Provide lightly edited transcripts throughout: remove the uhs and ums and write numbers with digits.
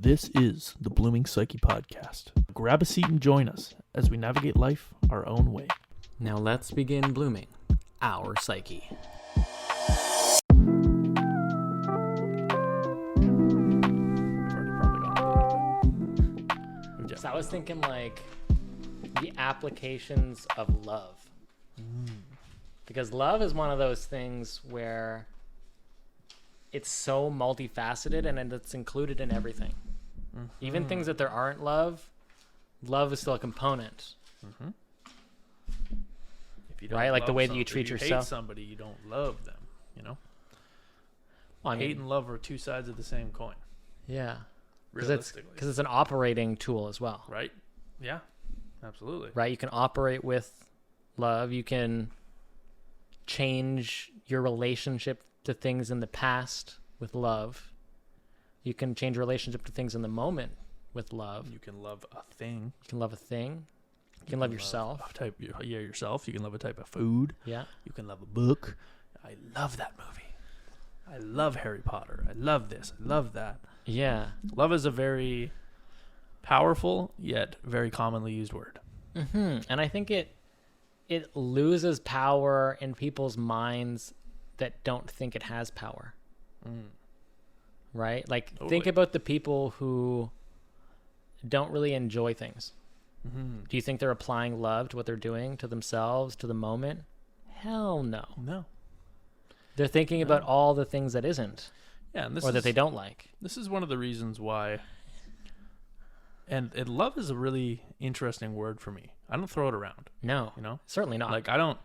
This is the Blooming Psyche Podcast. Grab a seat and join us as we navigate life our own way. Now let's begin blooming our psyche. So I was thinking like the applications of love. Because love is one of those things where it's so multifaceted and it's included in everything. Mm-hmm. Even things that there aren't love is still a component. Mm-hmm. If you don't right? Like the way that you if treat you yourself. hate somebody, you don't love them, you know? Well, I mean, hate and love are two sides of the same coin. Yeah. Realistically. Because it's an operating tool as well. Right? Yeah, absolutely. Right? You can operate with love. You can change your relationship to things in the past with love. You can change your relationship to things in the moment with love. You can love a thing. You can love a thing. You can love yourself. Yourself. You can love a type of food. Yeah. You can love a book. I love that movie. I love Harry Potter. I love this. I love that. Yeah. Love is a very powerful yet very commonly used word. Mm-hmm. And I think it loses power in people's minds that don't think it has power. Right? Like, totally. Think about the people who don't really enjoy things. Mm-hmm. Do you think they're applying love to what they're doing, to themselves, to the moment? Hell no. No. They're thinking about all the things that isn't. Yeah, and that they don't like. This is one of the reasons why. And love is a really interesting word for me. I don't throw it around. No. You know? Certainly not. Like, I don't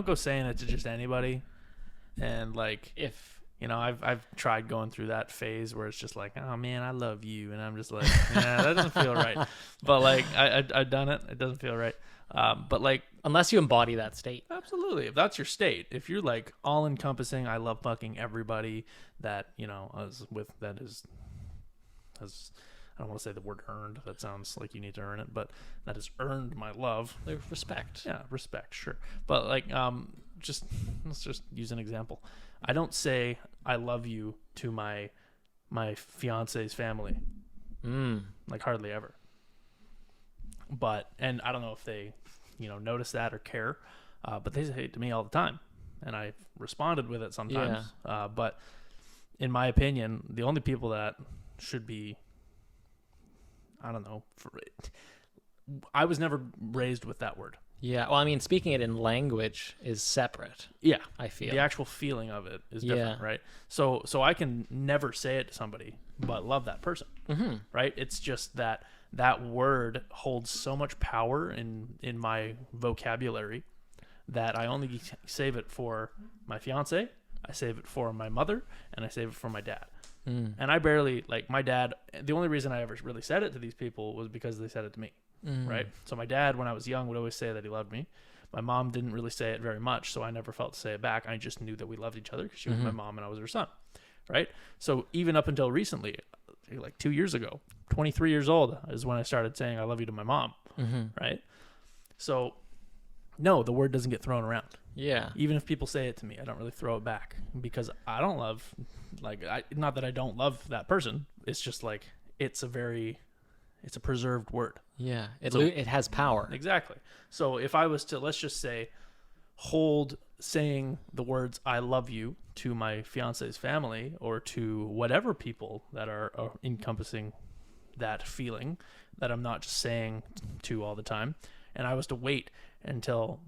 go saying it to just anybody. And like, I've tried going through that phase where it's just like, oh man, I love you. And I'm just like, yeah, that doesn't feel right. But like, I've done it. It doesn't feel right. But like, unless you embody that state. Absolutely. If that's your state, if you're like all encompassing, I love fucking everybody that, I don't want to say the word earned. That sounds like you need to earn it, but that has earned my love. There's respect. Yeah, respect, sure. But like, let's just use an example. I don't say I love you to my fiance's family. Like hardly ever. And I don't know if they, notice that or care, but they say it to me all the time, and I've responded with it sometimes. Yeah. But in my opinion, the only people that should be, I don't know, I was never raised with that word. Yeah, well, I mean, speaking it in language is separate. Yeah, I feel the actual feeling of it is different, right? So I can never say it to somebody, but love that person, right? It's just that word holds so much power in my vocabulary that I only save it for my fiance, I save it for my mother, and I save it for my dad. And I barely, like, my dad, the only reason I ever really said it to these people was because they said it to me, right? So my dad, when I was young, would always say that he loved me. My mom didn't really say it very much, so I never felt to say it back. I just knew that we loved each other because she was my mom and I was her son, right? So even up until recently, like 2 years ago, 23 years old is when I started saying I love you to my mom, right? So no, the word doesn't get thrown around. Yeah. Even if people say it to me, I don't really throw it back because I don't love, not that I don't love that person. It's just like, it's a preserved word. Yeah. It has power. Exactly. So if I was to, let's just say, hold saying the words I love you to my fiance's family or to whatever people that are encompassing that feeling that I'm not just saying to all the time, and I was to wait until,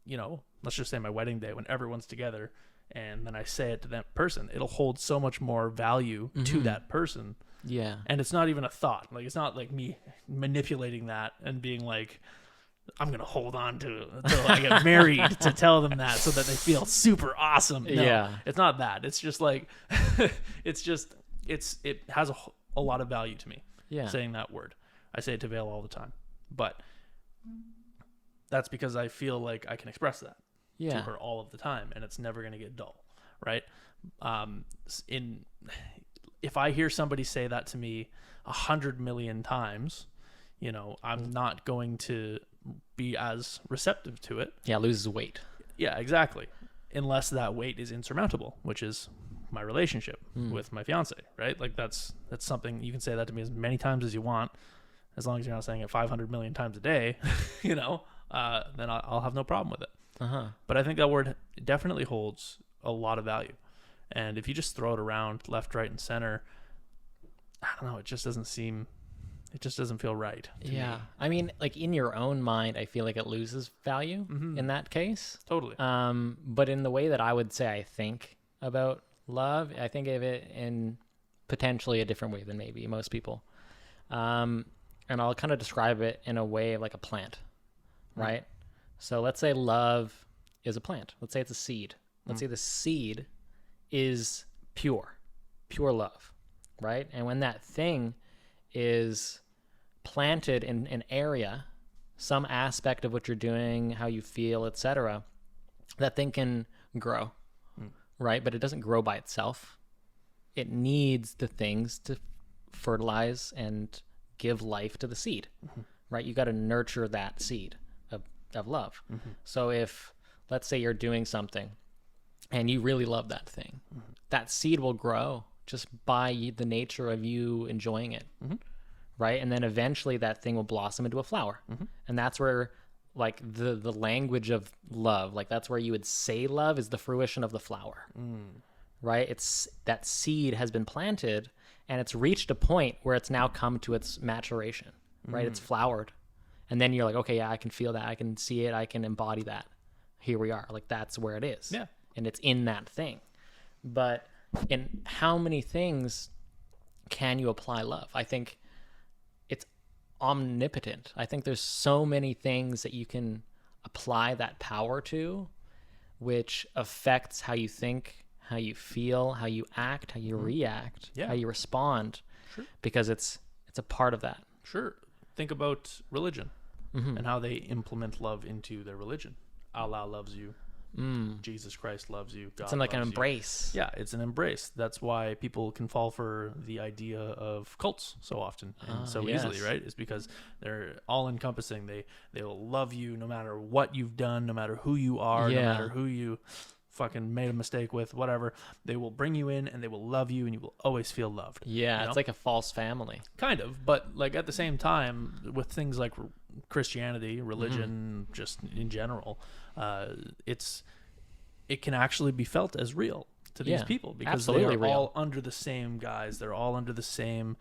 let's just say my wedding day when everyone's together, and then I say it to that person, it'll hold so much more value to that person. Yeah. And it's not even a thought. Like, it's not like me manipulating that and being like, I'm going to hold on to it until I get married to tell them that so that they feel super awesome. No, yeah. It's not that. It's just like, it has a lot of value to me. Yeah. Saying that word. I say it to Vale all the time. But that's because I feel like I can express that to her all of the time, and it's never going to get dull, right? If I hear somebody say that to me 100 million times, I'm not going to be as receptive to it. Yeah, it loses weight. Yeah, exactly. Unless that weight is insurmountable, which is my relationship with my fiance, right? Like that's something you can say that to me as many times as you want, as long as you're not saying it 500 million times a day, then I'll have no problem with it. But I think that word definitely holds a lot of value. And if you just throw it around left, right, and center, I don't know, it just doesn't feel right to me. I mean, like in your own mind, I feel like it loses value in that case. Totally. But in the way that I would say I think about love, I think of it in potentially a different way than maybe most people. And I'll kind of describe it in a way of like a plant, right? So let's say love is a plant. Let's say it's a seed. Let's say the seed is pure love, right? And when that thing is planted in an area, some aspect of what you're doing, how you feel, etc., that thing can grow, right? But it doesn't grow by itself. It needs the things to fertilize and give life to the seed, right? You got to nurture that seed of love. So if, let's say you're doing something and you really love that thing, that seed will grow just by the nature of you enjoying it, right? And then eventually that thing will blossom into a flower. And that's where like the language of love, like that's where you would say love is the fruition of the flower, right? It's that seed has been planted and it's reached a point where it's now come to its maturation, right? It's flowered. And then you're like, okay, yeah, I can feel that. I can see it. I can embody that. Here we are. Like that's where it is. Yeah. And it's in that thing. But in how many things can you apply love? I think it's omnipotent. I think there's so many things that you can apply that power to, which affects how you think, how you feel, how you act, how you react, how you respond, because it's a part of that. Sure. Think about religion and how they implement love into their religion. Allah loves you. Jesus Christ loves you. God it's like an embrace. Yeah, it's an embrace. That's why people can fall for the idea of cults so often and so easily, right? It's because they're all encompassing. They will love you no matter what you've done, no matter who you are, no matter who you fucking made a mistake with, whatever. They will bring you in and they will love you and you will always feel loved. Yeah, it's like a false family. Kind of, but like at the same time with things like Christianity, religion, just in general, it can actually be felt as real to these people because they are all under the same guise. They're all under the same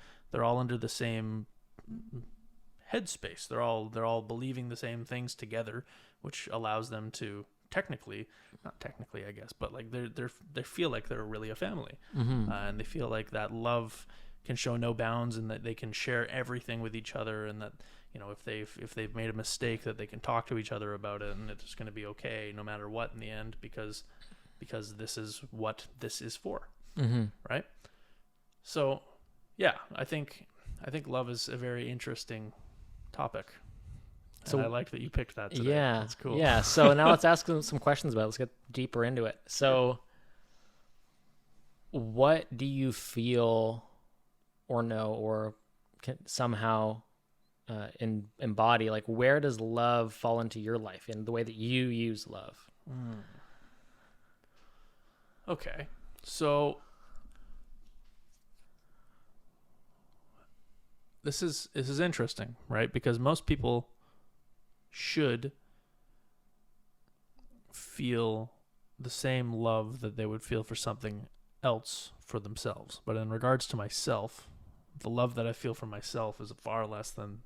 headspace. They're all believing the same things together, which allows them to not technically, I guess, but like they feel like they're really a family, and they feel like that love can show no bounds and that they can share everything with each other, and that if they've made a mistake that they can talk to each other about it and it's going to be okay no matter what in the end because this is what this is for, right? So yeah, I think love is a very interesting topic. So I like that you picked that today. Yeah, that's cool. Yeah. So now let's ask them some questions about it. Let's get deeper into it. So, what do you feel, or know, or can somehow embody? Like, where does love fall into your life in the way that you use love? Okay, so this is interesting, right? Because most people should feel the same love that they would feel for something else for themselves. But in regards to myself, the love that I feel for myself is far less than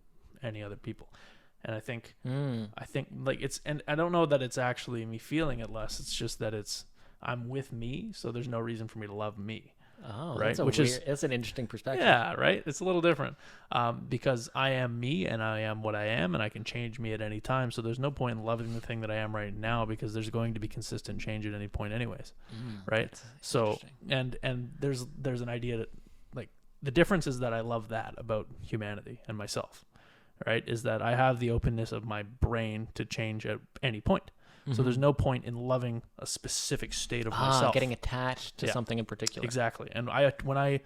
any other people. And I think like it's, and I don't know that it's actually me feeling it less. It's just that I'm with me. So there's no reason for me to love me. Oh, right. That's an interesting perspective. Yeah. Right. It's a little different, because I am me and I am what I am and I can change me at any time. So there's no point in loving the thing that I am right now because there's going to be consistent change at any point anyways. Right. So, and there's an idea that like the difference is that I love that about humanity and myself, right? Is that I have the openness of my brain to change at any point. So there's no point in loving a specific state of myself. Getting attached to something in particular. Exactly. And when I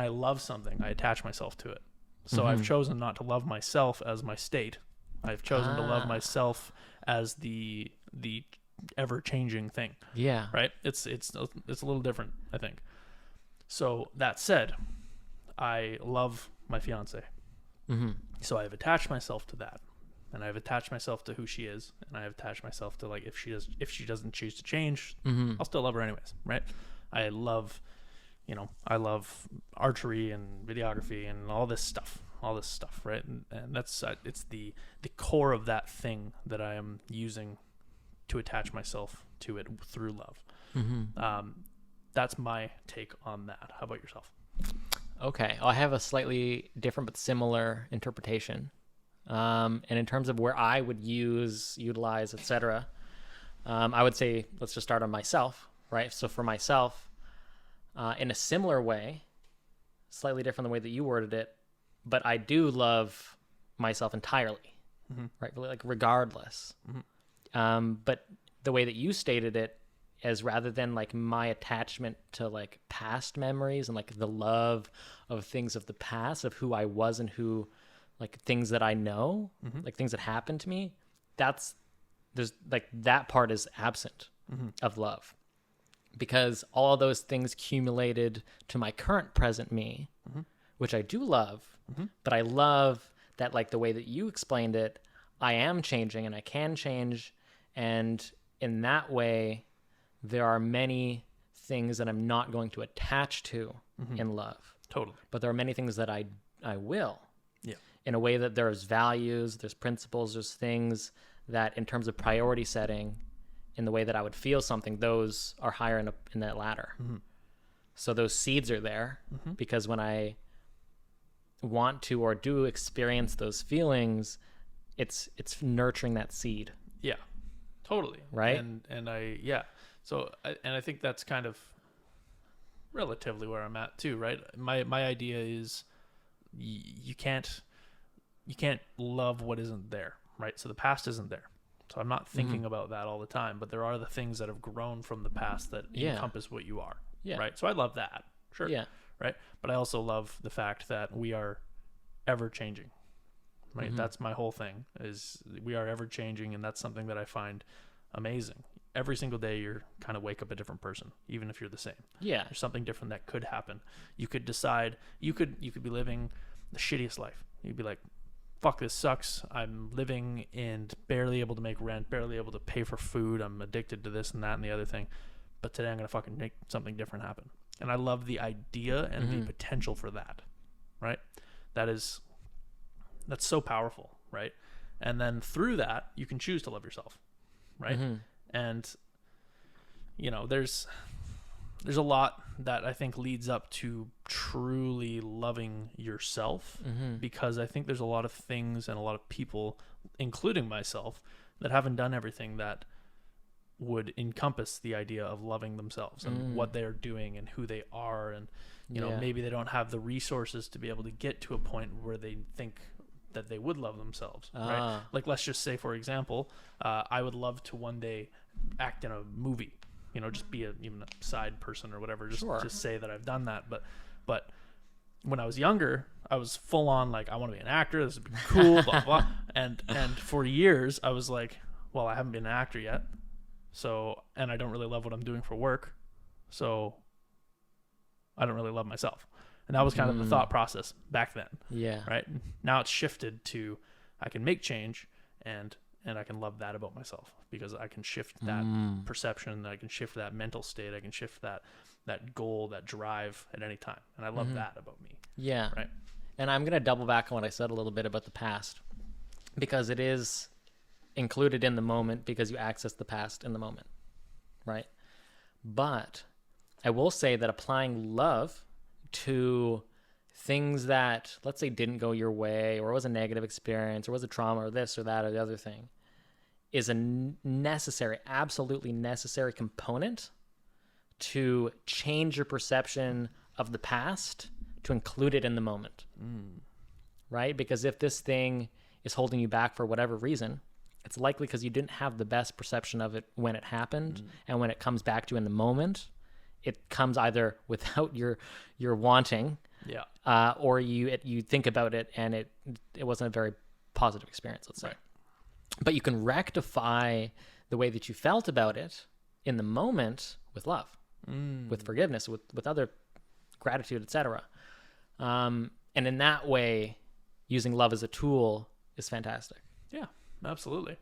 love something, I attach myself to it. So I've chosen not to love myself as my state. I've chosen to love myself as the ever changing thing. Yeah. Right. It's a little different, I think. So that said, I love my fiance. Mm-hmm. So I've attached myself to that, and I've attached myself to who she is, and I've attached myself to, like, if she doesn't choose to change, Mm-hmm. I'll still love her anyways. Right. I love archery and videography and all this stuff, right? And that's it's the core of that thing that I am using to attach myself to it through love. Mm-hmm. That's my take on that. How about yourself? Okay, I have a slightly different but similar interpretation. And in terms of where I would utilize, etc., I would say let's just start on myself, right? So for myself, in a similar way, slightly different the way that you worded it, but I do love myself entirely, right? Like regardless. But the way that you stated it as rather than like my attachment to like past memories and like the love of things of the past, of who I was and who, like things that I know, like things that happened to me, there's like that part is absent of love, because all those things accumulated to my current present me, which I do love, but I love that, like the way that you explained it, I am changing and I can change. And in that way, there are many things that I'm not going to attach to in love. Totally. But there are many things that I will. Yeah. In a way that there's values, there's principles, there's things that in terms of priority setting, in the way that I would feel something, those are higher in that ladder. So those seeds are there because when I want to or do experience those feelings, it's nurturing that seed. Yeah, totally. Right. So I think that's kind of relatively where I'm at too, right? My idea is you can't love what isn't there, right? So the past isn't there. So I'm not thinking about that all the time, but there are the things that have grown from the past that encompass what you are, right? So I love that, sure, right? But I also love the fact that we are ever changing, right? That's my whole thing, is we are ever changing, and that's something that I find amazing. Every single day you're kind of wake up a different person, even if you're the same. Yeah. There's something different that could happen. You could decide, you could be living the shittiest life. You'd be like, fuck, this sucks. I'm living and barely able to make rent, barely able to pay for food. I'm addicted to this and that and the other thing. But today I'm going to fucking make something different happen. And I love the idea and the potential for that, right? That's so powerful, right? And then through that, you can choose to love yourself, right? And, there's a lot that I think leads up to truly loving yourself, because I think there's a lot of things and a lot of people, including myself, that haven't done everything that would encompass the idea of loving themselves and what they're doing and who they are. And, maybe they don't have the resources to be able to get to a point where they think that they would love themselves, right? Like, let's just say, for example, I would love to one day act in a movie, just be even a side person or whatever, just say that I've done that. But when I was younger, I was full on like, I want to be an actor. This would be cool, blah, blah. And for years I was like, well, I haven't been an actor yet. So, and I don't really love what I'm doing for work. So I don't really love myself. And that was kind of the thought process back then. Yeah. Right. Now it's shifted to, I can make change and I can love that about myself, because I can shift that perception, I can shift that mental state, I can shift that goal, that drive at any time. And I love that about me. Yeah. Right. And I'm going to double back on what I said a little bit about the past, because it is included in the moment, because you access the past in the moment. Right. But I will say that applying love to things that, let's say, didn't go your way, or was a negative experience, or was a trauma, or this or that or the other thing, is a necessary, absolutely necessary component to change your perception of the past to include it in the moment. Right? Because if this thing is holding you back for whatever reason, it's likely because you didn't have the best perception of it when it happened, and when it comes back to you in the moment, it comes either without your wanting, or you think about it and it wasn't a very positive experience, let's say. Right. But you can rectify the way that you felt about it in the moment with love, with forgiveness, with other gratitude, etc. And in that way, using love as a tool is fantastic. Yeah, absolutely.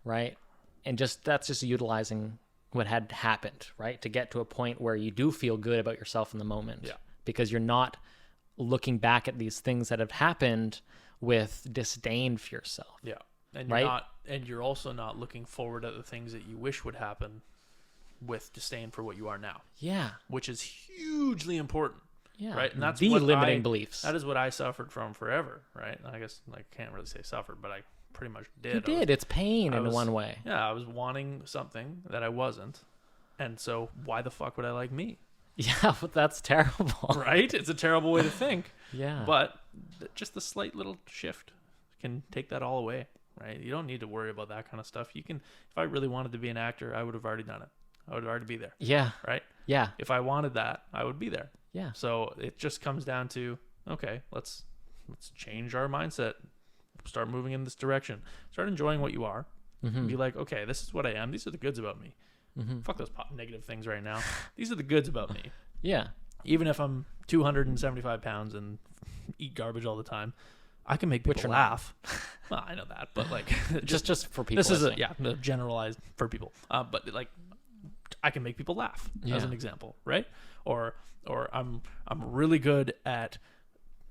Right? And that's just utilizing what had happened, right? To get to a point where you do feel good about yourself in the moment. Yeah. Because you're not looking back at these things that have happened with disdain for yourself. Yeah. And you're you're also not looking forward at the things that you wish would happen with disdain for what you are now. Yeah. Which is hugely important. Yeah. Right. And that's the limiting beliefs. That is what I suffered from forever. Right. I guess I can't really say suffered, but I pretty much did. You did. It's pain in one way. Yeah. I was wanting something that I wasn't. And so why the fuck would I like me? Yeah. But that's terrible. Right. It's a terrible way to think. Yeah. But just the slight little shift can take that all away. Right. You don't need to worry about that kind of stuff. You can, if I really wanted to be an actor, I would have already done it. I would already be there. Yeah. Right. Yeah. If I wanted that, I would be there. Yeah. So it just comes down to, okay, let's change our mindset. Start moving in this direction. Start enjoying what you are. Mm-hmm. Be like, okay, this is what I am. These are the goods about me. Mm-hmm. Fuck those negative things right now. These are the goods about me. Yeah. Even if I'm 275 pounds and eat garbage all the time, I can make people laugh. Well, I know that, but like just for people. This is generalized for people. But like, I can make people laugh as an example, right? Or I'm really good at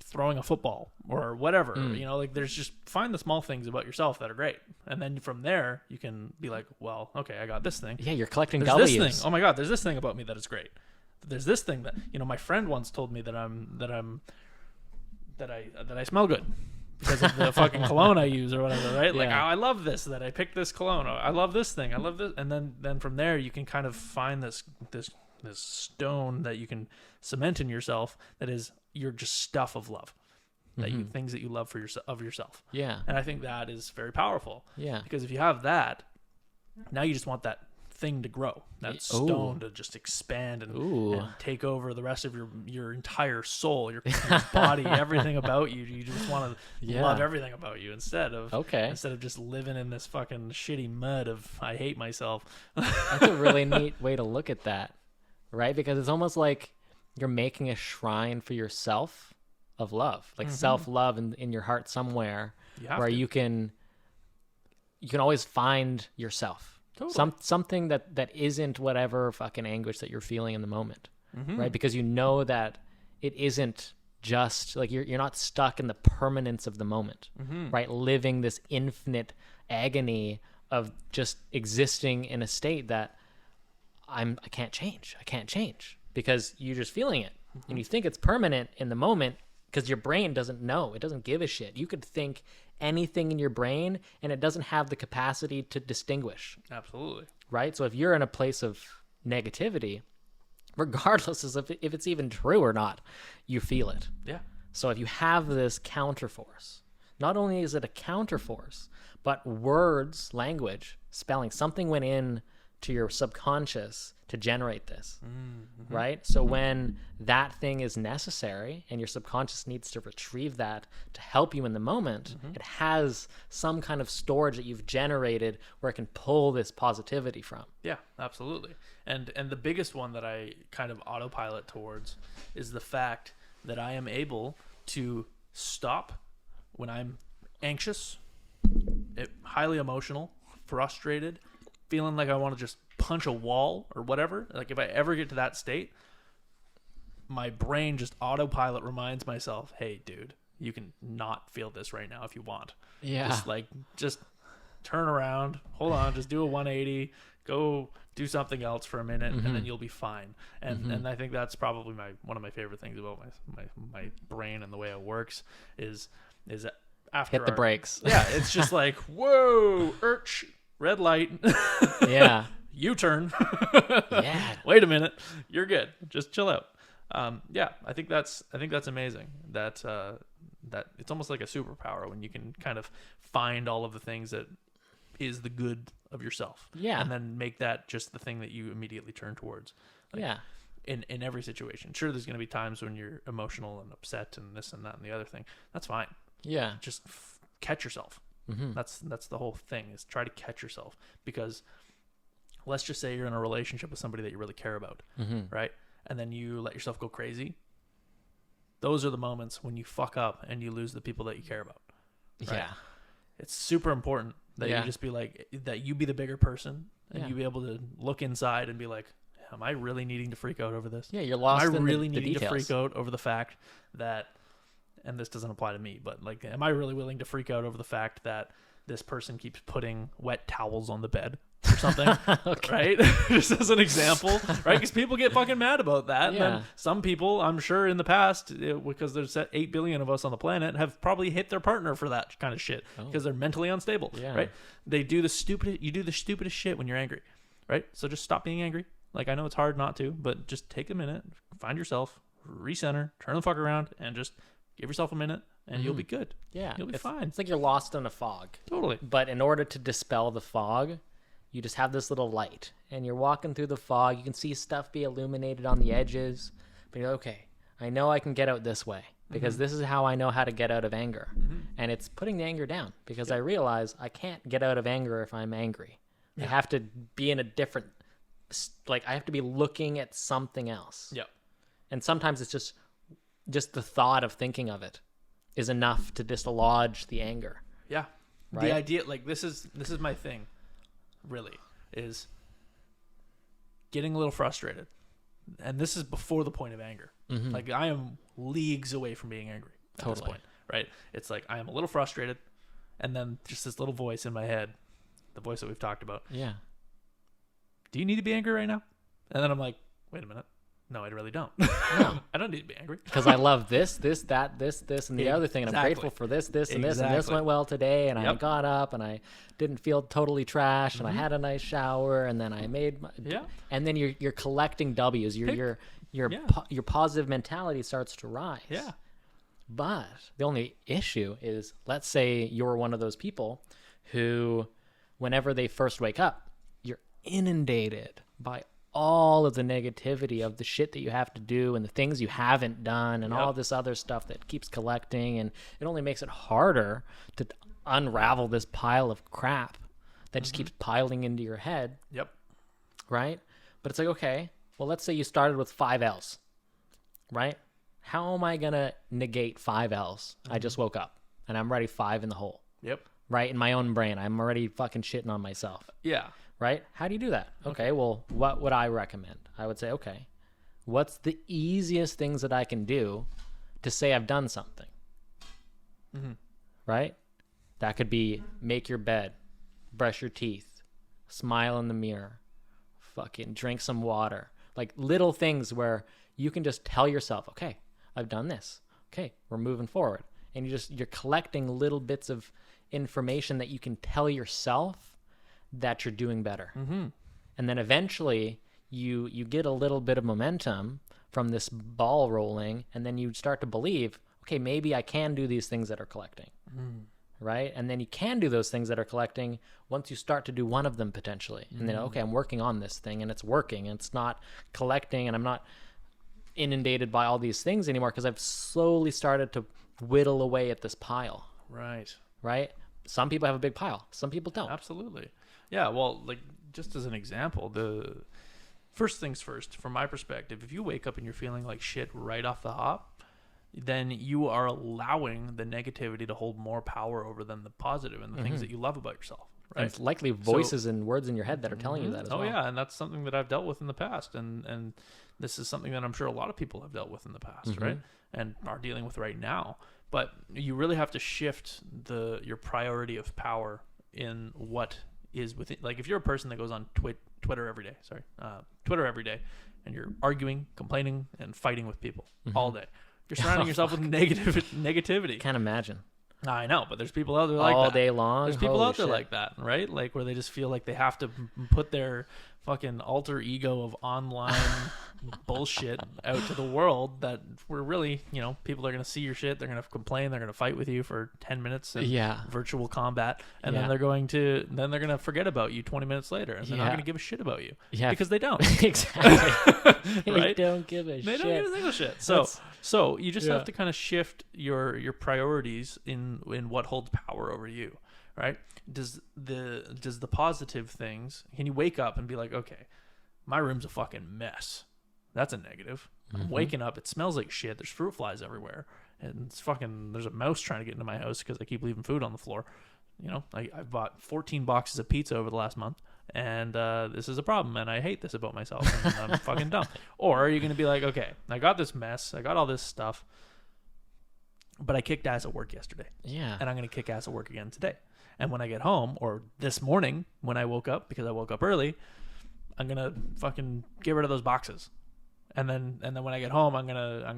throwing a football or whatever. Like there's just find the small things about yourself that are great, and then from there you can be like, well, okay, I got this thing. Yeah, you're collecting there's W's. This thing. Oh my god, there's this thing about me that is great. There's this thing that my friend once told me that I smell good because of the fucking cologne I use or whatever, right? Like, I love this, that I picked this cologne. I love this thing. I love this. And then from there you can kind of find this stone that you can cement in yourself that is your just stuff of love. That you things that you love for yourself. Yeah. And I think that is very powerful. Yeah. Because if you have that, now you just want that thing to grow, that stone to just expand and take over the rest of your entire soul, your body, everything about you. You just want to love everything about you instead of just living in this fucking shitty mud of I hate myself. That's a really neat way to look at that, right? Because it's almost like you're making a shrine for yourself of love, like self-love in your heart somewhere, where you can always find yourself. Totally. Something that isn't whatever fucking anguish that you're feeling in the moment, right? Because you know that it isn't just like you're not stuck in the permanence of the moment, right? Living this infinite agony of just existing in a state that I can't change. I can't change because you're just feeling it, and you think it's permanent in the moment because your brain doesn't know. It doesn't give a shit. You could think anything in your brain and it doesn't have the capacity to distinguish. Absolutely. Right? So if you're in a place of negativity, regardless of if it's even true or not, you feel it. Yeah. So if you have this counterforce, not only is it a counterforce, but words, language, spelling, something went in to your subconscious to generate this, right? So when that thing is necessary and your subconscious needs to retrieve that to help you in the moment, it has some kind of storage that you've generated where it can pull this positivity from. Yeah, absolutely. And the biggest one that I kind of autopilot towards is the fact that I am able to stop when I'm anxious, highly emotional, frustrated, feeling like I want to just punch a wall or whatever. Like if I ever get to that state, my brain just autopilot reminds myself, hey dude, you can not feel this right now if you want. Yeah. Just turn around, hold on, just do a 180, go do something else for a minute, and then you'll be fine. And I think that's probably one of my favorite things about my brain and the way it works is after hit the brakes. Yeah, it's just like, whoa, red light. Yeah. U-turn. Yeah. Wait a minute. You're good. Just chill out. Yeah, I think that's amazing. That it's almost like a superpower when you can kind of find all of the things that is the good of yourself. Yeah. And then make that just the thing that you immediately turn towards. Yeah. In every situation. Sure, there's going to be times when you're emotional and upset and this and that and the other thing. That's fine. Yeah. Just catch yourself. That's the whole thing, is try to catch yourself, because let's just say you're in a relationship with somebody that you really care about, right? And then you let yourself go crazy. Those are the moments when you fuck up and you lose the people that you care about. Right? Yeah. It's super important that you just be like, that you be the bigger person and you be able to look inside and be like, am I really needing to freak out over this? Yeah, you're lost in the details. Am I really needing to freak out over the fact that, and this doesn't apply to me, but like, am I really willing to freak out over the fact that this person keeps putting wet towels on the bed or something? Right? Just as an example, right? Because people get fucking mad about that. And then some people, I'm sure in the past, because there's 8 billion of us on the planet, have probably hit their partner for that kind of shit because they're mentally unstable, right? You do the stupidest shit when you're angry, right? So just stop being angry. Like, I know it's hard not to, but just take a minute, find yourself, recenter, turn the fuck around, and just give yourself a minute, and you'll be good. Yeah. You'll be fine. It's like you're lost in a fog. Totally. But in order to dispel the fog, you just have this little light, and you're walking through the fog. You can see stuff be illuminated on the edges, but you're like, okay, I know I can get out this way, because this is how I know how to get out of anger. And it's putting the anger down, because I realize I can't get out of anger if I'm angry. I have to be in a different, like, I have to be looking at something else. Yeah. And sometimes it's just the thought of thinking of it is enough to dislodge the anger. Yeah. Right? The idea, like, this is my thing, really, is getting a little frustrated. And this is before the point of anger. Like, I am leagues away from being angry at this point, right? It's like, I am a little frustrated, and then just this little voice in my head, the voice that we've talked about. Yeah. Do you need to be angry right now? And then I'm like, wait a minute. No, I really don't. No. I don't need to be angry. Because I love this, that, this, and the other thing. And I'm grateful for this, and this, and this went well today. And I got up and I didn't feel totally trash. And I had a nice shower. And then I made my... And then you're collecting W's. Your positive mentality starts to rise. Yeah. But the only issue is, let's say you're one of those people who, whenever they first wake up, you're inundated by all of the negativity of the shit that you have to do and the things you haven't done and all this other stuff that keeps collecting, and it only makes it harder to unravel this pile of crap that just keeps piling into your head. Yep. Right? But it's like, okay, well, let's say you started with 5 L's, right? How am I going to negate 5 L's? I just woke up and I'm already 5 in the hole. Yep. Right? In my own brain. I'm already fucking shitting on myself. Yeah. Right? How do you do that? Okay, well, what would I recommend? I would say, okay, what's the easiest things that I can do to say I've done something? Right? That could be make your bed, brush your teeth, smile in the mirror, fucking drink some water. Like little things where you can just tell yourself, okay, I've done this. Okay, we're moving forward. And you're collecting little bits of information that you can tell yourself that you're doing better. And then eventually you get a little bit of momentum from this ball rolling, and then you start to believe, okay, maybe I can do these things that are collecting. Right? And then you can do those things that are collecting once you start to do one of them potentially. And then, okay, I'm working on this thing and it's working and it's not collecting and I'm not inundated by all these things anymore because I've slowly started to whittle away at this pile. Right? Some people have a big pile. Some people don't. Absolutely. Yeah, well, like, just as an example, the first things first, from my perspective, if you wake up and you're feeling like shit right off the hop, then you are allowing the negativity to hold more power over than the positive and the things that you love about yourself. Right? And it's likely voices and words in your head that are telling you that as well. Oh, yeah, and that's something that I've dealt with in the past, and this is something that I'm sure a lot of people have dealt with in the past, right? And are dealing with right now. But you really have to shift your priority of power in what is within. Like, if you're a person that goes on Twitter every day, and you're arguing, complaining, and fighting with people all day, you're surrounding yourself with negativity. Can't imagine. I know, but there's people out there like that. All day long? There's people out there like that, right? Like, where they just feel like they have to put their fucking alter ego of online bullshit out to the world, that we're really, people are going to see your shit, they're going to complain, they're going to fight with you for 10 minutes in virtual combat, and then they're going to forget about you 20 minutes later, and they're not going to give a shit about you. Because they don't. Exactly. Right? They don't give a shit. They don't give a single shit. So you just have to kind of shift your priorities in what holds power over you, right? Does the positive things, can you wake up and be like, okay, my room's a fucking mess. That's a negative. I'm waking up, it smells like shit. There's fruit flies everywhere. And there's a mouse trying to get into my house because I keep leaving food on the floor. You know, I've bought 14 boxes of pizza over the last month, and this is a problem, and I hate this about myself, and I'm fucking dumb. Or are you going to be like, okay, I got this mess, I got all this stuff, but I kicked ass at work yesterday. Yeah. And I'm going to kick ass at work again today. And when I get home, or this morning when I woke up, because I woke up early, I'm going to fucking get rid of those boxes. And then when I get home, I'm gonna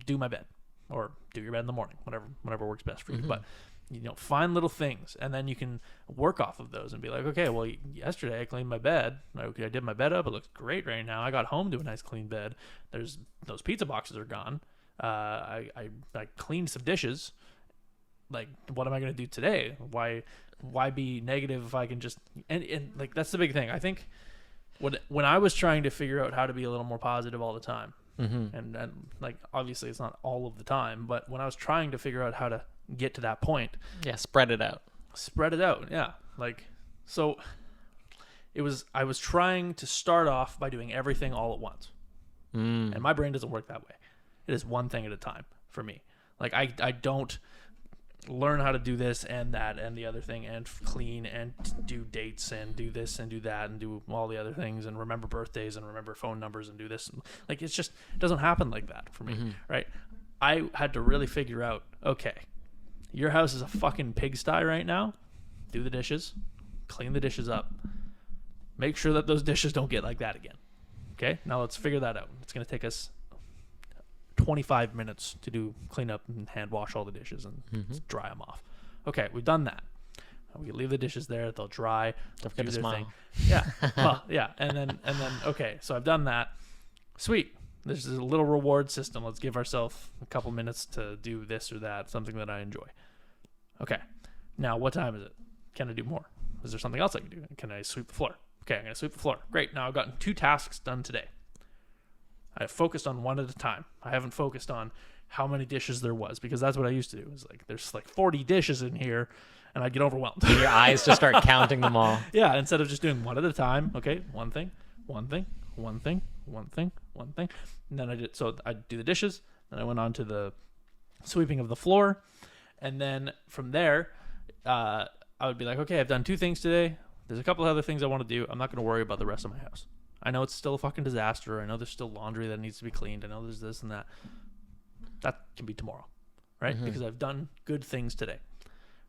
do my bed, or do your bed in the morning, whatever works best for you. But you know, find little things, and then you can work off of those and be like, okay, well, yesterday I cleaned my bed. I did my bed up. It looks great right now. I got home to a nice clean bed. There's those pizza boxes are gone. I cleaned some dishes. Like, what am I gonna do today? Why be negative if I can just and like that's the big thing. I think. When I was trying to figure out how to be a little more positive all the time, and like obviously it's not all of the time, but when I was trying to figure out how to get to that point, spread it out, yeah, like so I was trying to start off by doing everything all at once, and my brain doesn't work that way. It is one thing at a time for me. Like I don't learn how to do this and that and the other thing and clean and do dates and do this and do that and do all the other things and remember birthdays and remember phone numbers and do this. Like, it's just, it doesn't happen like that for me, right? I had to really figure out, okay, your house is a fucking pigsty right now. Do the dishes, clean the dishes up, make sure that those dishes don't get like that again. Okay, now let's figure that out. It's going to take us 25 minutes to clean up and hand wash all the dishes and dry them off. Okay, we've done that. We leave the dishes there; they'll dry. Don't forget to smile. Thing. Yeah, well, yeah, and then okay, so I've done that. Sweet. There's a little reward system. Let's give ourselves a couple minutes to do this or that, something that I enjoy. Okay, now what time is it? Can I do more? Is there something else I can do? Can I sweep the floor? Okay, I'm gonna sweep the floor. Great. Now I've gotten 2 tasks done today. I focused on one at a time. I haven't focused on how many dishes there was, because that's what I used to do. It was like, there's like 40 dishes in here, and I'd get overwhelmed. Your eyes just start counting them all. Yeah, instead of just doing one at a time. Okay, one thing. And then I'd do the dishes, then I went on to the sweeping of the floor, and then from there, I would be like, okay, I've done 2 things today. There's a couple other things I want to do. I'm not going to worry about the rest of my house. I know it's still a fucking disaster. I know there's still laundry that needs to be cleaned. I know there's this and that. That can be tomorrow, right? Because I've done good things today,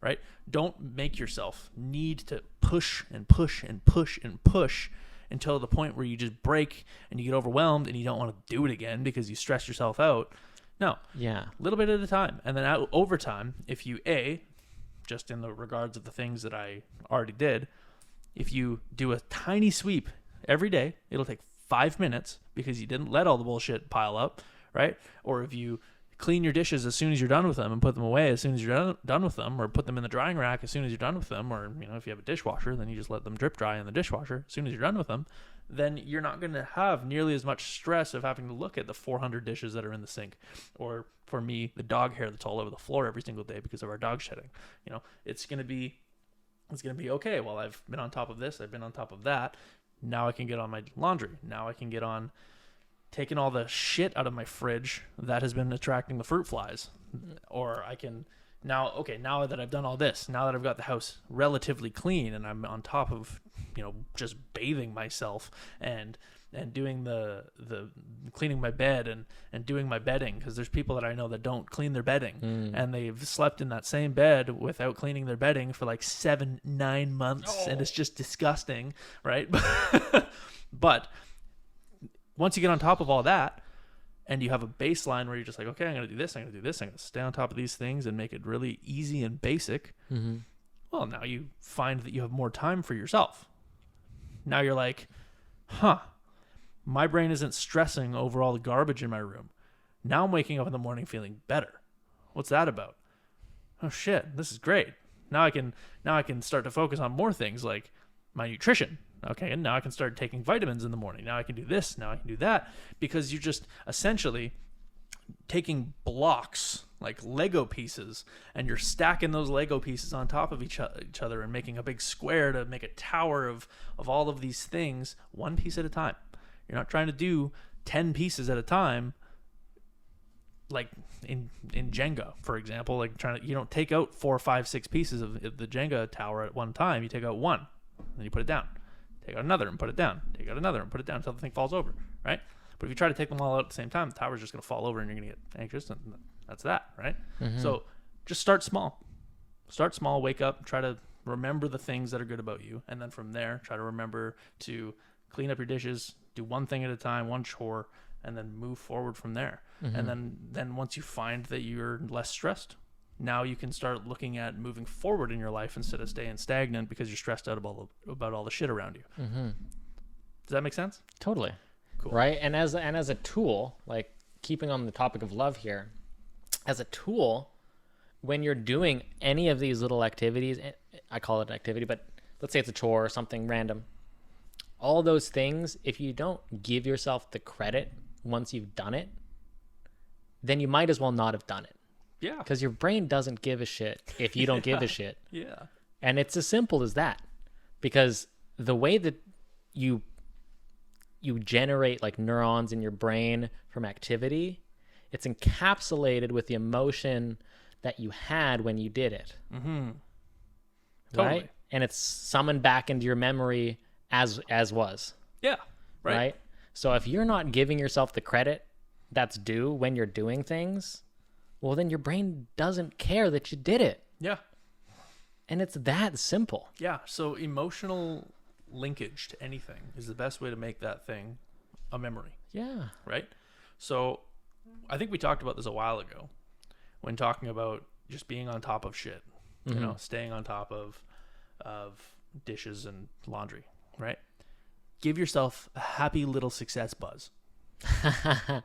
right? Don't make yourself need to push and push and push and push until the point where you just break and you get overwhelmed and you don't want to do it again because you stress yourself out. No. Yeah. A little bit at a time. And then over time, if you, just in the regards of the things that I already did, if you do a tiny sweep every day, it'll take 5 minutes because you didn't let all the bullshit pile up, right? Or if you clean your dishes as soon as you're done with them and put them away as soon as you're done with them, or put them in the drying rack as soon as you're done with them, or, you know, if you have a dishwasher, then you just let them drip dry in the dishwasher as soon as you're done with them, then you're not going to have nearly as much stress of having to look at the 400 dishes that are in the sink. Or for me, the dog hair that's all over the floor every single day because of our dog shedding. You know, it's going to be okay. Well, I've been on top of this, I've been on top of that. Now I can get on my laundry. Now I can get on taking all the shit out of my fridge that has been attracting the fruit flies. Or I can now that I've done all this, now that I've got the house relatively clean and I'm on top of, you know, just bathing myself and doing the cleaning my bed and doing my bedding, because there's people that I know that don't clean their bedding and they've slept in that same bed without cleaning their bedding for like 7-9 months and it's just disgusting, right? But once you get on top of all that and you have a baseline where you're just like, okay, I'm going to do this, I'm going to do this, I'm going to stay on top of these things and make it really easy and basic, well, now you find that you have more time for yourself. Now you're like, my brain isn't stressing over all the garbage in my room. Now I'm waking up in the morning feeling better. What's that about? Oh shit, this is great. Now I can start to focus on more things like my nutrition. Okay, and now I can start taking vitamins in the morning. Now I can do this, now I can do that, because you're just essentially taking blocks like Lego pieces, and you're stacking those Lego pieces on top of each other and making a big square to make a tower of all of these things, one piece at a time. You're not trying to do 10 pieces at a time, like in Jenga, for example. Like you don't take out 4, 5, 6 pieces of the Jenga tower at one time. You take out one, then you put it down. Take out another and put it down. Take out another and put it down until the thing falls over, right? But if you try to take them all out at the same time, the tower's just going to fall over and you're going to get anxious, and that's that, right? So just start small. Start small, wake up, try to remember the things that are good about you, and then from there, try to remember to clean up your dishes, do one thing at a time, one chore, and then move forward from there. And then once you find that you're less stressed, now you can start looking at moving forward in your life instead of staying stagnant because you're stressed out about all the shit around you. Does that make sense? Totally. Cool. Right. And as a tool, like keeping on the topic of love here, as a tool, when you're doing any of these little activities, I call it an activity, but let's say it's a chore or something random, all those things, if you don't give yourself the credit once you've done it, then you might as well not have done it. Yeah. Because your brain doesn't give a shit if you don't give a shit. Yeah. And it's as simple as that. Because the way that you generate like neurons in your brain from activity, it's encapsulated with the emotion that you had when you did it. Totally. Right? And it's summoned back into your memory as was. Yeah. Right. So if you're not giving yourself the credit that's due when you're doing things, well, then your brain doesn't care that you did it. Yeah. And it's that simple. Yeah. So emotional linkage to anything is the best way to make that thing a memory. Yeah. Right? So I think we talked about this a while ago when talking about just being on top of shit, you know, staying on top of dishes and laundry, right? Give yourself a happy little success buzz.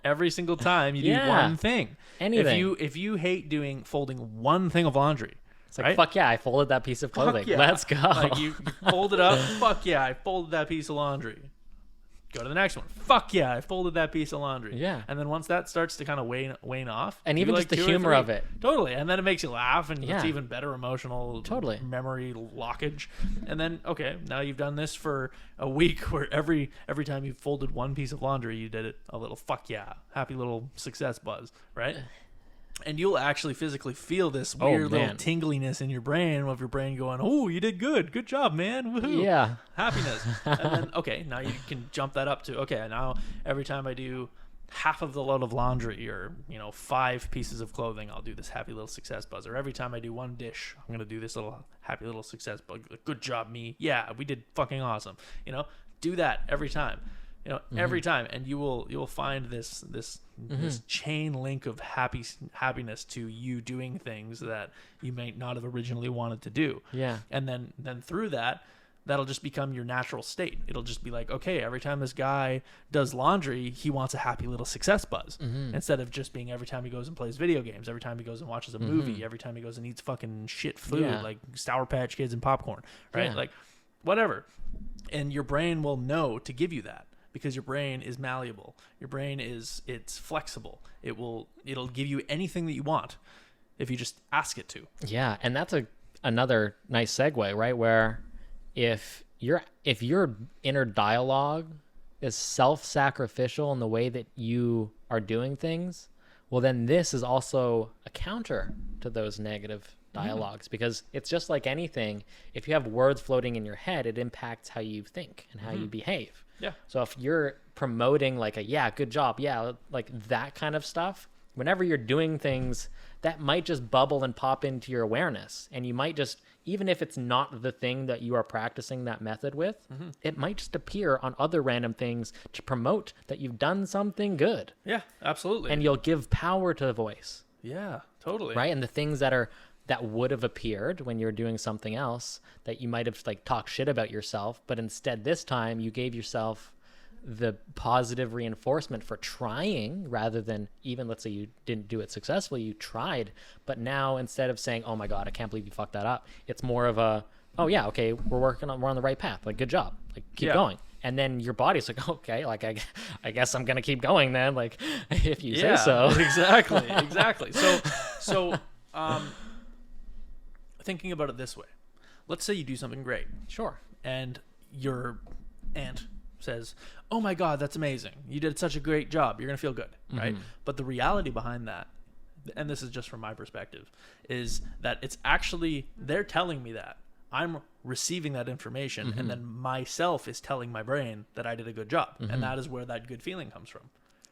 Every single time you do one thing. Anything. If you hate folding one thing of laundry, it's like, right? Fuck yeah, I folded that piece of clothing. Yeah. Let's go. Like you fold it up. Fuck yeah, I folded that piece of laundry. Go to the next one. Fuck yeah, I folded that piece of laundry. Yeah. And then once that starts to kind of wane off, and even just the humor of it. Totally. And then it makes you laugh, and it's even better emotional memory lockage. And then, okay, now you've done this for a week where every time you folded one piece of laundry, you did it a little fuck yeah, happy little success buzz, right? And you'll actually physically feel this weird little tingliness in your brain of your brain going, oh, you did good. Good job, man. Woohoo. Yeah. Happiness. And then, okay, now you can jump that up to, okay, now every time I do half of the load of laundry or, 5 pieces of clothing, I'll do this happy little success buzz. Or every time I do one dish, I'm going to do this little happy little success buzz. Good job, me. Yeah, we did fucking awesome. Do that every time. Every time, and you will find this chain link of happiness to you doing things that you might not have originally wanted to do. Yeah. And then through that'll just become your natural state. It'll just be like, okay, every time this guy does laundry, he wants a happy little success buzz. Instead of just being every time he goes and plays video games, every time he goes and watches a movie, every time he goes and eats fucking shit food like Sour Patch Kids and popcorn, right? Yeah. Like whatever. And your brain will know to give you that. Because your brain is malleable. Your brain it's flexible. It'll give you anything that you want if you just ask it to. Yeah, and that's another nice segue, right? Where if your inner dialogue is self-sacrificial in the way that you are doing things, well then this is also a counter to those negative dialogues, because it's just like anything. If you have words floating in your head, it impacts how you think and how you behave. Yeah. So if you're promoting like good job, like that kind of stuff, whenever you're doing things, that might just bubble and pop into your awareness. And you might just, even if it's not the thing that you are practicing that method with, it might just appear on other random things to promote that you've done something good. Yeah, absolutely. And you'll give power to the voice. Yeah, totally. Right? And the things that would have appeared when you're doing something else that you might have like talked shit about yourself, but instead this time you gave yourself the positive reinforcement for trying, rather than, even let's say you didn't do it successfully, you tried, but now instead of saying, oh my God, I can't believe you fucked that up, it's more of a, oh yeah, okay, we're on the right path, like good job, like keep going. And then your body's like, okay, like I guess I'm gonna keep going then, like if you say so. Exactly. So, thinking about it this way, let's say you do something great. Sure. And your aunt says, "Oh my God, that's amazing. You did such a great job. You're going to feel good." Right? But the reality behind that, and this is just from my perspective, is that it's actually, they're telling me that. I'm receiving that information, and then myself is telling my brain that I did a good job. And that is where that good feeling comes from.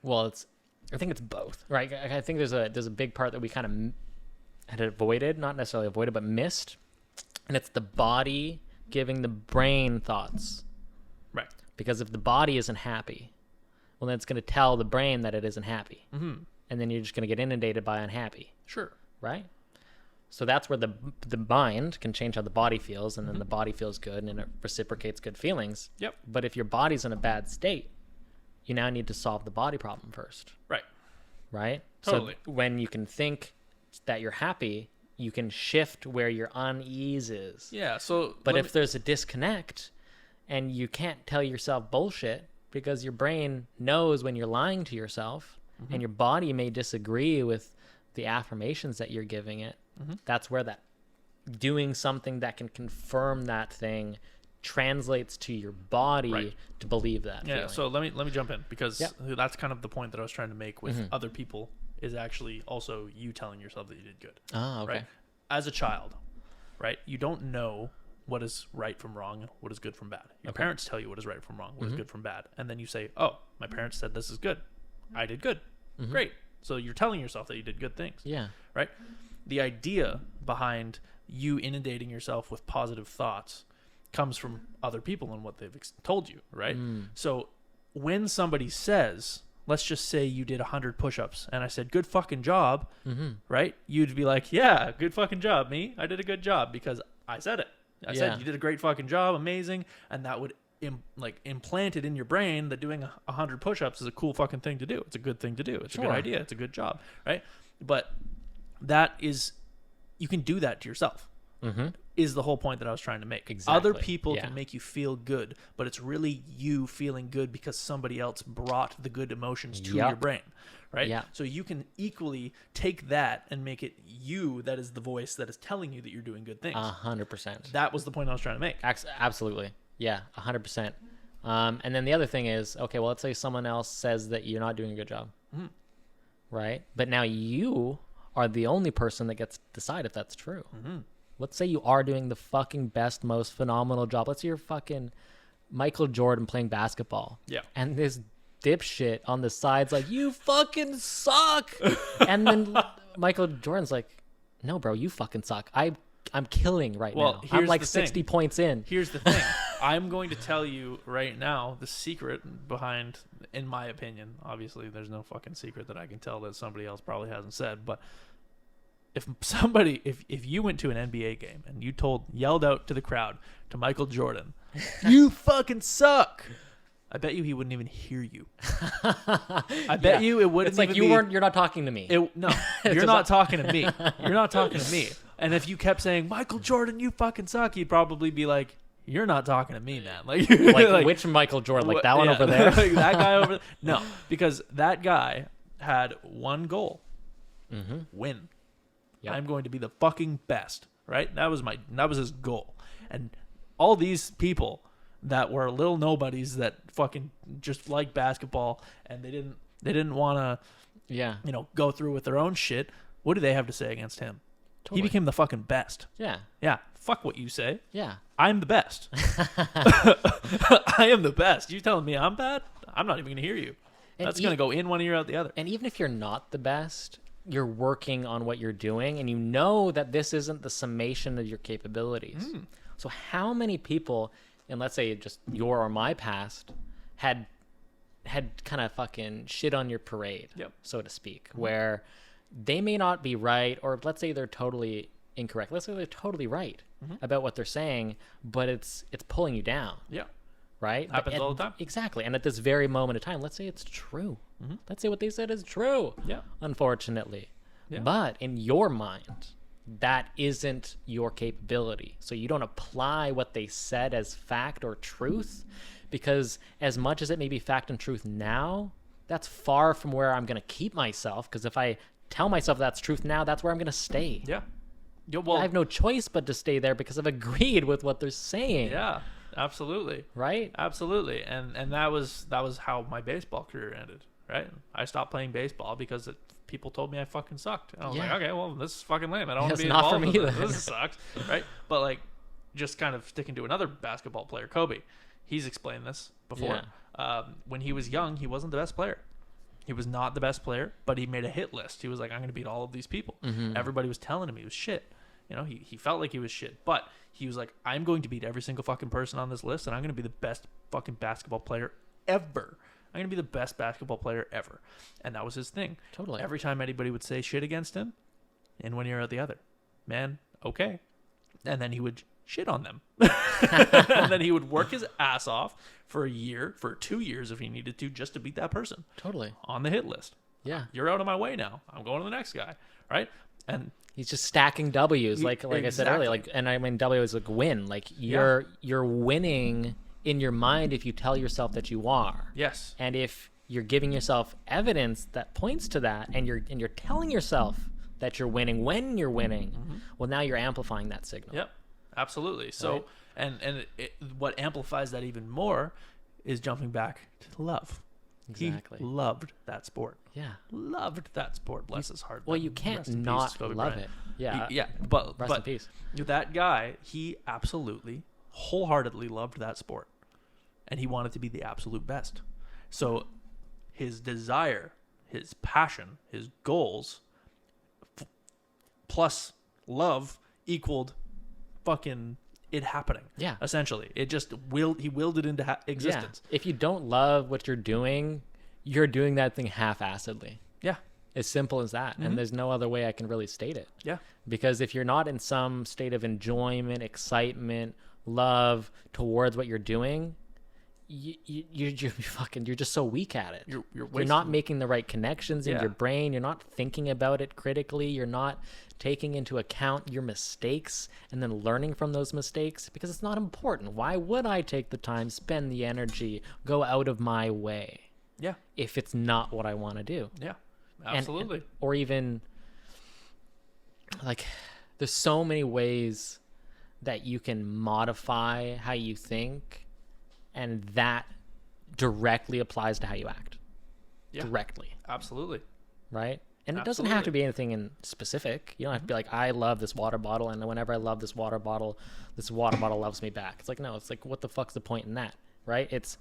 Well, I think it's both, right? I think there's a big part that we kind of had avoided, not necessarily avoided, but missed. And it's the body giving the brain thoughts. Right. Because if the body isn't happy, well, then it's going to tell the brain that it isn't happy. And then you're just going to get inundated by unhappy. Sure. Right? So that's where the mind can change how the body feels, and then the body feels good, and it reciprocates good feelings. Yep. But if your body's in a bad state, you now need to solve the body problem first. Right. Right? Totally. So when you can think that you're happy, you can shift where your unease is. Yeah. So, but if there's a disconnect and you can't tell yourself bullshit because your brain knows when you're lying to yourself, and your body may disagree with the affirmations that you're giving it, that's where that doing something that can confirm that thing translates to your body to believe that feeling. So let me jump in, because that's kind of the point that I was trying to make with other people, is actually also you telling yourself that you did good. Oh, okay. Right? As a child, right? You don't know what is right from wrong, what is good from bad. Your parents tell you what is right from wrong, what is good from bad. And then you say, "Oh, my parents said this is good. I did good. Great." So you're telling yourself that you did good things. Yeah. Right? The idea behind you inundating yourself with positive thoughts comes from other people and what they've told you, right? So when somebody says, let's just say you did 100 push-ups and I said, "Good fucking job," right? You'd be like, "Yeah, good fucking job, me. I did a good job because I said it. I said you did a great fucking job, amazing." And that would implant it in your brain that doing 100 push-ups is a cool fucking thing to do. It's a good thing to do. It's a good idea. It's a good job, right? But that is, you can do that to yourself. Is the whole point that I was trying to make. Exactly. Other people can make you feel good, but it's really you feeling good because somebody else brought the good emotions to your brain, right? Yeah. So you can equally take that and make it you that is the voice that is telling you that you're doing good things. 100%. That was the point I was trying to make. Absolutely. Yeah, 100%. And then the other thing is, okay, well, let's say someone else says that you're not doing a good job, right? But now you are the only person that gets to decide if that's true. Let's say you are doing the fucking best, most phenomenal job. Let's say you're fucking Michael Jordan playing basketball. Yeah. And this dipshit on the side's like, "You fucking suck." And then Michael Jordan's like, "No, bro, you fucking suck. I'm killing right now. I'm like 60 points in." Here's the thing. I'm going to tell you right now the secret behind, in my opinion, obviously there's no fucking secret that I can tell that somebody else probably hasn't said, but if you went to an NBA game and you yelled out to the crowd, to Michael Jordan, "You fucking suck," I bet you he wouldn't even hear you. I bet you it wouldn't. It's like you're not talking to me. No, you're not talking to me. You're not talking to me. And if you kept saying, "Michael Jordan, you fucking suck," he'd probably be like, "You're not talking to me, man." Like which Michael Jordan? Like that one over there? Like that guy over there? No, because that guy had one goal: win. Yep. I'm going to be the fucking best, right? That was his goal. And all these people that were little nobodies that fucking just liked basketball and they didn't want to go through with their own shit, what do they have to say against him? Totally. He became the fucking best. Yeah, fuck what you say. I'm the best. I am the best. You telling me I'm bad? I'm not even gonna hear you. That's gonna go in one ear out the other. And even if you're not the best, you're working on what you're doing, and you know that this isn't the summation of your capabilities. So how many people, and let's say just your or my past, had kind of fucking shit on your parade, so to speak, where they may not be right, or let's say they're totally incorrect. Let's say they're totally right about what they're saying, but it's pulling you down. Right? Happens all the time. Exactly. And at this very moment of time, let's say it's true. Let's say what they said is true. Unfortunately. But in your mind, that isn't your capability. So you don't apply what they said as fact or truth, because as much as it may be fact and truth now, that's far from where I'm going to keep myself. Because if I tell myself that's truth now, that's where I'm going to stay. Yeah. Well, I have no choice but to stay there because I've agreed with what they're saying. Yeah, absolutely. Right? Absolutely. And that was how my baseball career ended, right? I stopped playing baseball because people told me I fucking sucked. And I was like, okay, well, this is fucking lame. I don't want to be not involved for me with this. This sucks, right? But like, just kind of sticking to another basketball player, Kobe. He's explained this before. When he was young, he wasn't the best player. He was not the best player, but he made a hit list. He was like, I'm going to beat all of these people. Everybody was telling him he was shit. You know, he felt like he was shit, but he was like, I'm going to beat every single fucking person on this list, and I'm going to be the best fucking basketball player ever. I'm going to be the best basketball player ever. And that was his thing. Totally. Every time anybody would say shit against him, in one ear or the other, man, okay. And then he would shit on them. And then he would work his ass off for a year, for 2 years if he needed to, just to beat that person. Totally. On the hit list. Yeah. You're out of my way now. I'm going to the next guy, right? And he's just stacking W's, like I said earlier. Like, and I mean, W is like win. Like you're winning in your mind if you tell yourself that you are. Yes. And if you're giving yourself evidence that points to that, and you're telling yourself that you're winning when you're winning, well, now you're amplifying that signal. Yep. Absolutely. So, right? and what amplifies that even more is jumping back to love. Exactly. He loved that sport. Yeah. Loved that sport. Bless his heart. Well, you can't not love it. Yeah. Yeah. But rest in peace. That guy, he absolutely, wholeheartedly loved that sport. And he wanted to be the absolute best. So his desire, his passion, his goals, plus love equaled fucking it happening. Yeah. Essentially. It just he willed it into existence. Yeah. If you don't love what you're doing that thing half-assedly. Yeah. As simple as that. And there's no other way I can really state it. Yeah. Because if you're not in some state of enjoyment, excitement, love towards what you're doing, you're just so weak at it. You're not making the right connections in your brain. You're not thinking about it critically. You're not taking into account your mistakes and then learning from those mistakes, because it's not important. Why would I take the time, spend the energy, go out of my way? Yeah. If it's not what I want to do. Yeah. Absolutely. Or even like, there's so many ways that you can modify how you think, and that directly applies to how you act. Yeah. Directly. Absolutely. Right? And it doesn't have to be anything in specific. You don't have to be like, I love this water bottle, and whenever I love this water bottle loves me back. It's like, no, it's like, what the fuck's the point in that? Right? It's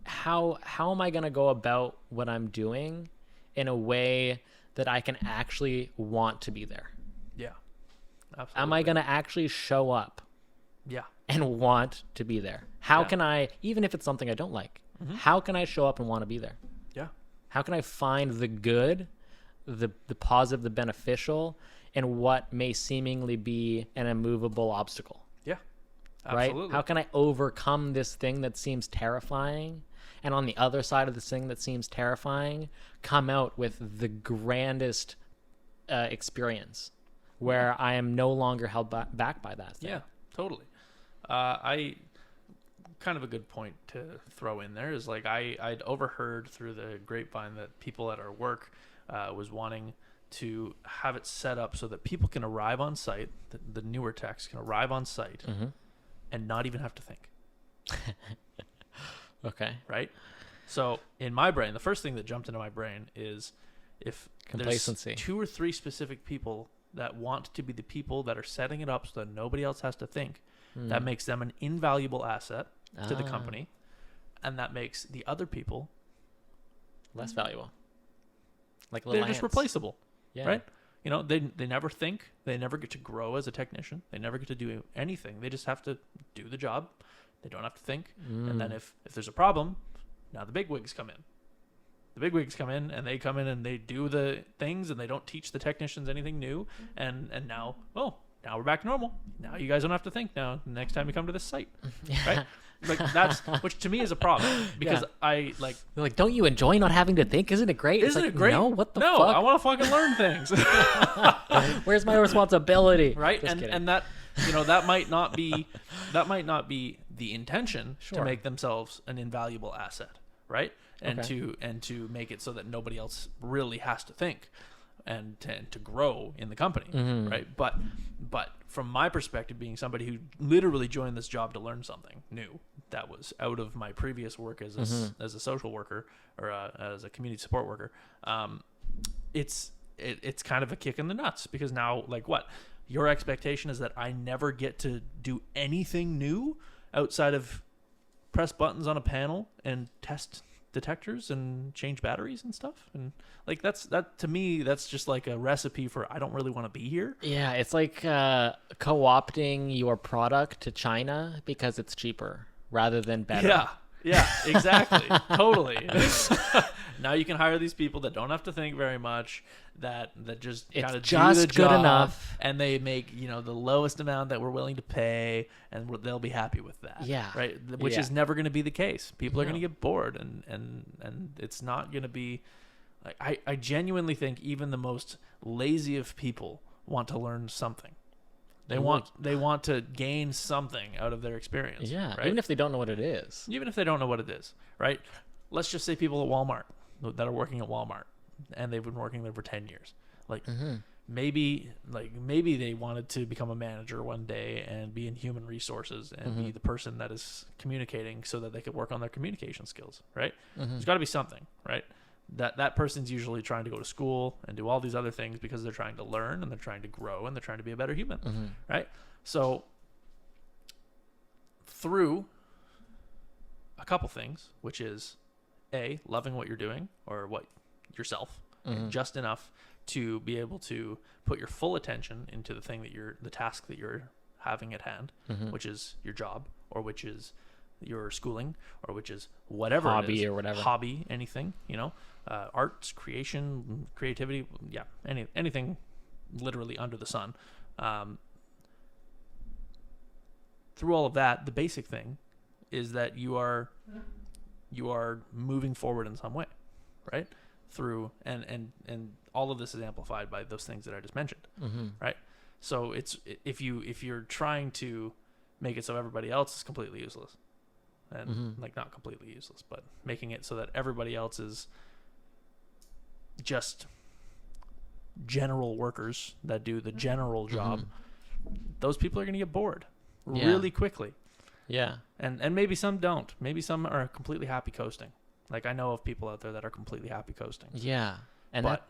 how am I going to go about what I'm doing in a way that I can actually want to be there? Yeah. Absolutely. Am I going to actually show up? Yeah. And want to be there? How can I, even if it's something I don't like, how can I show up and want to be there? Yeah. How can I find the good, the positive, the beneficial in what may seemingly be an immovable obstacle? Yeah. Absolutely. Right? How can I overcome this thing that seems terrifying, and on the other side of this thing that seems terrifying, come out with the grandest experience where I am no longer held back by that thing? Yeah, totally. I kind of a good point to throw in there is like I'd overheard through the grapevine that people at our work was wanting to have it set up so that people can arrive on site, the newer techs can arrive on site and not even have to think. Okay. Right? So in my brain, the first thing that jumped into my brain is if complacency. There's 2 or 3 specific people that want to be the people that are setting it up so that nobody else has to think, that makes them an invaluable asset to the company, and that makes the other people less valuable. Like they're just replaceable, yeah. Right? You know, they never think, they never get to grow as a technician, they never get to do anything. They just have to do the job. They don't have to think, and then if there's a problem, now the bigwigs come in. The bigwigs come in, and they come in and they do the things, and they don't teach the technicians anything new, and now we're back to normal. Now you guys don't have to think now next time you come to this site. Right? Like that's, which to me is a problem, because I like, they're like, don't you enjoy not having to think? Isn't it great? Isn't it great? No, what the fuck? fuck? I want to fucking learn things. Where's my responsibility? Right? And that, you know, that might not be the intention to make themselves an invaluable asset, right? and to make it so that nobody else really has to think, and to grow in the company, right? But from my perspective, being somebody who literally joined this job to learn something new that was out of my previous work as a social worker or as a community support worker, it's kind of a kick in the nuts, because now, like, what? Your expectation is that I never get to do anything new outside of press buttons on a panel and test detectors and change batteries and stuff, and like that to me, that's just like a recipe for I don't really want to be here. Yeah, it's like co-opting your product to China because it's cheaper rather than better. Yeah, exactly. Totally. Now you can hire these people that don't have to think very much, that just kind of do the job, good enough, and they make the lowest amount that we're willing to pay, and they'll be happy with that. Yeah, right. Which is never going to be the case. People are going to get bored, and it's not going to be. Like, I genuinely think even the most lazy of people want to learn something. They want to gain something out of their experience. Yeah, right? Even if they don't know what it is. Even if they don't know what it is, right? Let's just say people at Walmart that are working at Walmart, and they've been working there for 10 years. Like, maybe they wanted to become a manager one day and be in human resources and be the person that is communicating so that they could work on their communication skills, right? There's got to be something, right? That person's usually trying to go to school and do all these other things because they're trying to learn and they're trying to grow and they're trying to be a better human, right? So through a couple things, which is loving what you're doing or what yourself, just enough to be able to put your full attention into the thing that the task that you're having at hand, which is your job, or which is your schooling, or which is whatever hobby it is, or whatever hobby, anything, arts, creation, creativity, anything literally under the sun. Through all of that, the basic thing is that you are moving forward in some way, right? Through and all of this is amplified by those things that I just mentioned, right? So it's if you're trying to make it so everybody else is completely useless, and like not completely useless, but making it so that everybody else is just general workers that do the general job, those people are going to get bored really quickly. Yeah. And maybe some don't. Maybe some are completely happy coasting. Like, I know of people out there that are completely happy coasting. Yeah. And but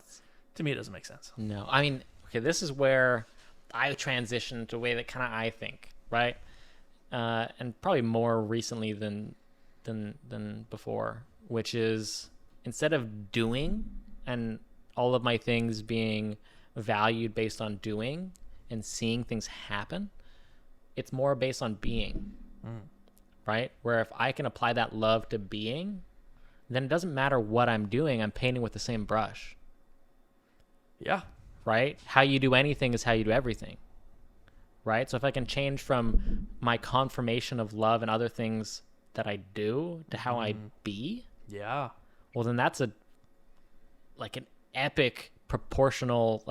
to me, it doesn't make sense. No. I mean, okay, this is where I transitioned to a way that kind of I think, right? And probably more recently than before, which is instead of doing and all of my things being valued based on doing and seeing things happen, it's more based on being, right? Where if I can apply that love to being, then it doesn't matter what I'm doing. I'm painting with the same brush. Yeah. Right? How you do anything is how you do everything. Right? So if I can change from my confirmation of love and other things that I do to how I be, well, then that's an epic proportional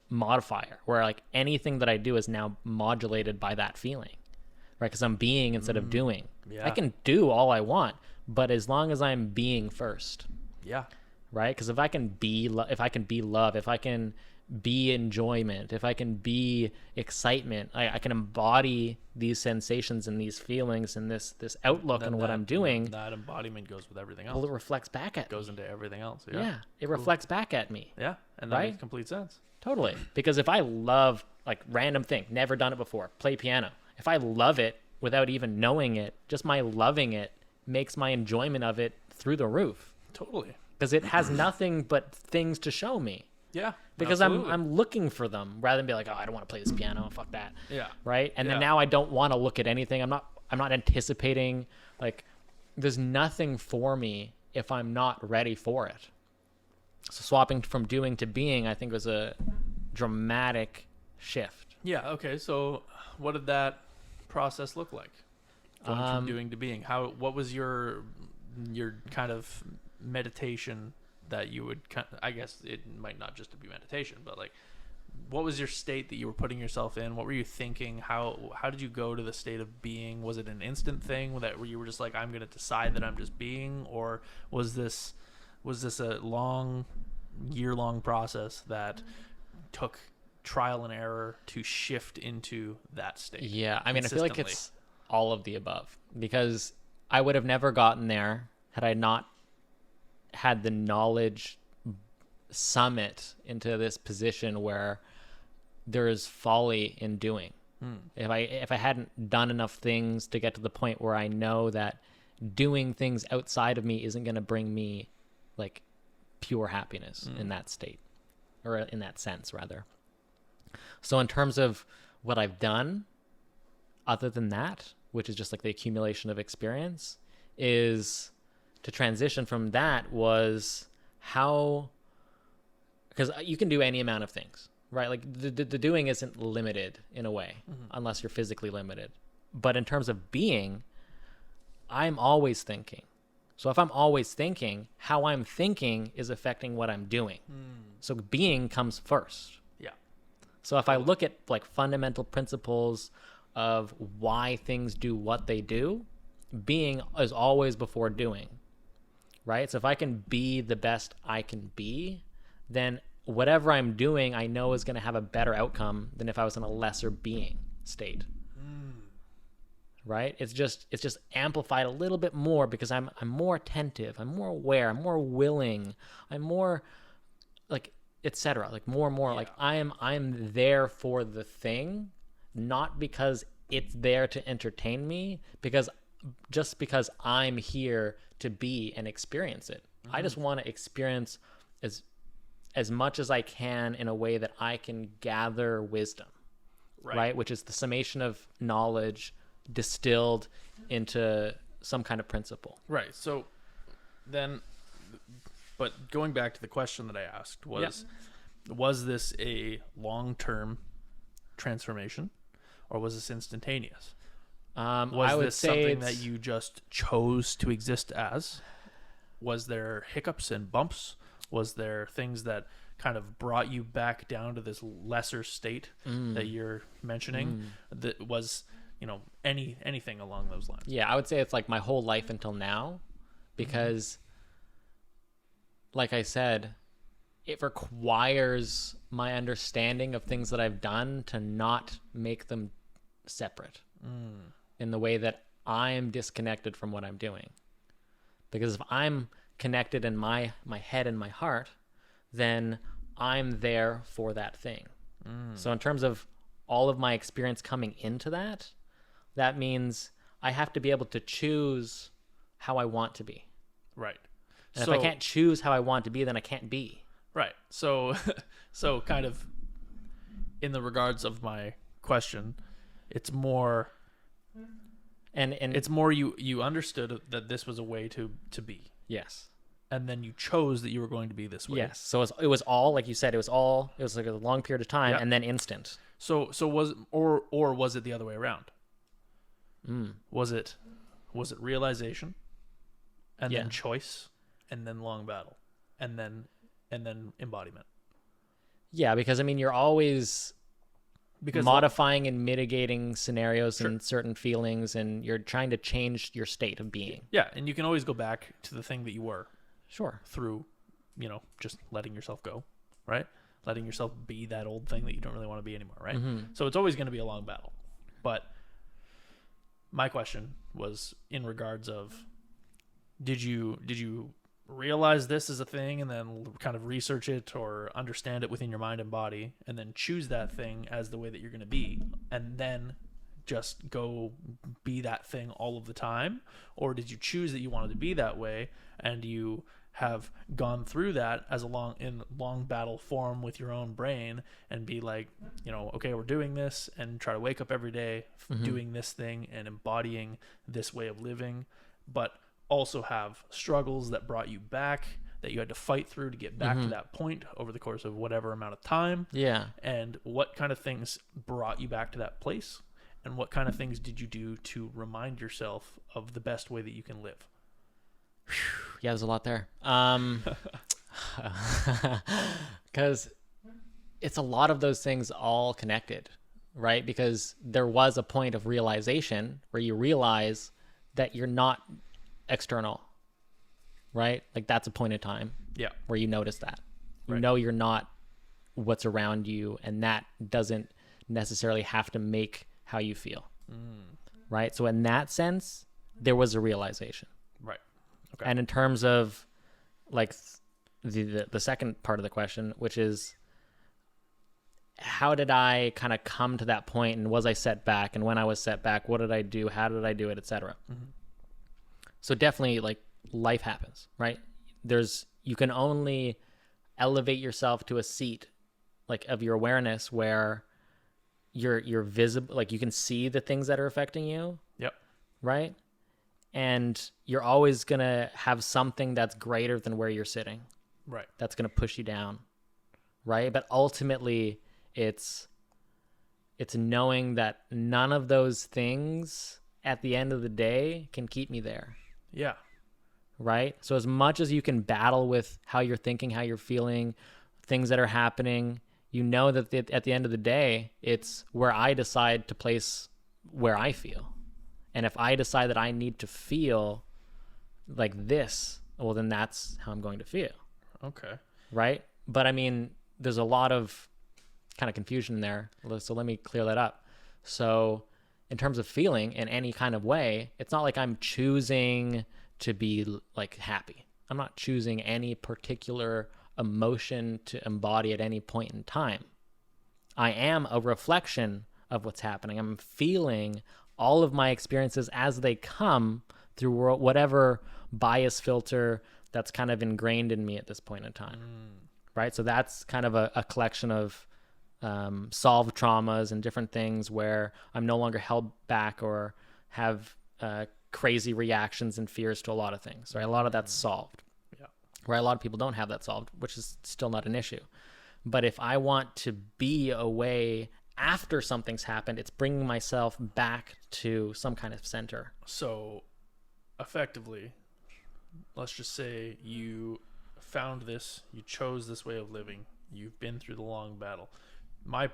modifier where anything that I do is now modulated by that feeling, right? Because I'm being instead of doing. I can do all I want, but as long as I'm being first, right? Because if I can be love, if I can be enjoyment, if I can be excitement, I can embody these sensations and these feelings and this outlook on what I'm doing. That embodiment goes with everything else. Well, it reflects back at me. Goes into everything else. Yeah, it reflects back at me. Yeah, and that makes complete sense. Totally. Because if I love random thing, never done it before, play piano. If I love it without even knowing it, just my loving it makes my enjoyment of it through the roof. Totally. Because it has nothing but things to show me. Yeah. Because I'm looking for them rather than be like, oh, I don't want to play this piano. Fuck that. Yeah. Right. And then now I don't want to look at anything. I'm not anticipating. There's nothing for me if I'm not ready for it. So swapping from doing to being, I think, was a dramatic shift. Yeah. Okay. So what did that process look like? Going from doing to being. What was your kind of meditation that you would I guess it might not just be meditation, but what was your state that you were putting yourself in? What were you thinking? How did you go to the state of being? Was it an instant thing that where you were just like, I'm going to decide that I'm just being, or was this a year-long process that took trial and error to shift into that state? Yeah, I mean, I feel like it's all of the above, because I would have never gotten there had I not had the knowledge summit into this position where there is folly in doing. If I hadn't done enough things to get to the point where I know that doing things outside of me isn't going to bring me like pure happiness in that state, or in that sense rather. So in terms of what I've done other than that, which is just like the accumulation of experience, is to transition from that was how, because you can do any amount of things, right? Like the doing isn't limited in a way, unless you're physically limited. But in terms of being, I'm always thinking. So if I'm always thinking, how I'm thinking is affecting what I'm doing. So being comes first. Yeah. So if I look at like fundamental principles of why things do what they do, being is always before doing, right? So if I can be the best I can be, then whatever I'm doing, I know is going to have a better outcome than if I was in a lesser being state. Right? It's just amplified a little bit more because I'm more attentive, I'm more aware, I'm more willing, I'm more like, etc. Like more and more, like I'm there for the thing, not because it's there to entertain me, because I'm here to be and experience it. I just want to experience as much as I can in a way that I can gather wisdom, right? Which is the summation of knowledge distilled into some kind of principle. Right. So then, but going back to the question that I asked was this a long-term transformation, or was this instantaneous? Was this something that you just chose to exist as? Was there hiccups and bumps? Was there things that kind of brought you back down to this lesser state that you're mentioning? That was, anything along those lines? Yeah, I would say it's like my whole life until now, because like I said, it requires my understanding of things that I've done to not make them separate in the way that I'm disconnected from what I'm doing. Because if I'm connected in my head and my heart, then I'm there for that thing. So in terms of all of my experience coming into that means I have to be able to choose how I want to be. Right. And if I can't choose how I want to be, then I can't be. Right. So kind of in the regards of my question, it's more and it's more you understood that this was a way to be. Yes. And then you chose that you were going to be this way. Yes. So it was all, like you said, it was like a long period of time and then instant. So was or was it the other way around? Was it realization and then choice and then long battle and then embodiment? Yeah, because I mean you're always modifying and mitigating scenarios and certain feelings, and you're trying to change your state of being. Yeah, and you can always go back to the thing that you were. Sure. Through, just letting yourself go, right? Letting yourself be that old thing that you don't really want to be anymore, right? So it's always going to be a long battle. But my question was in regards of, did you realize this is a thing and then kind of research it or understand it within your mind and body and then choose that thing as the way that you're going to be and then just go be that thing all of the time? Or did you choose that you wanted to be that way and you have gone through that as in long battle form with your own brain and be like, okay, we're doing this, and try to wake up every day doing this thing and embodying this way of living, but also have struggles that brought you back, that you had to fight through to get back to that point over the course of whatever amount of time. Yeah. And what kind of things brought you back to that place? And what kind of things did you do to remind yourself of the best way that you can live? Yeah, there's a lot there. Because it's a lot of those things all connected, right? Because there was a point of realization where you realize that you're not external, right? Like that's a point in time where you notice that. You know you're not what's around you, and that doesn't necessarily have to make how you feel. Right? So in that sense, there was a realization. Right. Okay. And in terms of like the second part of the question, which is how did I kind of come to that point, and was I set back, and when I was set back, what did I do? How did I do it, etc. So definitely like life happens, right? You can only elevate yourself to a seat like of your awareness where you're visible, like you can see the things that are affecting you. Yep. Right? And you're always going to have something that's greater than where you're sitting. Right. That's going to push you down. Right? But ultimately it's knowing that none of those things at the end of the day can keep me there. Yeah. Right? So as much as you can battle with how you're thinking, how you're feeling, things that are happening, you know that at the end of the day, it's where I decide to place where I feel. And if I decide that I need to feel like this, well, then that's how I'm going to feel. Okay. Right? But I mean, there's a lot of kind of confusion there. So let me clear that up. So in terms of feeling in any kind of way, it's not like I'm choosing to be like happy. I'm not choosing any particular emotion to embody at any point in time. I am a reflection of what's happening. I'm feeling all of my experiences as they come through whatever bias filter that's kind of ingrained in me at this point in time. Right? So that's kind of a collection of solved traumas and different things where I'm no longer held back or have crazy reactions and fears to a lot of things. Right? A lot of that's solved. Right? A lot of people don't have that solved, which is still not an issue. But if I want to be away after something's happened, it's bringing myself back to some kind of center. So effectively, let's just say you found this, you chose this way of living, you've been through the long battle. My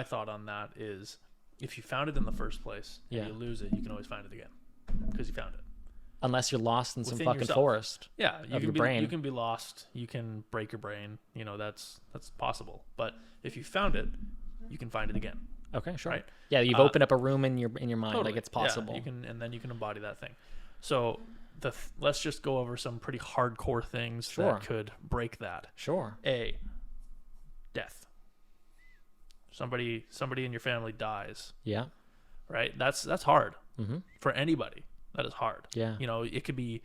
thought on that is, if you found it in the first place and you lose it, you can always find it again because you found it. Unless you're lost in some Within fucking yourself. forest. Yeah, of your brain. You can be lost. You can break your brain. You know, that's possible. But if you found it, you can find it again. Okay, sure. Right? Yeah, you've opened up a room in your mind. Totally. Like it's possible. Yeah, and then you can embody that thing. So let's just go over some pretty hardcore things that could break that. Sure. A, death. Somebody in your family dies. Yeah. Right? That's hard. For anybody. That is hard. Yeah. You know, it could be,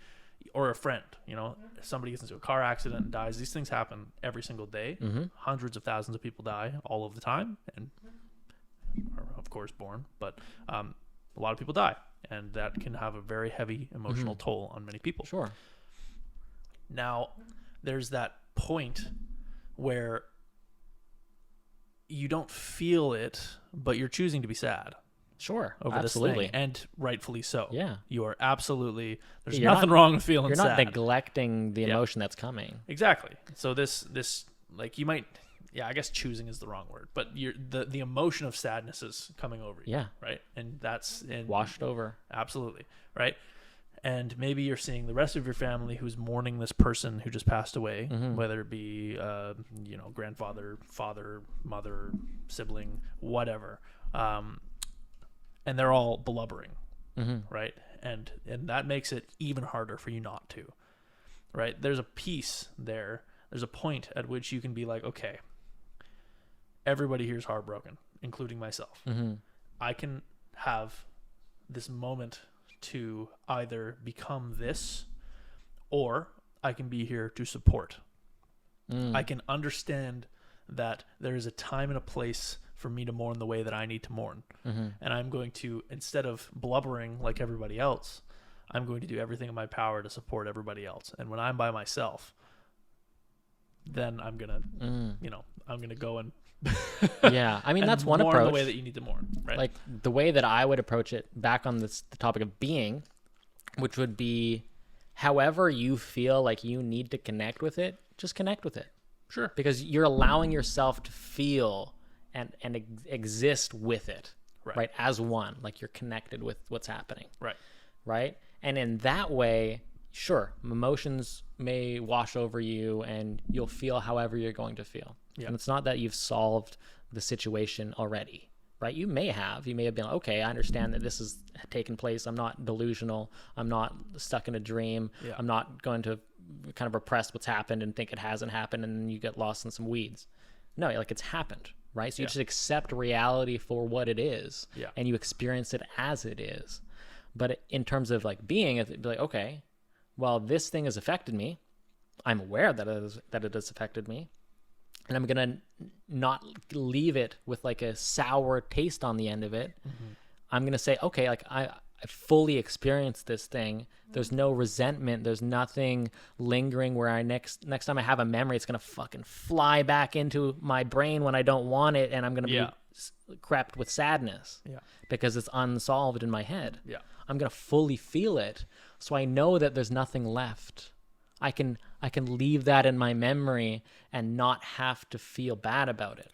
or a friend, you know, somebody gets into a car accident and dies. These things happen every single day. Hundreds of thousands of people die all of the time and are, of course, born. But a lot of people die. And that can have a very heavy emotional toll on many people. Sure. Now, there's that point where you don't feel it, but you're choosing to be sad. Sure. Over absolutely. this thing, and rightfully so. Yeah. You are absolutely, there's You're nothing wrong with feeling sad. sad. You're not neglecting the emotion that's coming. Exactly. So this like you might, I guess choosing is the wrong word, but the emotion of sadness is coming over you. Yeah. Right. And that's washed over. Absolutely. Right. And maybe you're seeing the rest of your family who's mourning this person who just passed away, whether it be, grandfather, father, mother, sibling, whatever. And they're all blubbering, right? And that makes it even harder for you not to, right? There's a piece there. There's a point at which you can be like, okay, everybody here is heartbroken, including myself. I can have this moment to either become this, or I can be here to support. I can understand that there is a time and a place for me to mourn the way that I need to mourn. And I'm going to, instead of blubbering like everybody else, I'm going to do everything in my power to support everybody else. And when I'm by myself, then I'm going to, I'm going to go and yeah. I mean, that's one approach. The way that you need to mourn, right? Like the way that I would approach it back on the topic of being, which would be however you feel like you need to connect with it, just connect with it. Sure. Because you're allowing yourself to feel and exist with it, right? As one, like you're connected with what's happening. Right? And in that way, sure, emotions may wash over you and you'll feel however you're going to feel. And it's not that you've solved the situation already, right? You may have been like, okay, I understand that this has taken place. I'm not delusional. I'm not stuck in a dream. I'm not going to kind of repress what's happened and think it hasn't happened, and then you get lost in some weeds. No, like it's happened, right? So you just accept reality for what it is, and you experience it as it is. But in terms of like being, it'd be like, okay, well, this thing has affected me. I'm aware that it has affected me, and I'm gonna not leave it with like a sour taste on the end of it. I'm gonna say, okay, like I fully experienced this thing. There's no resentment. There's nothing lingering where I next time I have a memory, it's gonna fucking fly back into my brain when I don't want it, and I'm gonna be crept with sadness because it's unsolved in my head. I'm gonna fully feel it, so I know that there's nothing left. I can leave that in my memory and not have to feel bad about it.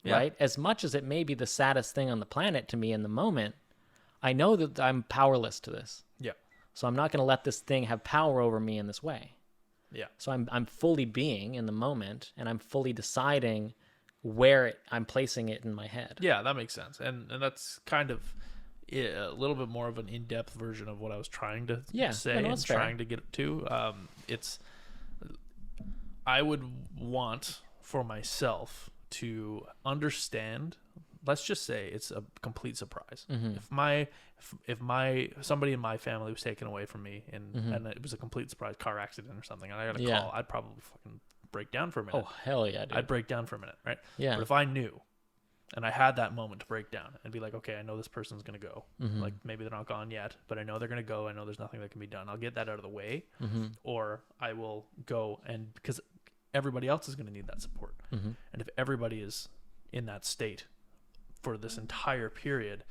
Right? As much as it may be the saddest thing on the planet to me in the moment, I know that I'm powerless to this. So I'm not going to let this thing have power over me in this way. So I'm fully being in the moment, and I'm fully deciding where I'm placing it in my head. That makes sense. And that's kind of a little bit more of an in-depth version of what I was trying to say and trying to get to. I would want for myself to understand, let's just say it's a complete surprise. If somebody in my family was taken away from me and it was a complete surprise, car accident or something, and I got a call, I'd probably fucking break down for a minute. Oh, hell yeah, dude. I'd break down for a minute, right? But if I knew and I had that moment to break down and be like, okay, I know this person's going to go. Like maybe they're not gone yet, but I know they're going to go. I know there's nothing that can be done. I'll get that out of the way, or I will go, and because everybody else is going to need that support. And if everybody is in that state for this entire period,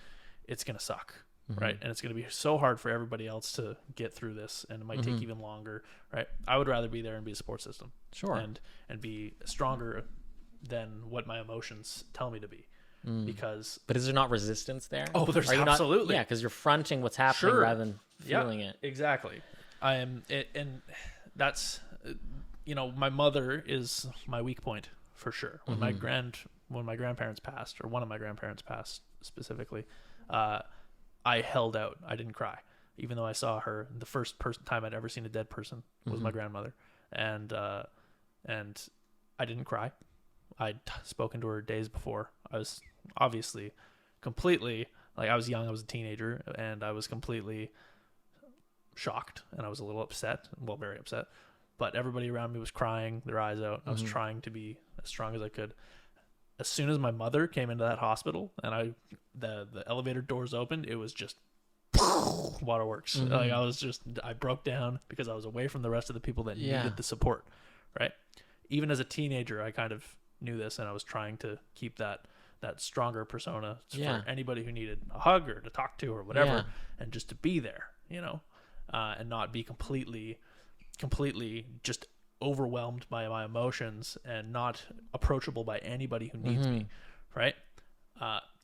it's going to suck. Right. And it's going to be so hard for everybody else to get through this, and it might take even longer. Right. I would rather be there and be a support system. And be stronger than what my emotions tell me to be. But is there not resistance there? Oh, there's absolutely. Because you're fronting what's happening rather than feeling it. Exactly. And that's, my mother is my weak point for sure. When my grandparents passed, or one of my grandparents passed specifically, I held out. I didn't cry, even though I saw her. The first time I'd ever seen a dead person was my grandmother, and I didn't cry. I'd spoken to her days before. I was obviously completely, like, I was young, I was a teenager, and I was completely shocked, and I was a little upset, well, very upset, but everybody around me was crying their eyes out. I was trying to be as strong as I could. As soon as my mother came into that hospital and the elevator doors opened, it was just waterworks. Like I broke down because I was away from the rest of the people that needed the support, right? Even as a teenager, I kind of knew this, and I was trying to keep that stronger persona for anybody who needed a hug or to talk to or whatever, and just to be there, and not be completely just overwhelmed by my emotions and not approachable by anybody who needs me, right?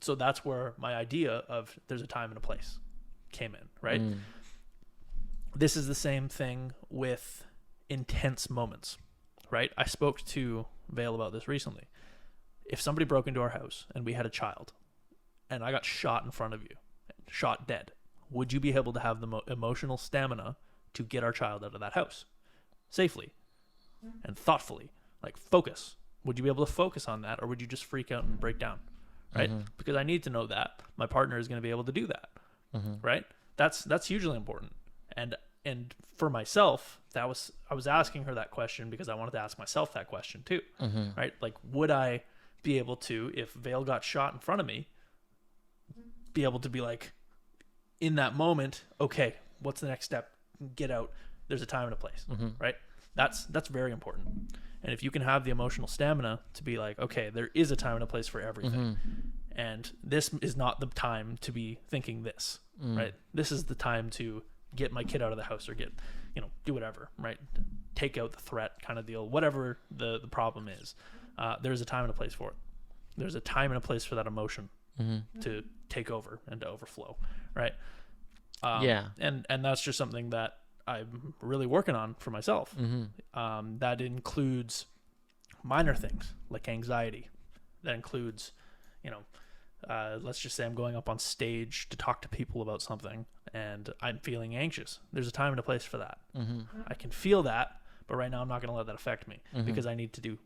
So that's where my idea of there's a time and a place came in, right? This is the same thing with intense moments, right? I spoke to Vale about this recently. If somebody broke into our house and we had a child and I got shot in front of you, shot dead, would you be able to have the emotional stamina to get our child out of that house safely and thoughtfully? Like, focus. Would you be able to focus on that, or would you just freak out and break down, right? Because I need to know that my partner is going to be able to do that, right? That's hugely important. And for myself, I was asking her that question because I wanted to ask myself that question too, right? Like, would I be able to, if Vale got shot in front of me, be able to be like, in that moment, okay, what's the next step? Get out. There's a time and a place, right? That's very important. And if you can have the emotional stamina to be like, okay, there is a time and a place for everything, and this is not the time to be thinking this, right? This is the time to get my kid out of the house or get, do whatever, right? Take out the threat kind of deal, whatever the problem is. There's a time and a place for it. There's a time and a place for that emotion to take over and to overflow, right? And that's just something that I'm really working on for myself. That includes minor things like anxiety. That includes, let's just say I'm going up on stage to talk to people about something and I'm feeling anxious. There's a time and a place for that. I can feel that, but right now I'm not going to let that affect me because I need to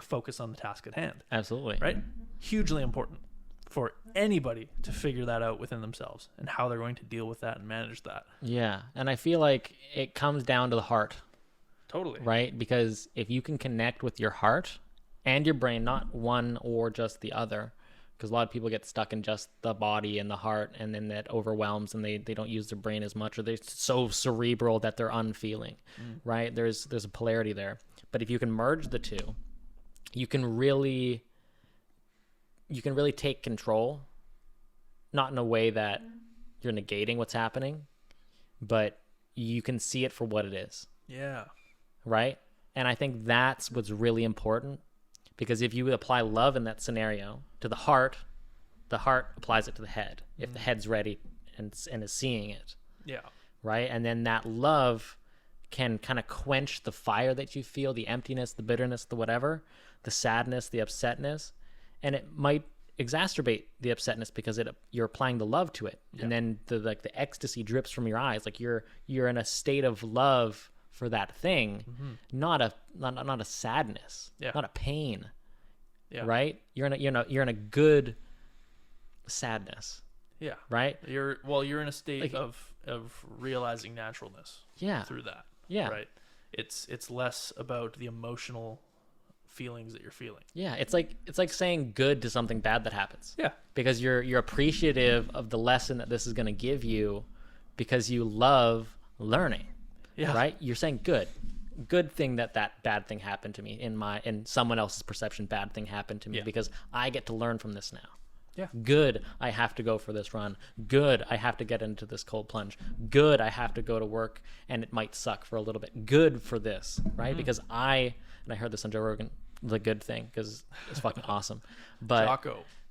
focus on the task at hand. Absolutely. Right? Hugely important for anybody to figure that out within themselves and how they're going to deal with that and manage that. Yeah. And I feel like it comes down to the heart. Totally. Right? Because if you can connect with your heart and your brain, not one or just the other, because a lot of people get stuck in just the body and the heart, and then that overwhelms and they don't use their brain as much, or they're so cerebral that they're unfeeling, right? There's a polarity there. But if you can merge the two, you can really take control, not in a way that you're negating what's happening, but you can see it for what it is. Yeah. Right? And I think that's what's really important, because if you apply love in that scenario to the heart applies it to the head. If the head's ready and is seeing it. Yeah. Right? And then that love can kind of quench the fire that you feel, the emptiness, the bitterness, the whatever, the sadness, the upsetness, and it might exacerbate the upsetness because you're applying the love to it. And then the ecstasy drips from your eyes, like you're in a state of love for that thing, not a sadness, not a pain. Right? You're in a good sadness. Yeah. Right? You're in a state of realizing naturalness. Through that. Yeah. Right. It's less about the emotional feelings that you're feeling. Yeah. It's like saying good to something bad that happens. Yeah. Because you're appreciative of the lesson that this is going to give you because you love learning. Yeah. Right? You're saying good thing that bad thing happened to me in someone else's perception. Bad thing happened to me because I get to learn from this now. Yeah. Good, I have to go for this run. Good, I have to get into this cold plunge. Good, I have to go to work and it might suck for a little bit. Good for this, right? Because I heard this on Joe Rogan, the good thing, because it's fucking awesome. But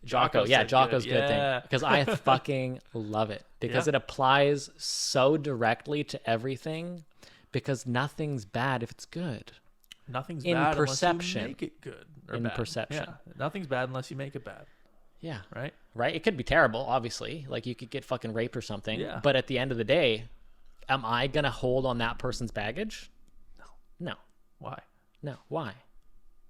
Jocko, yeah, Jocko's good thing, because I fucking love it because it applies so directly to everything. Because nothing's bad if it's good. Nothing's in bad perception. Unless you make it good or in bad. Perception. Yeah. Nothing's bad unless you make it bad. Yeah. Right? Right? It could be terrible, obviously. Like you could get fucking raped or something. Yeah. But at the end of the day, am I going to hold on that person's baggage? No. Why? No. Why?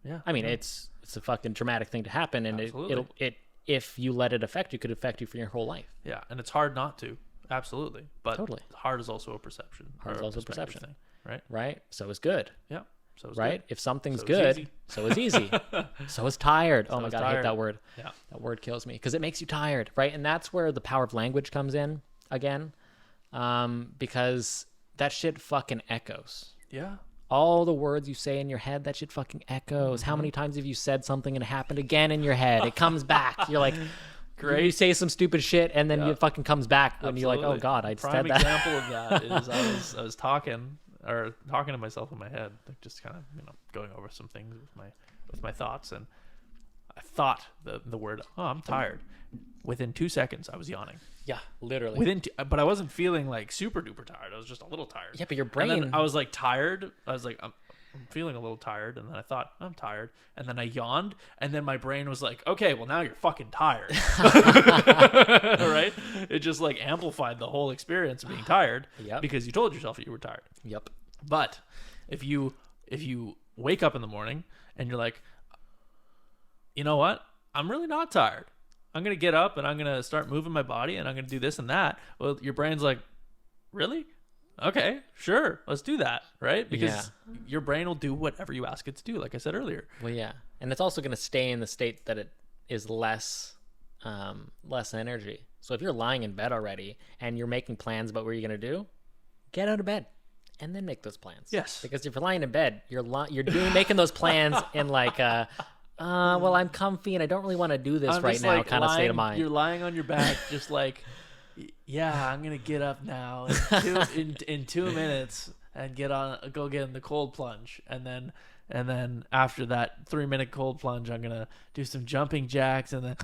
Yeah. I mean, it's a fucking traumatic thing to happen, and it if you let it affect you, could affect you for your whole life. Yeah, and it's hard not to. Absolutely. But totally. Hard is also a perception. Hard is also a perception thing, right? Right? So is good. Yeah. So is right? Good. If something's good, so is easy. So is tired. Oh my God, I hate that word. Yeah. That word kills me because it makes you tired, right? And that's where the power of language comes in again, because that shit fucking echoes. Yeah. All the words you say in your head, that shit fucking echoes. How many times have you said something and it happened again in your head? It comes back. You're like... Great. You say some stupid shit, and then it fucking comes back when you're like, "Oh God, I said that." Prime example of that is I was talking to myself in my head, like just kind of going over some things with my thoughts, and I thought the word, "Oh, I'm tired." Within 2 seconds, I was yawning. Yeah, literally. But I wasn't feeling like super duper tired. I was just a little tired. Yeah, but your brain. And then I was like tired. I was like, I'm feeling a little tired, and then I thought, I'm tired, and then I yawned, and then my brain was like, okay, well now you're fucking tired. Right? It just like amplified the whole experience of being tired because you told yourself that you were tired. Yep. But if you wake up in the morning and you're like, you know what? I'm really not tired. I'm going to get up and I'm going to start moving my body and I'm going to do this and that. Well, your brain's like, really? Okay, sure, let's do that, right? Because your brain will do whatever you ask it to do, like I said earlier. Well, yeah, and it's also going to stay in the state that it is less energy. So if you're lying in bed already and you're making plans about what you're going to do, get out of bed and then make those plans. Yes. Because if you're lying in bed, you're making those plans in like well, I'm comfy and I don't really want to do this right now kind of state of mind. You're lying on your back, just like yeah, I'm gonna get up now in 2 minutes and go get in the cold plunge, and then after that 3-minute cold plunge, I'm gonna do some jumping jacks, and then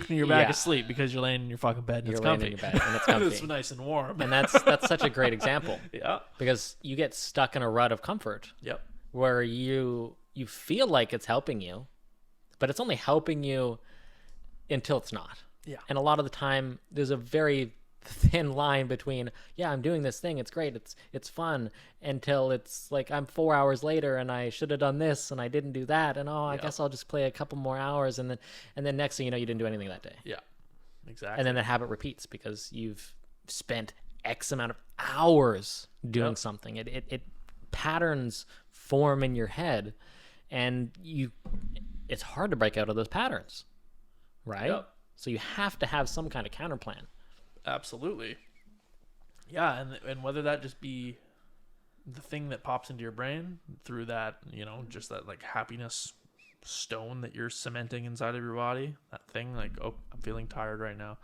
you're back asleep because you're laying in your fucking bed and You're it's laying comfy. in your bed and it's comfy. It's nice and warm. And that's such a great example. Yeah. Because you get stuck in a rut of comfort. Yep. Where you feel like it's helping you, but it's only helping you until it's not. Yeah. And a lot of the time there's a very thin line between, yeah, I'm doing this thing, it's great, it's fun, until it's like I'm 4 hours later and I should have done this and I didn't do that, and I guess I'll just play a couple more hours, and then next thing you know, you didn't do anything that day. Yeah. Exactly. And then the habit repeats because you've spent X amount of hours doing something. It patterns form in your head, and it's hard to break out of those patterns, right? Yep. So you have to have some kind of counter plan. Absolutely. Yeah, and whether that just be the thing that pops into your brain through that, just that like happiness stone that you're cementing inside of your body, that thing like, oh, I'm feeling tired right now.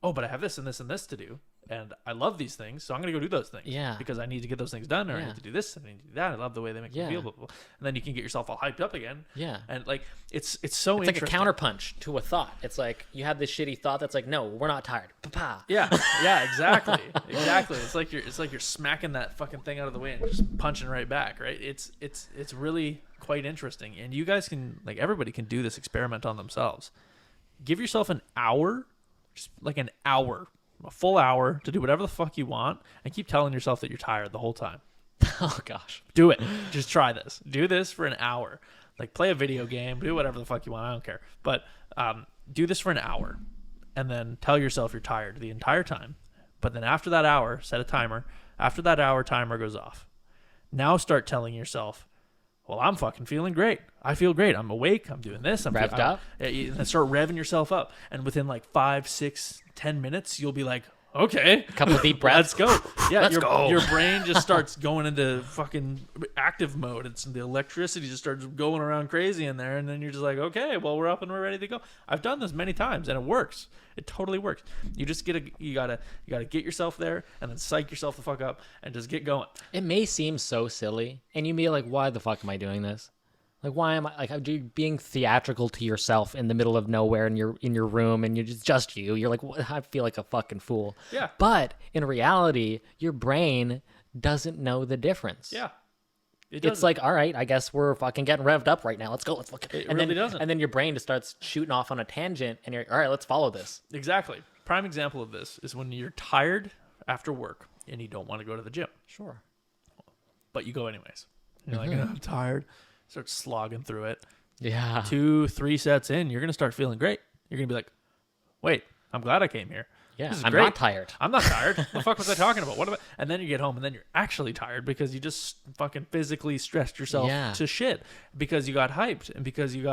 Oh, but I have this and this and this to do, and I love these things, so I'm going to go do those things. Yeah. Because I need to get those things done, or I need to do this, and I need to do that. I love the way they make me feel. Blah, blah, blah. And then you can get yourself all hyped up again. Yeah. And like, it's so It's interesting. like a counterpunch to a thought. It's like you have this shitty thought that's like, no, we're not tired. Pa-pa. Yeah, exactly. Exactly. It's like you're smacking that fucking thing out of the way and just punching right back, right? It's really quite interesting. And you guys can, like, everybody can do this experiment on themselves. Give yourself an hour, just like an hour, a full hour to do whatever the fuck you want, and keep telling yourself that you're tired the whole time. Oh gosh. Do it. Just try this. Do this for an hour. Like, play a video game, do whatever the fuck you want. I don't care. But do this for an hour, and then tell yourself you're tired the entire time. But then after that hour, set a timer. After that hour, timer goes off. Now start telling yourself, well, I'm fucking feeling great. I feel great. I'm awake. I'm doing this. I'm revved up. And start revving yourself up. And within like 5, 6, 10 minutes, you'll be like, okay, A couple of deep breaths. let's go. Yeah, Let's go. Your brain just starts going into fucking active mode. It's the electricity just starts going around crazy in there, and then you're just like, okay, well, we're up and we're ready to go. I've done this many times, and it works. It totally works. You just you gotta get yourself there, and then psych yourself the fuck up, and just get going. It may seem so silly, and you may be like, why the fuck am I doing this? Like, why am I being theatrical to yourself in the middle of nowhere in your room, and you're just you? You're like, what? I feel like a fucking fool. Yeah. But in reality, your brain doesn't know the difference. Yeah. It's like, all right, I guess we're fucking getting revved up right now. Let's go. Let's fucking. It really doesn't. And then your brain just starts shooting off on a tangent, and you're all right. Let's follow this. Exactly. Prime example of this is when you're tired after work and you don't want to go to the gym, Sure. but you go anyways. You're like, I'm tired. Start slogging through it. Yeah. 2, 3 sets in, you're gonna start feeling great. You're gonna be like, wait, I'm glad I came here. Yeah. This is I'm great. not tired. I'm not tired. What the fuck was I talking about? What about? And then you get home, and then you're actually tired because you just fucking physically stressed yourself to shit because you got hyped and because you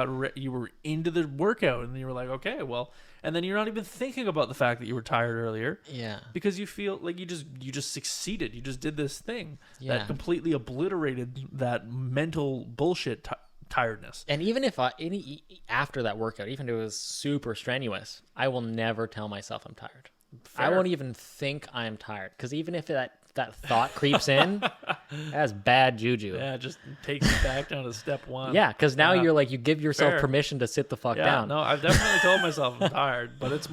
were into the workout, and you were like, okay, well, and then you're not even thinking about the fact that you were tired earlier. Yeah. Because you feel like you just succeeded. You just did this thing Yeah. that completely obliterated that mental bullshit tiredness. And even if after that workout, even if it was super strenuous, I will never tell myself I'm tired. Fair. I won't even think I'm tired, because even if that thought creeps in, that's bad juju. Yeah, just takes you back down to step one. Yeah, because now you're like, you give yourself Fair. permission to sit the fuck Yeah, down. no, I've definitely told myself I'm tired, but it's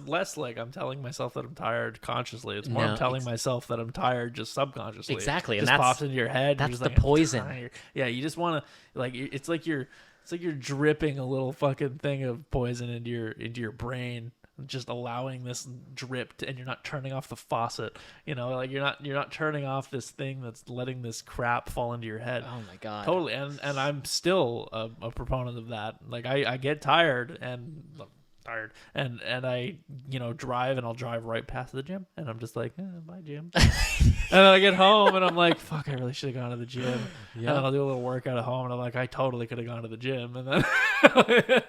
less like I'm telling myself that I'm tired consciously. It's more I'm telling myself that I'm tired just subconsciously. Exactly, It and just that's- pops into your head. that's You're just the like, I'm poison. tired. Yeah, you just want to like. It's like you're dripping a little fucking thing of poison into your brain. Just allowing this drip and you're not turning off the faucet, like you're not turning off this thing that's letting this crap fall into your head. Oh my god. Totally. And I'm still a proponent of that. Like I get tired and I drive, and I'll drive right past the gym, and I'm just like, bye gym. And then I get home and I'm like, fuck, I really should have gone to the gym. And then I'll do a little workout at home, and I'm like, I totally could have gone to the gym. And then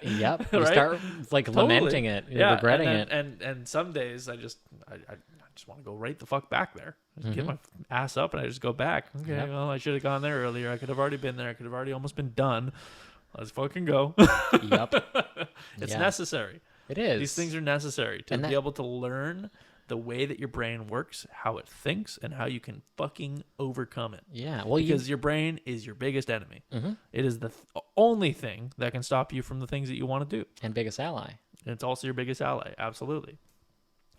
Yep. You Right? start like Totally. lamenting it, regretting and it. then, and some days I just want to go right the fuck back there. Just get my ass up, and I just go back. Okay, Yep. well, I should have gone there earlier. I could have already been there. I could have already almost been done. Let's fucking go. Yep. It's Yeah. necessary. It is. These things are necessary to be able to learn the way that your brain works, how it thinks, and how you can fucking overcome it. Yeah. Well, because your brain is your biggest enemy. It is the only thing that can stop you from the things that you want to do. And biggest ally. And it's also your biggest ally. Absolutely.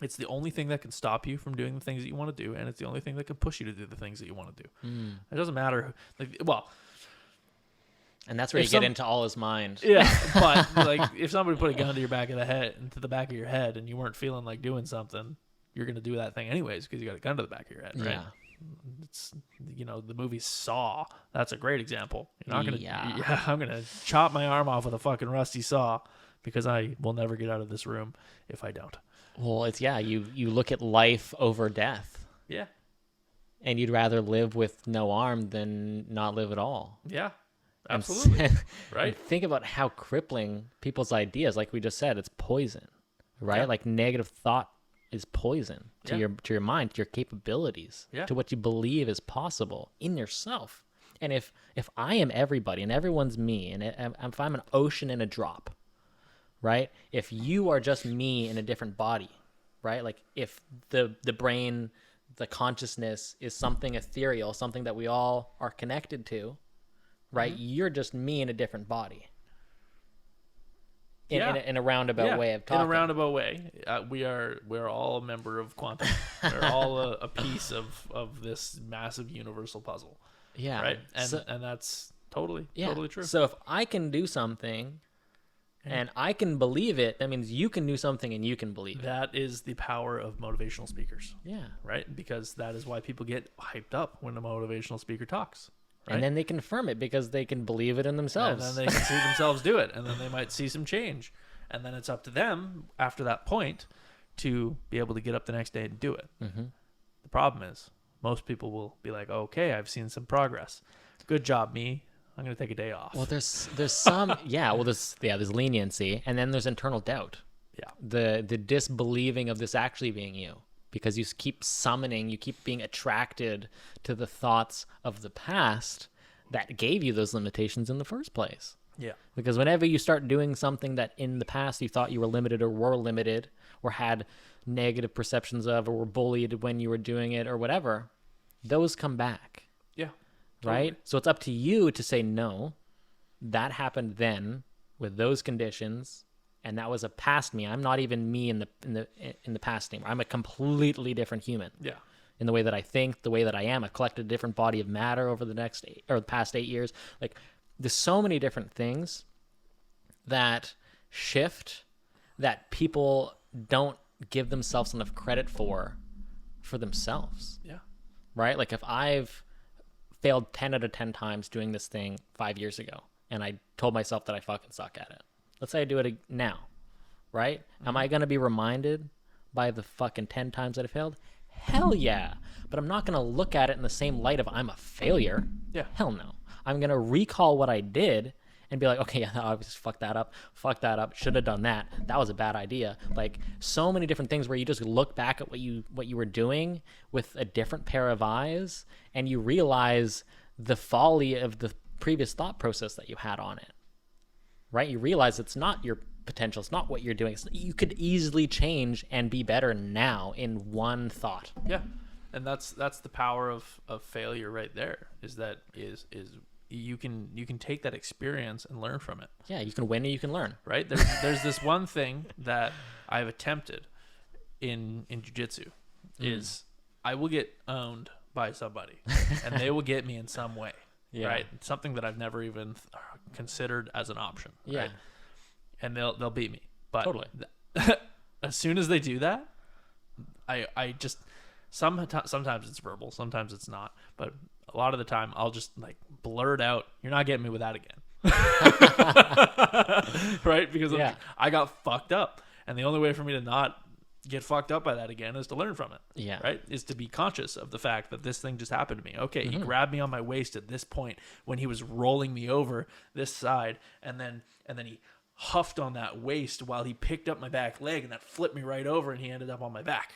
It's the only thing that can stop you from doing the things that you want to do, and it's the only thing that can push you to do the things that you want to do. It doesn't matter. And that's where you get into all his mind. Yeah, but like if somebody put a gun to your back of the head, into the back of your head, and you weren't feeling like doing something, you're gonna do that thing anyways because you got a gun to the back of your head, right? Yeah. It's the movie Saw. That's a great example. You're not gonna. Yeah, I'm gonna chop my arm off with a fucking rusty saw because I will never get out of this room if I don't. Well, it's you look at life over death. Yeah. And you'd rather live with no arm than not live at all. Yeah. Absolutely. Right. Think about how crippling people's ideas, like we just said, it's poison, right? Yeah. Like negative thought is poison to your mind, to your capabilities, to what you believe is possible in yourself. And if I am everybody and everyone's me, and if I'm an ocean in a drop, right? If you are just me in a different body, right? Like if the brain, the consciousness is something ethereal, something that we all are connected to, right? You're just me in a different body. In a roundabout way of talking. In a roundabout way. We're all a member of quantum. We're all a piece of this massive universal puzzle. Yeah. Right? And that's totally true. So if I can do something and I can believe it, that means you can do something and you can believe it. That is the power of motivational speakers. Yeah. Right? Because that is why people get hyped up when a motivational speaker talks. Right? And then they confirm it because they can believe it in themselves. And then they can see themselves do it. And then they might see some change. And then it's up to them after that point to be able to get up the next day and do it. The problem is most people will be like, okay, I've seen some progress. Good job, me. I'm going to take a day off. Well, there's some, there's leniency. And then there's internal doubt. Yeah. The disbelieving of this actually being you. Because you keep you keep being attracted to the thoughts of the past that gave you those limitations in the first place. Yeah. Because whenever you start doing something that in the past you thought you were limited or had negative perceptions of, or were bullied when you were doing it or whatever, those come back. Yeah. Totally. Right? So it's up to you to say, no, that happened then with those conditions. And that was a past me. I'm not even me in the past anymore. I'm a completely different human. Yeah. In the way that I think, the way that I am. I've collected a different body of matter over the past 8 years. Like, there's so many different things that shift that people don't give themselves enough credit for themselves. Yeah. Right? Like if I've failed 10 out of 10 times doing this thing 5 years ago, and I told myself that I fucking suck at it. Let's say I do it now, right? Am I going to be reminded by the fucking 10 times that I failed? Hell yeah. But I'm not going to look at it in the same light of I'm a failure. Yeah. Hell no. I'm going to recall what I did and be like, okay, yeah, I obviously fucked that up. Should have done that. That was a bad idea. Like so many different things where you just look back at what you were doing with a different pair of eyes and you realize the folly of the previous thought process that you had on it. Right? You realize it's not your potential. It's not what you're doing. You could easily change and be better now in one thought. Yeah. And that's the power of failure right there is you can take that experience and learn from it. Yeah. You can win and you can learn. Right. There's this one thing that I've attempted in jiu-jitsu is I will get owned by somebody and they will get me in some way. Yeah. Right. Something that I've never even considered as an option. Yeah. Right? And they'll beat me. But totally. As soon as they do that, I just sometimes it's verbal, sometimes it's not. But a lot of the time I'll just like blurt out, "You're not getting me with that again." Right? Because I got fucked up. And the only way for me to not get fucked up by that again is to learn from it. Yeah. Right? Is to be conscious of the fact that this thing just happened to me. Okay, he grabbed me on my waist at this point when he was rolling me over this side, and then he huffed on that waist while he picked up my back leg, and that flipped me right over, and he ended up on my back.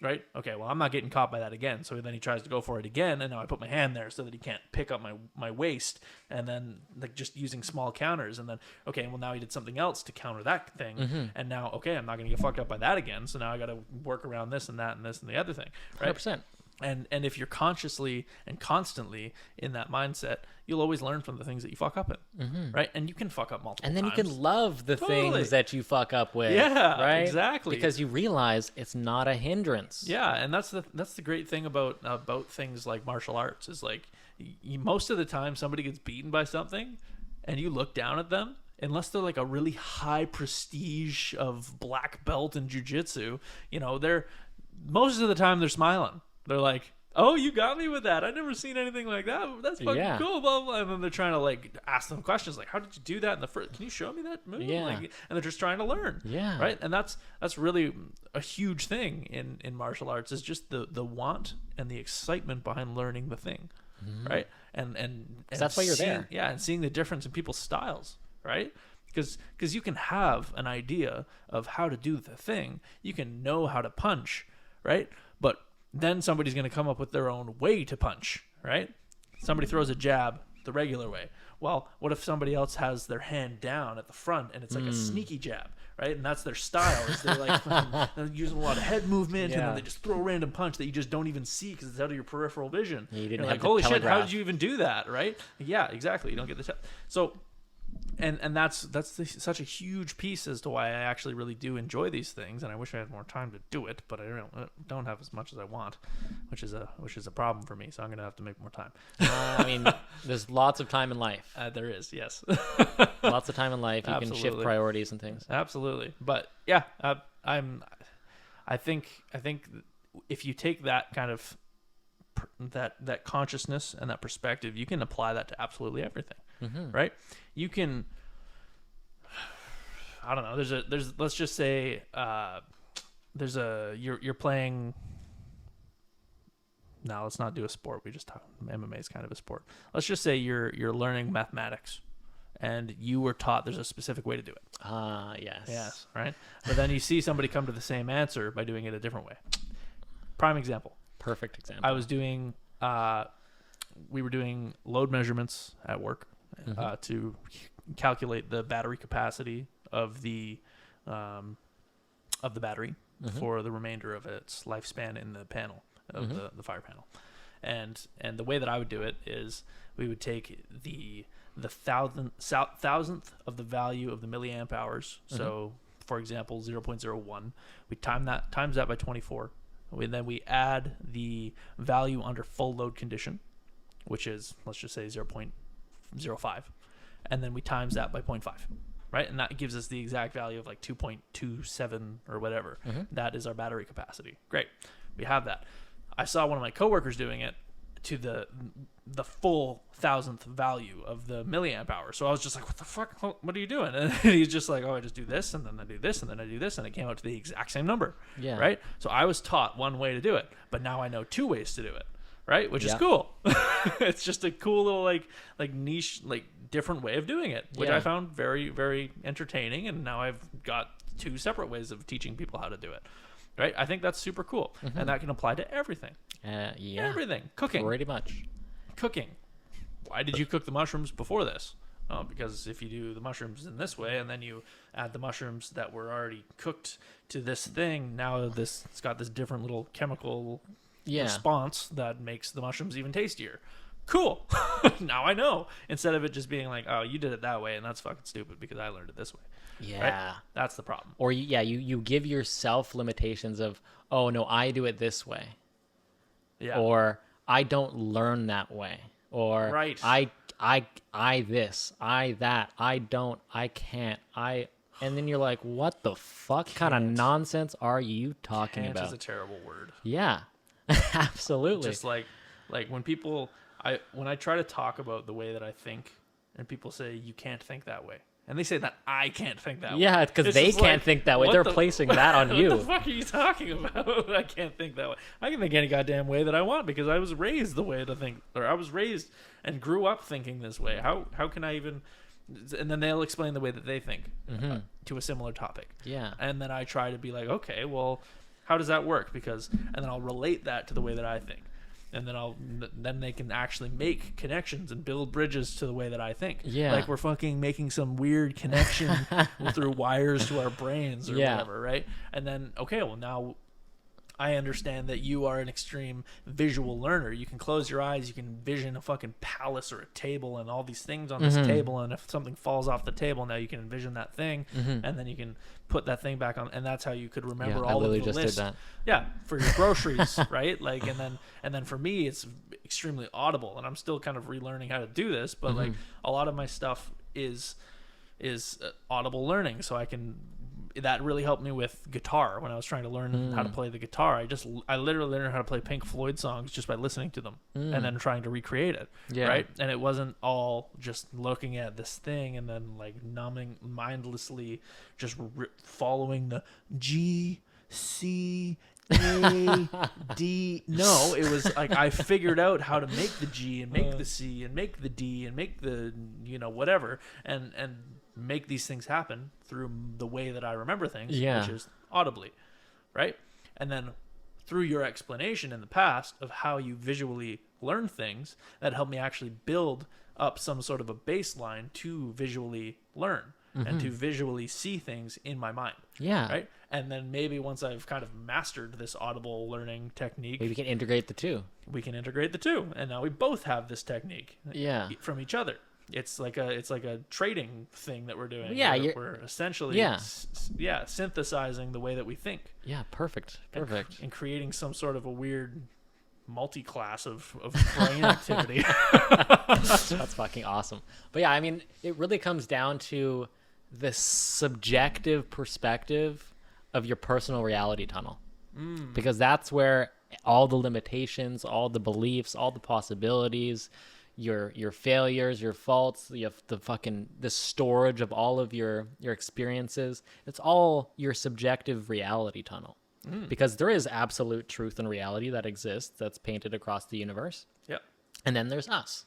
right? Okay, well, I'm not getting caught by that again. So then he tries to go for it again, and now I put my hand there so that he can't pick up my waist, and then like just using small counters, and then okay, well now he did something else to counter that thing, and now okay, I'm not going to get fucked up by that again. So now I got to work around this and that and this and the other thing, right? 100%. And if you're consciously and constantly in that mindset, you'll always learn from the things that you fuck up in, right? And you can fuck up multiple And then times. you can love the things that you fuck up with. Yeah, right? exactly. Because you realize it's not a hindrance. Yeah, and that's the great thing about things like martial arts is like most of the time somebody gets beaten by something, and you look down at them. Unless they're like a really high prestige of black belt in jiu-jitsu, they're most of the time they're smiling. They're like, "Oh, you got me with that. I never seen anything like that. That's fucking cool." Blah, blah, blah. And then they're trying to like ask them questions like, "How did you do that in the first? Can you show me that move?" Yeah. And they're just trying to learn. Yeah. Right. And that's really a huge thing in martial arts is just the want and the excitement behind learning the thing, right? And that's why you're there. Yeah, and seeing the difference in people's styles, right? Because you can have an idea of how to do the thing, you can know how to punch, right? But then somebody's going to come up with their own way to punch, right? Somebody throws a jab the regular way. Well, what if somebody else has their hand down at the front and it's like a sneaky jab, right? And that's their style. Is they're like they're using a lot of head movement and then they just throw a random punch that you just don't even see because it's out of your peripheral vision. You didn't You're have like, holy telegraph. shit, how did you even do that, right? Yeah, exactly. You don't get the so. And that's such a huge piece as to why I actually really do enjoy these things, and I wish I had more time to do it, but I don't have as much as I want, which is a problem for me. So I'm gonna have to make more time. I mean, there's lots of time in life. There is, yes, lots of time in life. You can shift priorities and things. Absolutely, but yeah, I think if you take that kind of that consciousness and that perspective, you can apply that to absolutely everything, right? You can, I don't know. There's let's just say you're playing. No, let's not do a sport. We just talk. MMA is kind of a sport. Let's just say you're learning mathematics, and you were taught there's a specific way to do it. Yes, right. But then you see somebody come to the same answer by doing it a different way. Prime example. Perfect example. I was doing, we were doing load measurements at work to calculate the battery capacity of the battery for the remainder of its lifespan in the panel of the fire panel, and the way that I would do it is we would take the thousandth of the value of the milliamp hours. So, for example, 0.01. We times that by 24. And then we add the value under full load condition, which is, let's just say 0.05. And then we times that by 0.5, right? And that gives us the exact value of like 2.27 or whatever. That is our battery capacity. Great. We have that. I saw one of my coworkers doing it to the full thousandth value of the milliamp hour. So I was just like, what the fuck? What are you doing? And he's just like, oh, I just do this, and then I do this, and then I do this, and it came out to the exact same number. Yeah. Right? So I was taught one way to do it, but now I know two ways to do it. Right? Which is cool. It's just a cool little like niche, like different way of doing it, which I found very, very entertaining. And now I've got two separate ways of teaching people how to do it. Right? I think that's super cool. And that can apply to everything. Everything. Cooking. Pretty much. Cooking. Why did you cook the mushrooms before this? Oh, because if you do the mushrooms in this way and then you add the mushrooms that were already cooked to this thing, now it's got this different little chemical response that makes the mushrooms even tastier. Cool. Now I know. Instead of it just being like, oh, you did it that way and that's fucking stupid because I learned it this way. Yeah. Right? That's the problem. Or you give yourself limitations of, oh no, I do it this way. Yeah. Or I don't learn that way. Or I this, I that, I don't, I can't, and then you're like, what the fuck kind of nonsense are you talking about? Can't is a terrible word. Yeah. Absolutely. Just like when I try to talk about the way that I think and people say you can't think that way. And they say that I can't think that way. Yeah, because they can't think that way. They're placing that on you. What the fuck are you talking about? I can't think that way. I can think any goddamn way that I want because I was raised the way to think, or I was raised and grew up thinking this way. How can I even? And then they'll explain the way that they think to a similar topic. Yeah. And then I try to be like, okay, well, How does that work? Because, and then I'll relate that to the way that I think. And then they can actually make connections and build bridges to the way that I think. Yeah. Like we're fucking making some weird connection through wires to our brains or whatever, right? And then, okay, well now I understand that you are an extreme visual learner. You can close your eyes, you can envision a fucking palace or a table and all these things on this table, and if something falls off the table, now you can envision that thing, and then you can put that thing back on, and that's how you could remember all of the just list. Did that. Yeah, for your groceries, right? Like, and then for me, it's extremely audible, and I'm still kind of relearning how to do this, but like a lot of my stuff is audible learning, so that really helped me with guitar when I was trying to learn how to play the guitar. I literally learned how to play Pink Floyd songs just by listening to them and then trying to recreate it. Yeah. Right. And it wasn't all just looking at this thing and then like mindlessly just following the G, C, A, D. No, it was like I figured out how to make the G and make the C and make the D and make the, whatever, and make these things happen through the way that I remember things, which is audibly, right? And then through your explanation in the past of how you visually learn things, that helped me actually build up some sort of a baseline to visually learn and to visually see things in my mind. Yeah. Right? And then maybe once I've kind of mastered this audible learning technique, maybe we can integrate the two. And now we both have this technique from each other. It's like a trading thing that we're doing. Yeah, we're essentially synthesizing the way that we think. Yeah, perfect. And creating some sort of a weird multi-class of brain activity. That's fucking awesome. But yeah, I mean, it really comes down to the subjective perspective of your personal reality tunnel, because that's where all the limitations, all the beliefs, all the possibilities, your failures, your faults, you have the storage of all of your experiences. It's all your subjective reality tunnel, because there is absolute truth and reality that exists that's painted across the universe. Yeah. And then there's us.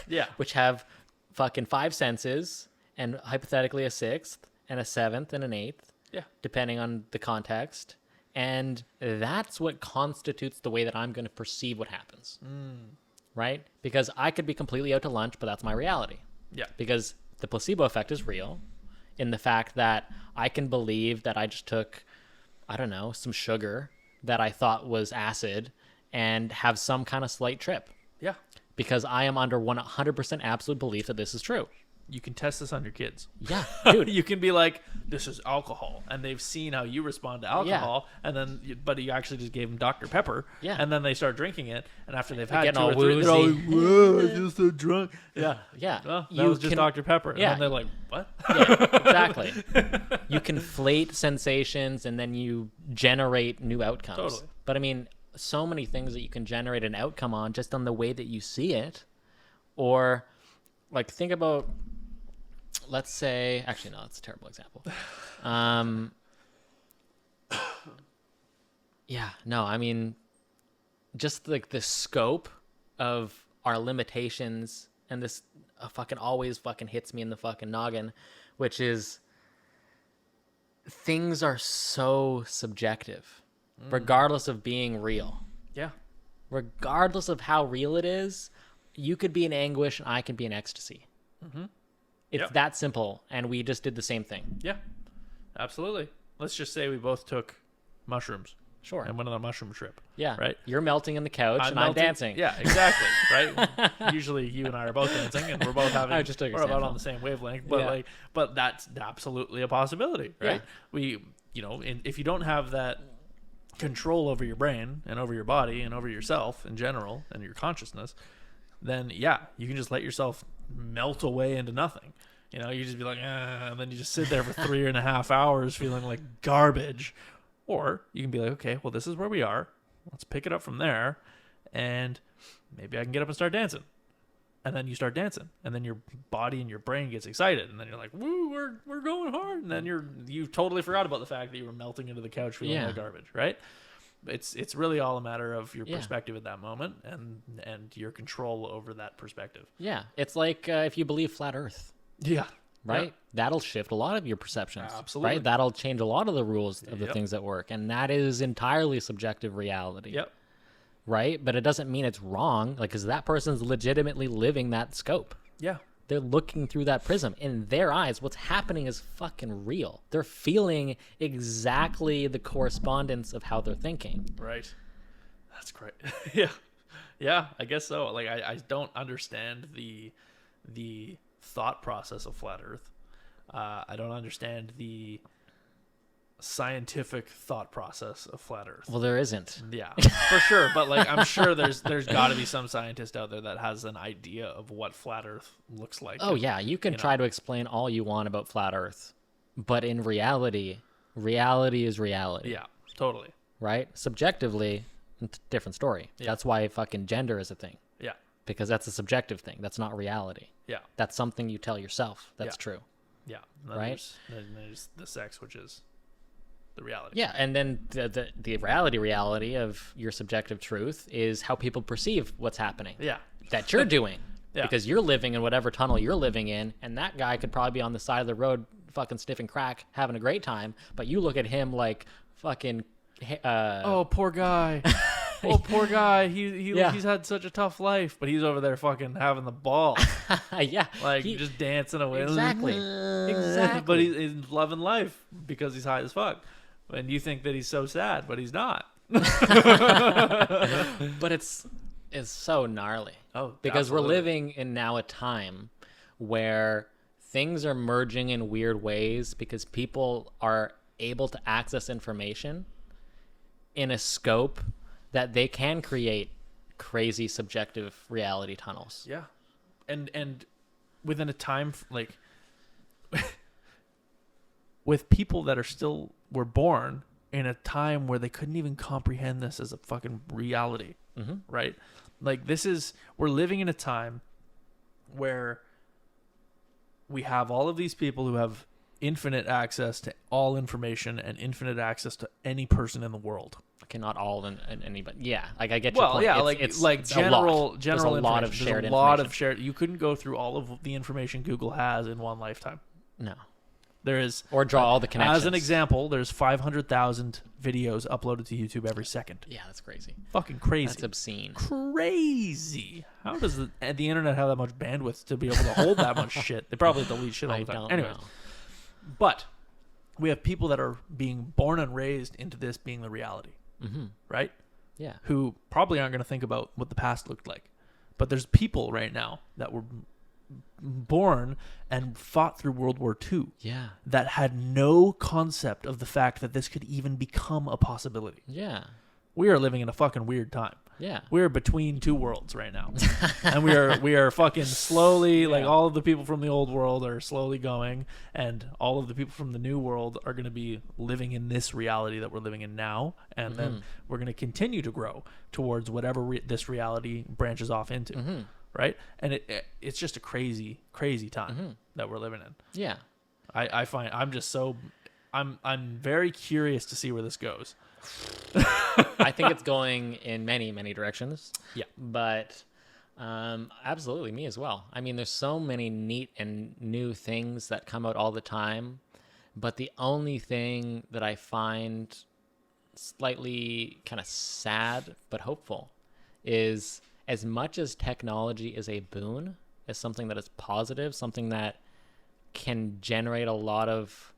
Yeah. Which have fucking 5 senses and hypothetically a 6th and a 7th and an 8th. Yeah. Depending on the context. And that's what constitutes the way that I'm going to perceive what happens. Right? Because I could be completely out to lunch, but that's my reality. Yeah. Because the placebo effect is real in the fact that I can believe that I just took, I don't know, some sugar that I thought was acid and have some kind of slight trip. Yeah. Because I am under 100% absolute belief that this is true. You can test this on your kids. Yeah, dude. You can be like, this is alcohol. And they've seen how you respond to alcohol. Yeah. And then, but you actually just gave them Dr. Pepper. Yeah. And then they start drinking it. And after they've had 2 or 3, they're all like, whoa, I'm just so drunk. Yeah. Yeah. Well, that was just Dr. Pepper. And then they're like, what? Yeah, exactly. You conflate sensations and then you generate new outcomes. Totally. But I mean, so many things that you can generate an outcome on just on the way that you see it. Or like, think about, let's say, actually, no, that's a terrible example. Yeah, no, I mean, just like the scope of our limitations, and this always hits me in the fucking noggin, which is things are so subjective, regardless of being real. Yeah. Regardless of how real it is, you could be in anguish and I could be in ecstasy. It's that simple, and we just did the same thing. Yeah, absolutely. Let's just say we both took mushrooms. Sure. And went on a mushroom trip. Yeah. Right? You're melting on the couch, I'm dancing. Yeah, exactly. Right? Usually you and I are both dancing, and we're both having, we're about on the same wavelength. But but that's absolutely a possibility, right? Yeah. If you don't have that control over your brain and over your body and over yourself in general and your consciousness, then you can just let yourself melt away into nothing. You just be like, and then you just sit there for 3.5 hours feeling like garbage. Or you can be like, okay, well, this is where we are. Let's pick it up from there, and maybe I can get up and start dancing. And then you start dancing, and then your body and your brain gets excited, and then you're like, woo, we're going hard. And then you totally forgot about the fact that you were melting into the couch feeling like garbage, right? It's really all a matter of your perspective at that moment and your control over that perspective. Yeah, it's like if you believe flat Earth. Yeah. right? That'll shift a lot of your perceptions. Absolutely. Right? That'll change a lot of the rules of the things that work. And that is entirely subjective reality. Yep. Right? But it doesn't mean it's wrong, like, because that person's legitimately living that scope. Yeah. They're looking through that prism. In their eyes, what's happening is fucking real. They're feeling exactly the correspondence of how they're thinking. Right. That's great. Yeah. Yeah, I guess so. Like, I don't understand the thought process of flat Earth. I don't understand the scientific thought process of flat Earth. Well, there isn't. Yeah, for sure. But like, I'm sure there's got to be some scientist out there that has an idea of what flat Earth looks like. Oh, yeah, you can try to explain all you want about flat Earth, but in reality is reality. Yeah, totally. Right? Subjectively, different story. Yeah. That's why fucking gender is a thing. Yeah. Because that's a subjective thing. That's not reality. Yeah. That's something you tell yourself. That's true. Yeah. Right? There's the sex, which is the reality. Yeah, and then the reality of your subjective truth is how people perceive what's happening. Yeah. That you're doing. Yeah. Because you're living in whatever tunnel you're living in, and that guy could probably be on the side of the road fucking sniffing crack, having a great time, but you look at him like fucking... oh, poor guy. Oh, poor guy. He's had such a tough life, but he's over there fucking having the ball. Yeah. Like, just dancing away. Exactly. Exactly. But he's loving life because he's high as fuck. And you think that he's so sad, but he's not. But it's so gnarly. Oh, because absolutely. we're living in now a time where things are merging in weird ways because people are able to access information in a scope that they can create crazy subjective reality tunnels. Yeah. And within a time, like, with people that were born in a time where they couldn't even comprehend this as a fucking reality, right? Like, we're living in a time where we have all of these people who have infinite access to all information and infinite access to any person in the world. Okay, not all and anybody. Yeah, like I get your well, point. yeah, it's general There's a lot of shared There's a lot of shared. You couldn't go through all of the information Google has in one lifetime. No. There is, or draw all the connections. As an example, there's 500,000 videos uploaded to YouTube every second. Yeah, that's crazy. Fucking crazy. That's obscene. Crazy. How does the internet have that much bandwidth to be able to hold that much shit? They probably delete shit all the time. Anyways, but we have people that are being born and raised into this being the reality, right? Yeah. Who probably aren't going to think about what the past looked like. But there's people right now that were born and fought through World War II that had no concept of the fact that this could even become a possibility. Yeah. We are living in a fucking weird time. Yeah. We're between two worlds right now. And we are fucking slowly, like, all of the people from the old world are slowly going, and all of the people from the new world are going to be living in this reality that we're living in now, and then we're going to continue to grow towards whatever this reality branches off into. Right? And it's just a crazy, crazy time that we're living in. Yeah. I find I'm very curious to see where this goes. I think it's going in many, many directions. Yeah. But absolutely, me as well. I mean, there's so many neat and new things that come out all the time. But the only thing that I find slightly kind of sad but hopeful is, as much as technology is a boon, as something that is positive, something that can generate a lot of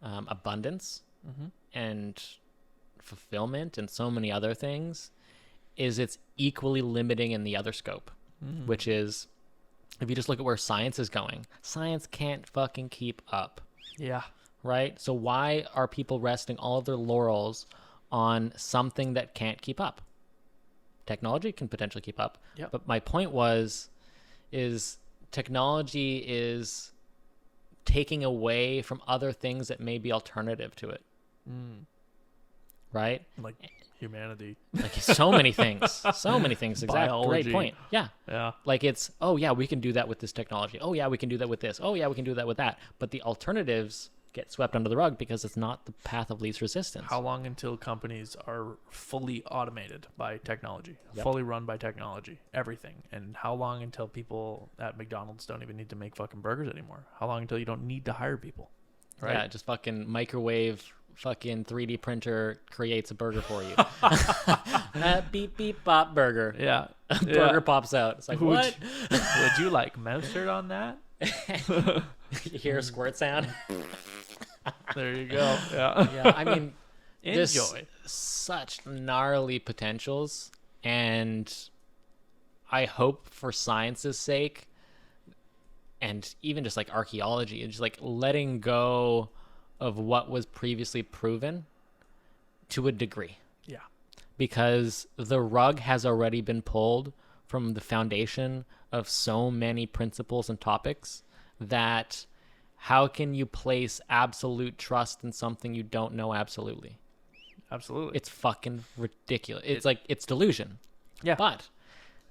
abundance and fulfillment and so many other things, is it's equally limiting in the other scope, which is, if you just look at where science is going, science can't fucking keep up. Yeah. Right? So why are people resting all of their laurels on something that can't keep up? Technology can potentially keep up. Yep. But my point is technology is taking away from other things that may be alternative to it. Right? Like humanity. Like so many things. Exactly. Biology. Great point. Yeah. Yeah. Like it's, oh yeah, we can do that with this technology. Oh yeah, we can do that with this. Oh yeah, we can do that with that. But the alternatives get swept under the rug because it's not the path of least resistance. How long until companies are fully automated by technology, Yep. fully run by technology, everything? And how long until people at McDonald's don't even need to make fucking burgers anymore? How long until you don't need to hire people? Right? Yeah, just fucking microwave, fucking 3D printer creates a burger for you. Beep, beep, bop burger. Yeah. Burger pops out. It's like, what? Would you like mustard on that? You hear a squirt sound? There you go. Yeah. Yeah, I mean, Enjoy. there's such gnarly potentials, and I hope for science's sake, and even just like archaeology, and just like letting go of what was previously proven to a degree. Yeah. Because the rug has already been pulled from the foundation of so many principles and topics that how can you place absolute trust in something you don't know absolutely? Absolutely. It's fucking ridiculous. It's delusion. Yeah. But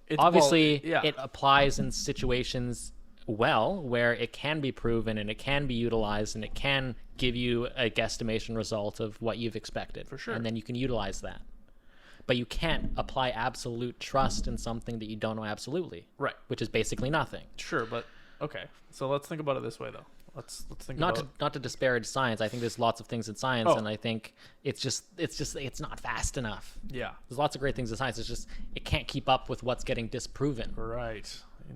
It's, obviously well, yeah. it applies in situations well where it can be proven and it can be utilized and it can give you a guesstimation result of what you've expected. For sure. And then you can utilize that. But you can't apply absolute trust in something that you don't know absolutely. Right. Which is basically nothing. Sure, but okay. So let's think about it this way, though. Let's think Not about to disparage science. I think there's lots of things in science, and I think it's not fast enough. Yeah. There's lots of great things in science. It's just it can't keep up with what's getting disproven. Right.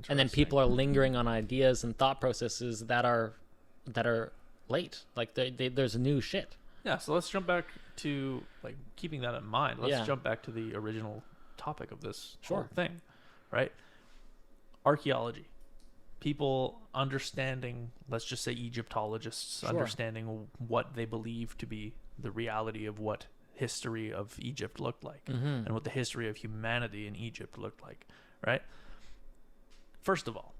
And then people are lingering on ideas and thought processes that are late. Like there's new shit. Yeah. So let's jump back to like keeping that in mind. Let's Yeah. jump back to the original topic of this Sure. whole thing, right? Archaeology. People understanding, let's just say Egyptologists, Sure. understanding what they believe to be the reality of what history of Egypt looked like and what the history of humanity in Egypt looked like, right? First of all,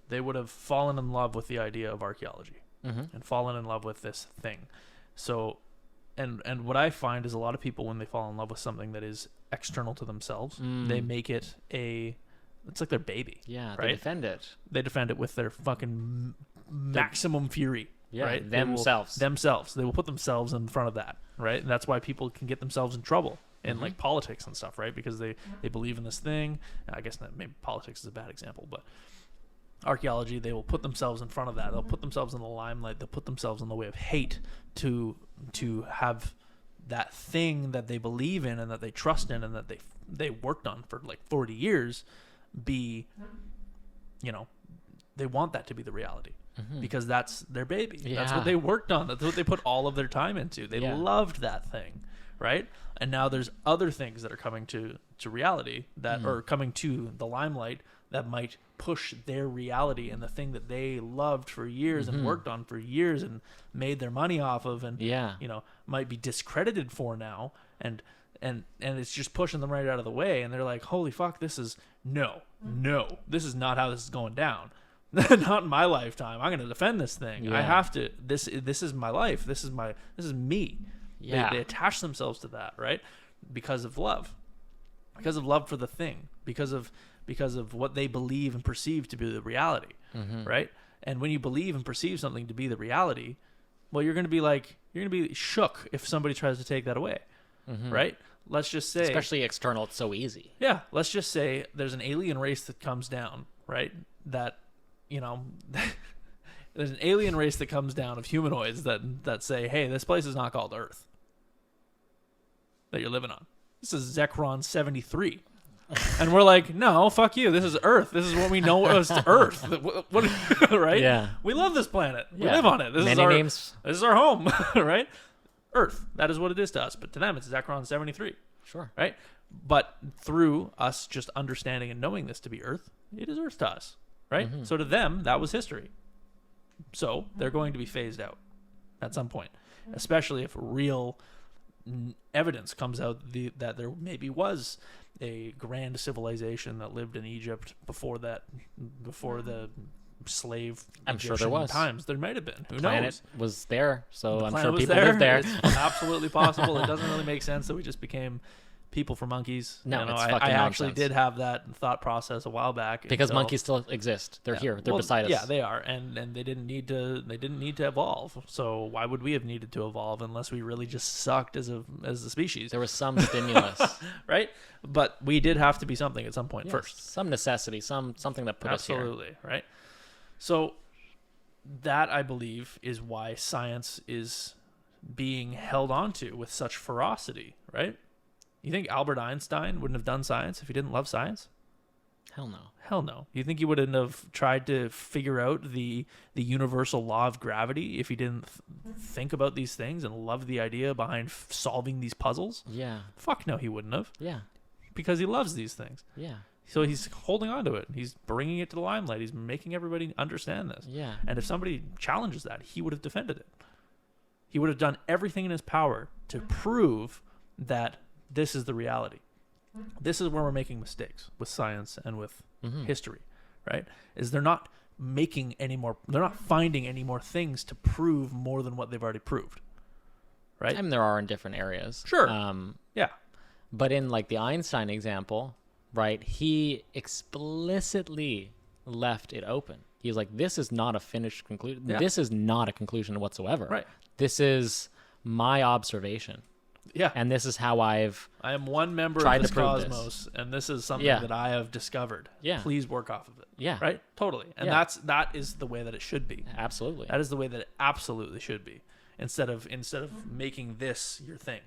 they would have fallen in love with the idea of archaeology and fallen in love with this thing. So, and what I find is a lot of people, when they fall in love with something that is external to themselves, they make it it's like their baby. Yeah, right? they defend it. They defend it with their fucking maximum fury. Yeah, right? themselves. They will put themselves in front of that, right? And that's why people can get themselves in trouble in like politics and stuff, right? Because they believe in this thing. I guess maybe politics is a bad example, but archaeology, they will put themselves in front of that. They'll put themselves in the limelight. They'll put themselves in the way of hate to have that thing that they believe in and that they trust in and that they worked on for like 40 years be, they want that to be the reality because that's their baby. Yeah. That's what they worked on. That's what they put all of their time into. They loved that thing, right? And now there's other things that are coming to reality that are coming to the limelight that might push their reality and the thing that they loved for years and worked on for years and made their money off of and might be discredited for now and it's just pushing them right out of the way and they're like, holy fuck, this is no, this is not how this is going down. Not in my lifetime. I'm going to defend this thing. I have to. This is my life. This is me. Yeah. They attach themselves to that, right? Because of love for the thing, because of what they believe and perceive to be the reality, right? And when you believe and perceive something to be the reality, well, you're going to be shook if somebody tries to take that away, right? Let's just say, especially external, it's so easy. Yeah, let's just say there's an alien race that comes down, right? That there's an alien race that comes down of humanoids that say, hey, this place is not called Earth that you're living on. This is Zekron 73. And we're like, no, fuck you. This is Earth. This is what we know as Earth. What, right? Yeah. We love this planet. We live on it. This is our home, right? Earth. That is what it is to us. But to them, it's Zekron 73. Sure. Right? But through us just understanding and knowing this to be Earth, it is Earth to us. Right? So to them, that was history. So they're going to be phased out at some point, especially if real evidence comes out that there maybe was a grand civilization that lived in Egypt before the slave I'm sure Egyptian there was times. There might have been. Who planet knows? was there, so I'm planet sure was people there. lived there. It's absolutely possible. It doesn't really make sense that we just became people for monkeys. No, you know, it's I fucking actually nonsense. did have that thought process a while back. Because until- monkeys still exist. They're here. They're well, beside us. Yeah, they are, and they didn't need to. They didn't need to evolve. So why would we have needed to evolve unless we really just sucked as a species? There was some stimulus, right? But we did have to be something at some point yes, first. some necessity, something that put us here. Absolutely, right? So that, I believe, is why science is being held onto with such ferocity, right? You think Albert Einstein wouldn't have done science if he didn't love science? Hell no. Hell no. You think he wouldn't have tried to figure out the universal law of gravity if he didn't think about these things and love the idea behind solving these puzzles? Yeah. Fuck no, he wouldn't have. Yeah. Because he loves these things. Yeah. So he's holding on to it. He's bringing it to the limelight. He's making everybody understand this. Yeah. And if somebody challenges that, he would have defended it. He would have done everything in his power to prove that this is the reality. This is where we're making mistakes with science and with history, right? Is they're not making any more, they're not finding any more things to prove more than what they've already proved, right? I mean, there are in different areas. Sure. Yeah. But in like the Einstein example, right, he explicitly left it open. He was like, this is not a finished conclusion. Yeah. This is not a conclusion whatsoever. Right. This is my observation. Yeah. And this is how I am one member tried of this to prove cosmos, and this is something Yeah. that I have discovered. Yeah. Please work off of it. Yeah. Right? Totally. And Yeah. that is the way that it should be. Absolutely. That is the way that it absolutely should be. Instead of making this your thing.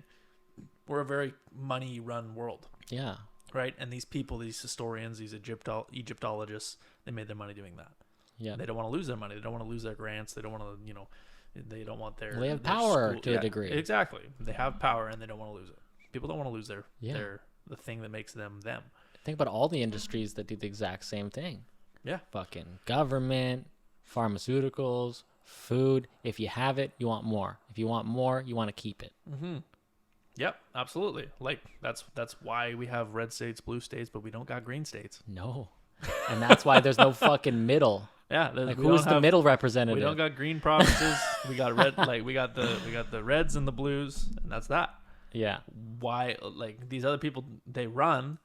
We're a very money-run world, Yeah. right? And these people, these historians, these Egyptologists, they made their money doing that. Yeah. They don't want to lose their money. They don't want to lose their grants. They don't want to, they don't want their. Well, they have their power school- to a degree. Exactly. They have power and they don't want to lose it. People don't want to lose the thing that makes them them. Think about all the industries that do the exact same thing. Yeah. Fucking government, pharmaceuticals, food. If you have it, you want more. If you want more, you want to keep it. Mm-hmm. Yep, absolutely. Like that's why we have red states, blue states, but we don't got green states. No. And that's why there's no fucking middle. Yeah, Like who's the middle representative? We don't got green provinces. We got red. Like we got the reds and the blues, and that's that. Yeah. Why? Like these other people, they run,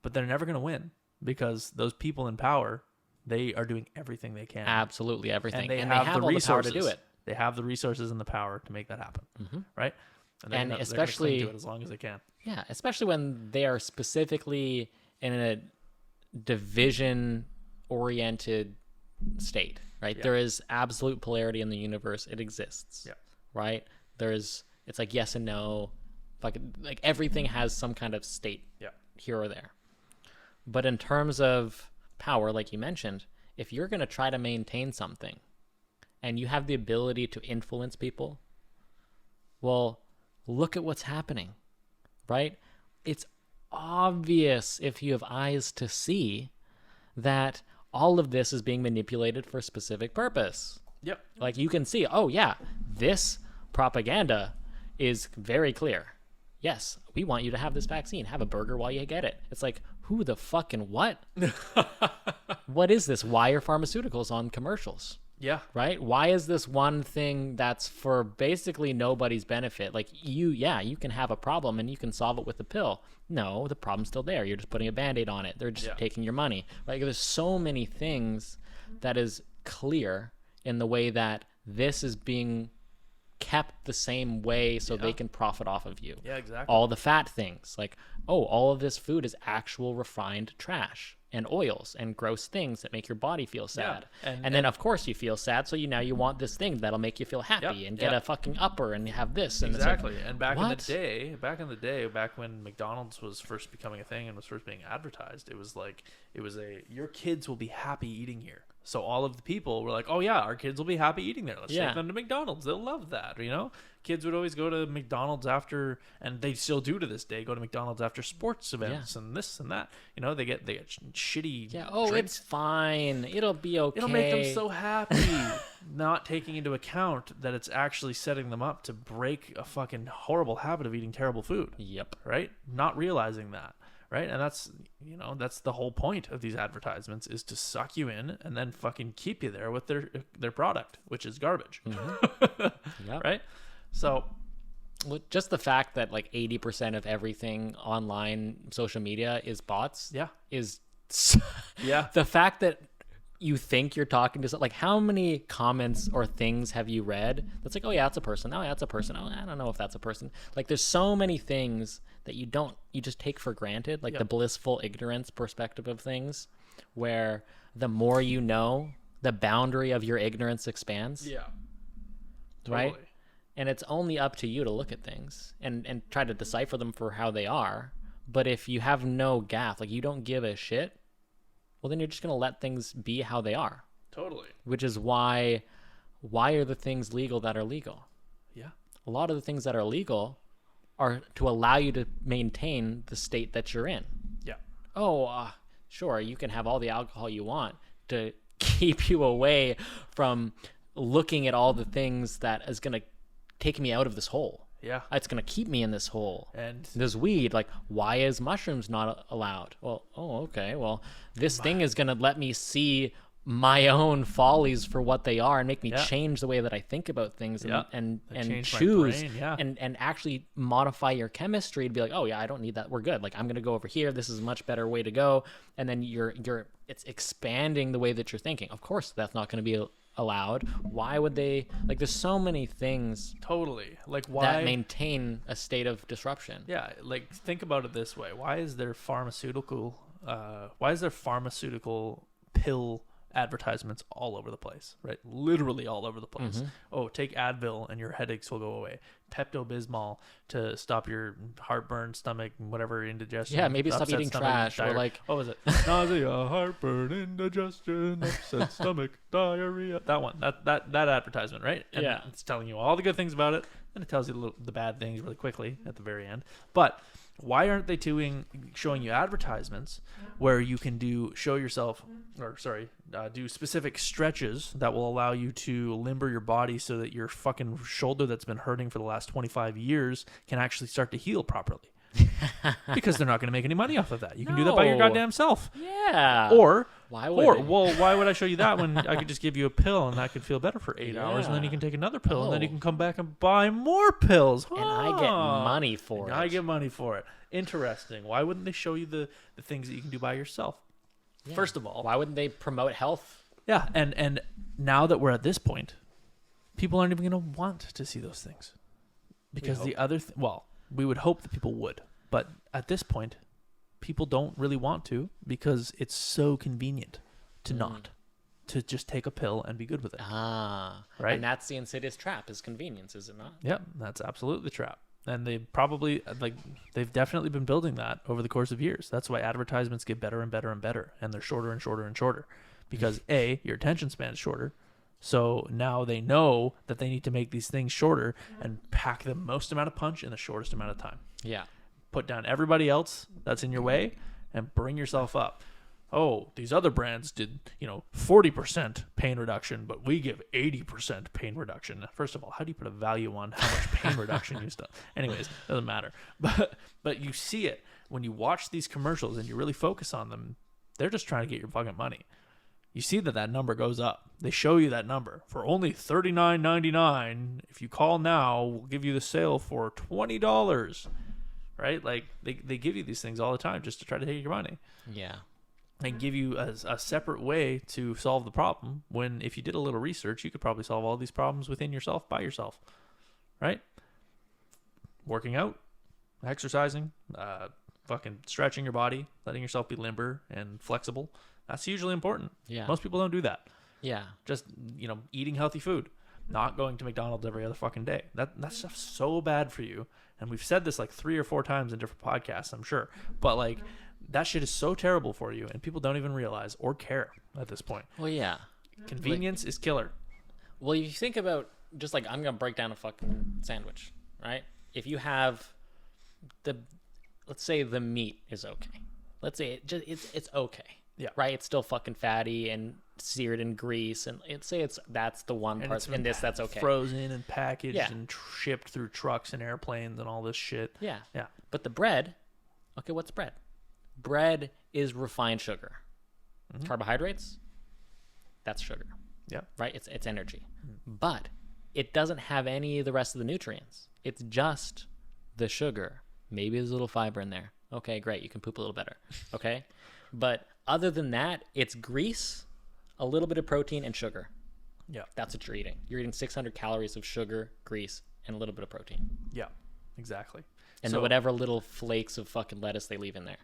but they're never gonna win because those people in power, they are doing everything they can. Absolutely everything. And they and have they have the all resources the power to do it. They have the resources and the power to make that happen. Mm-hmm. Right? And they're gonna especially cling to it as long as they can. Yeah, especially when they are specifically in a division-oriented state, right? Yeah. There is absolute polarity in the universe. It exists. Yeah. Right? It's like yes and no. Like everything has some kind of state. Yeah. Here or there. But in terms of power, like you mentioned, if you're going to try to maintain something and you have the ability to influence people, well, look at what's happening, right? It's obvious if you have eyes to see that all of this is being manipulated for a specific purpose. Yep. Like you can see, oh yeah, this propaganda is very clear. Yes, we want you to have this vaccine. Have a burger while you get it. It's like, who the fucking what? What is this? Why are pharmaceuticals on commercials? Yeah. Right? Why is this one thing that's for basically nobody's benefit? Like you can have a problem and you can solve it with a pill. No, the problem's still there. You're just putting a Band-Aid on it. They're just taking your money. Like there's so many things that is clear in the way that this is being kept the same way so they can profit off of you. Yeah, exactly. All the fat things, like, oh, all of this food is actual refined trash and oils and gross things that make your body feel sad. Yeah. And then of course you feel sad, so now you want this thing that'll make you feel happy and get a fucking upper and have this. And exactly. It's like, and back what? in the day, back when McDonald's was first becoming a thing and was first being advertised, it was your kids will be happy eating here. So all of the people were like, oh yeah, our kids will be happy eating there. Let's take them to McDonald's. They'll love that, Kids would always go to McDonald's after, and they still do to this day, go to McDonald's after sports events and this and that. They get shitty drinks. It's fine. It'll be okay. It'll make them so happy. Not taking into account that it's actually setting them up to break a fucking horrible habit of eating terrible food. Yep. Right? Not realizing that. Right? And that's the whole point of these advertisements is to suck you in and then fucking keep you there with their product, which is garbage. Mm-hmm. Yep. Right? So Well, just the fact that like 80% of everything online social media is bots. Yeah. Is Yeah. the fact that you think you're talking to like how many comments or things have you read that's like, oh yeah, that's a person. Oh yeah, that's a person. Oh, I don't know if that's a person. Like there's so many things that you just take for granted, like the blissful ignorance perspective of things, where the more you know, the boundary of your ignorance expands. Yeah. Right? Totally. And it's only up to you to look at things and try to decipher them for how they are. But if you have no gaff, like you don't give a shit, well, then you're just going to let things be how they are. Totally. Which is why are the things legal that are legal? Yeah. A lot of the things that are legal are to allow you to maintain the state that you're in. Yeah. Oh, sure, you can have all the alcohol you want to keep you away from looking at all the things that is going to take me out of this hole. Yeah. It's going to keep me in this hole. And there's weed. Like, why is mushrooms not allowed? Well, okay. Well, this thing is going to let me see my own follies for what they are and make me change the way that I think about things and choose and actually modify your chemistry to be like, oh yeah, I don't need that. We're good. Like I'm going to go over here. This is a much better way to go. And then it's expanding the way that you're thinking. Of course, that's not going to be allowed. Why would they? Like there's so many things totally like why that maintain a state of disruption. Yeah, like think about it this way. Why is there pharmaceutical pill advertisements all over the place, right? Literally all over the place. Mm-hmm. Oh, take Advil and your headaches will go away. Pepto-Bismol to stop your heartburn, stomach, whatever, indigestion. Yeah, maybe stop eating trash or like... What was it? Nausea, heartburn, indigestion, upset stomach, diarrhea. That one. That advertisement, right? And it's telling you all the good things about it, and it tells you the bad things really quickly at the very end. But why aren't they showing you advertisements where you can do specific stretches that will allow you to limber your body so that your fucking shoulder that's been hurting for the last 25 years can actually start to heal properly? Because they're not going to make any money off of that. You can do that by your goddamn self. Yeah. Or why would I show you that when I could just give you a pill and that could feel better for 8 hours, and then you can take another pill, and then you can come back and buy more pills. And I get money for it. I get money for it. Interesting. Why wouldn't they show you the things that you can do by yourself? Yeah. First of all, why wouldn't they promote health? Yeah, and now that we're at this point, people aren't even going to want to see those things. Because we would hope that people would, but at this point, people don't really want to because it's so convenient to just take a pill and be good with it. Right. And that's the insidious trap: is convenience, is it not? Yep, that's absolutely the trap. And they've definitely been building that over the course of years. That's why advertisements get better and better and better, and they're shorter and shorter and shorter, because your attention span is shorter. So now they know that they need to make these things shorter and pack the most amount of punch in the shortest amount of time. Yeah. Put down everybody else that's in your way and bring yourself up. Oh, these other brands did, 40% pain reduction, but we give 80% pain reduction. First of all, how do you put a value on how much pain reduction you've done? Anyways, doesn't matter. But you see it when you watch these commercials and you really focus on them. They're just trying to get your fucking money. You see that number goes up. They show you that number. For only $39.99, if you call now, we'll give you the sale for $20. Right? Like, they give you these things all the time just to try to take your money. Yeah. And give you a separate way to solve the problem, when if you did a little research, you could probably solve all these problems within yourself, by yourself. Right? Working out, exercising, fucking stretching your body, letting yourself be limber and flexible. That's usually important. Yeah. Most people don't do that. Yeah. Just, eating healthy food, not going to McDonald's every other fucking day. That stuff's so bad for you. And we've said this like 3 or 4 times in different podcasts, I'm sure. But like, that shit is so terrible for you, and people don't even realize or care at this point. Well, yeah. Convenience is killer. Well, if you think about, just like, I'm going to break down a fucking sandwich, right? If you have let's say the meat is okay. Let's say it's okay. Yeah. Right? It's still fucking fatty and seared in grease, and that's the one part in this that's okay. Frozen and packaged and shipped through trucks and airplanes and all this shit. Yeah. Yeah. But the bread, okay, what's bread? Bread is refined sugar. Carbohydrates, that's sugar. Yeah. Right? It's energy. But it doesn't have any of the rest of the nutrients. It's just the sugar. Maybe there's a little fiber in there. Okay, great. You can poop a little better. Okay? But other than that, it's grease, a little bit of protein, and sugar. Yeah. That's what you're eating. You're eating 600 calories of sugar, grease, and a little bit of protein. Yeah, exactly. And so, whatever little flakes of fucking lettuce they leave in there.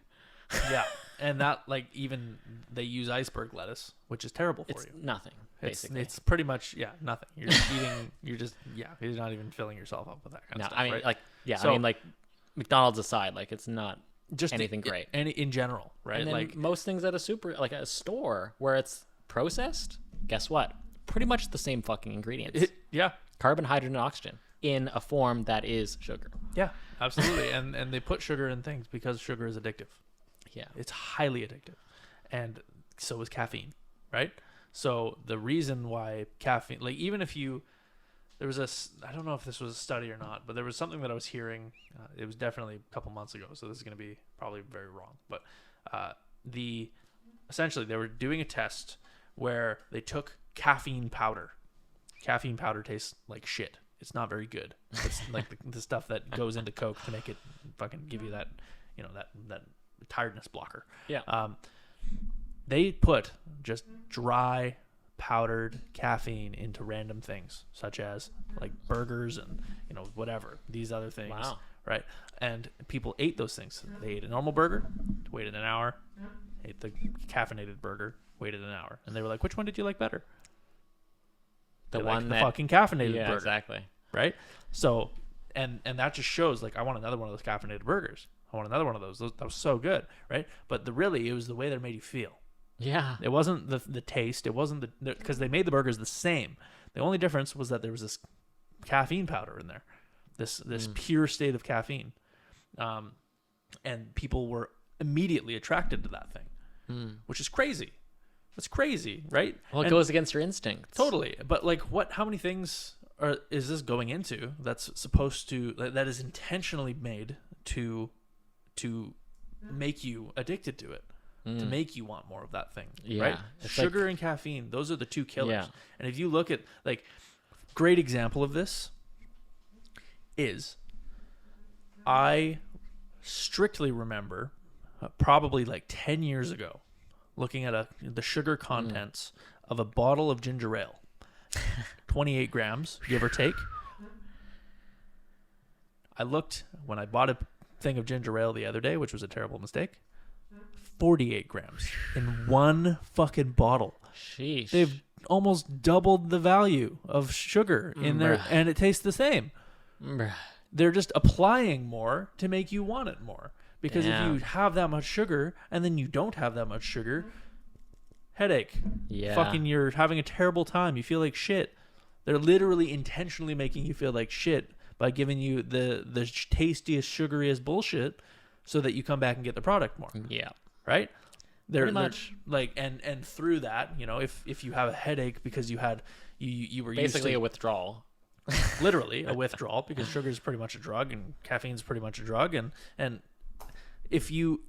Yeah. And that, like, even they use iceberg lettuce, which is terrible for it's you. Nothing, basically. It's pretty much, nothing. You're just eating, you're not even filling yourself up with that kind of stuff. I mean, right? like, McDonald's aside, like, it's not just anything great. In general, right? And then like most things at a store where it's processed, guess what? Pretty much the same fucking ingredients. Carbon, hydrogen, and oxygen in a form that is sugar. Yeah, absolutely. and they put sugar in things because sugar is addictive. Yeah. It's highly addictive. And so is caffeine, right? So the reason why caffeine, like, even if there was I don't know if this was a study or not, but there was something that I was hearing. It was definitely a couple months ago, so this is going to be probably very wrong. But essentially they were doing a test where they took caffeine powder. Caffeine powder tastes like shit. It's not very good. It's like the stuff that goes into Coke to make it fucking give you that, that tiredness blocker. Yeah. They put just dry powdered caffeine into random things, such as like burgers and whatever, these other things. Wow. Right? And people ate those things. They ate a normal burger, waited an hour, ate the caffeinated burger, waited an hour, and they were like, which one did you like better? The fucking caffeinated burger. Exactly. Right? So and that just shows, like, I want another one of those caffeinated burgers. I want another one of those. That was so good, right? But it was the way that it made you feel. Yeah. It wasn't the taste. It wasn't because they made the burgers the same. The only difference was that there was this caffeine powder in there, this pure state of caffeine, and people were immediately attracted to that thing, which is crazy. That's crazy, right? Well, it goes against your instincts. Totally. But like, how many things is this going into that's supposed to, that is intentionally made to make you addicted to it? To make you want more of that thing, right? Sugar and caffeine, those are the two killers. Yeah. And if you look at, like, great example of this is, I strictly remember probably like 10 years ago looking at the sugar contents of a bottle of ginger ale, 28 grams, give or take. I looked when I bought a thing of ginger ale the other day, which was a terrible mistake. 48 grams in one fucking bottle. Sheesh. They've almost doubled the value of sugar in there, and it tastes the same. They're just applying more to make you want it more. Because if you have that much sugar and then you don't have that much sugar, headache. Yeah. Fucking, you're having a terrible time. You feel like shit. They're literally intentionally making you feel like shit by giving you the tastiest, sugariest bullshit so that you come back and get the product more. Yeah. Right? Pretty much. Like, and through that, if you have a headache because you were basically a withdrawal. Literally a withdrawal, because sugar is pretty much a drug and caffeine is pretty much a drug, and if you,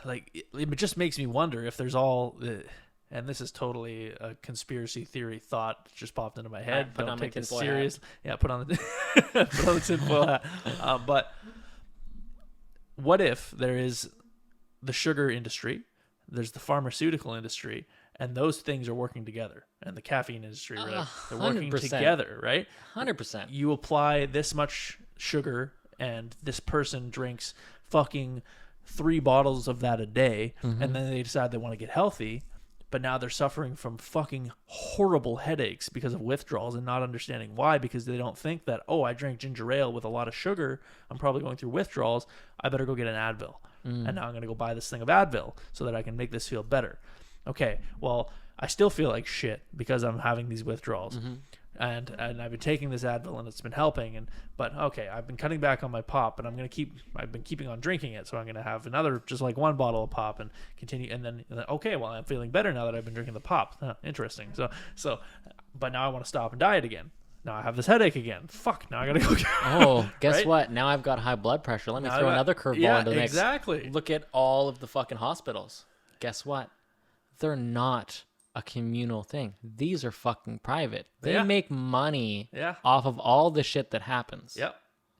like, it just makes me wonder if there's and this is totally a conspiracy theory thought that just popped into my head. Put on my tinfoil serious. Hat. Yeah, put on the tinfoil hat. But what if there is the sugar industry, there's the pharmaceutical industry, and those things are working together, and the caffeine industry, right? They're working 100%. Together, right? 100%. You apply this much sugar, and this person drinks fucking 3 bottles of that a day, and then they decide they want to get healthy, but now they're suffering from fucking horrible headaches because of withdrawals and not understanding why, because they don't think that, I drank ginger ale with a lot of sugar, I'm probably going through withdrawals, I better go get an Advil. And now I'm going to go buy this thing of Advil so that I can make this feel better. Okay, well, I still feel like shit because I'm having these withdrawals. And I've been taking this Advil and it's been helping, but okay, I've been cutting back on my pop, and I've been keeping on drinking it, so I'm going to have another, just like 1 bottle of pop and continue, and then okay, well, I'm feeling better now that I've been drinking the pop. Interesting. So but now I want to stop and diet again. Now I have this headache again. Fuck, now I gotta go. Guess right? what? Now I've got high blood pressure. Let me throw another curveball into the mix. Exactly. Look at all of the fucking hospitals. Guess what? They're not a communal thing. These are fucking private. They Yeah. make money Yeah. off of all the shit that happens. Yep.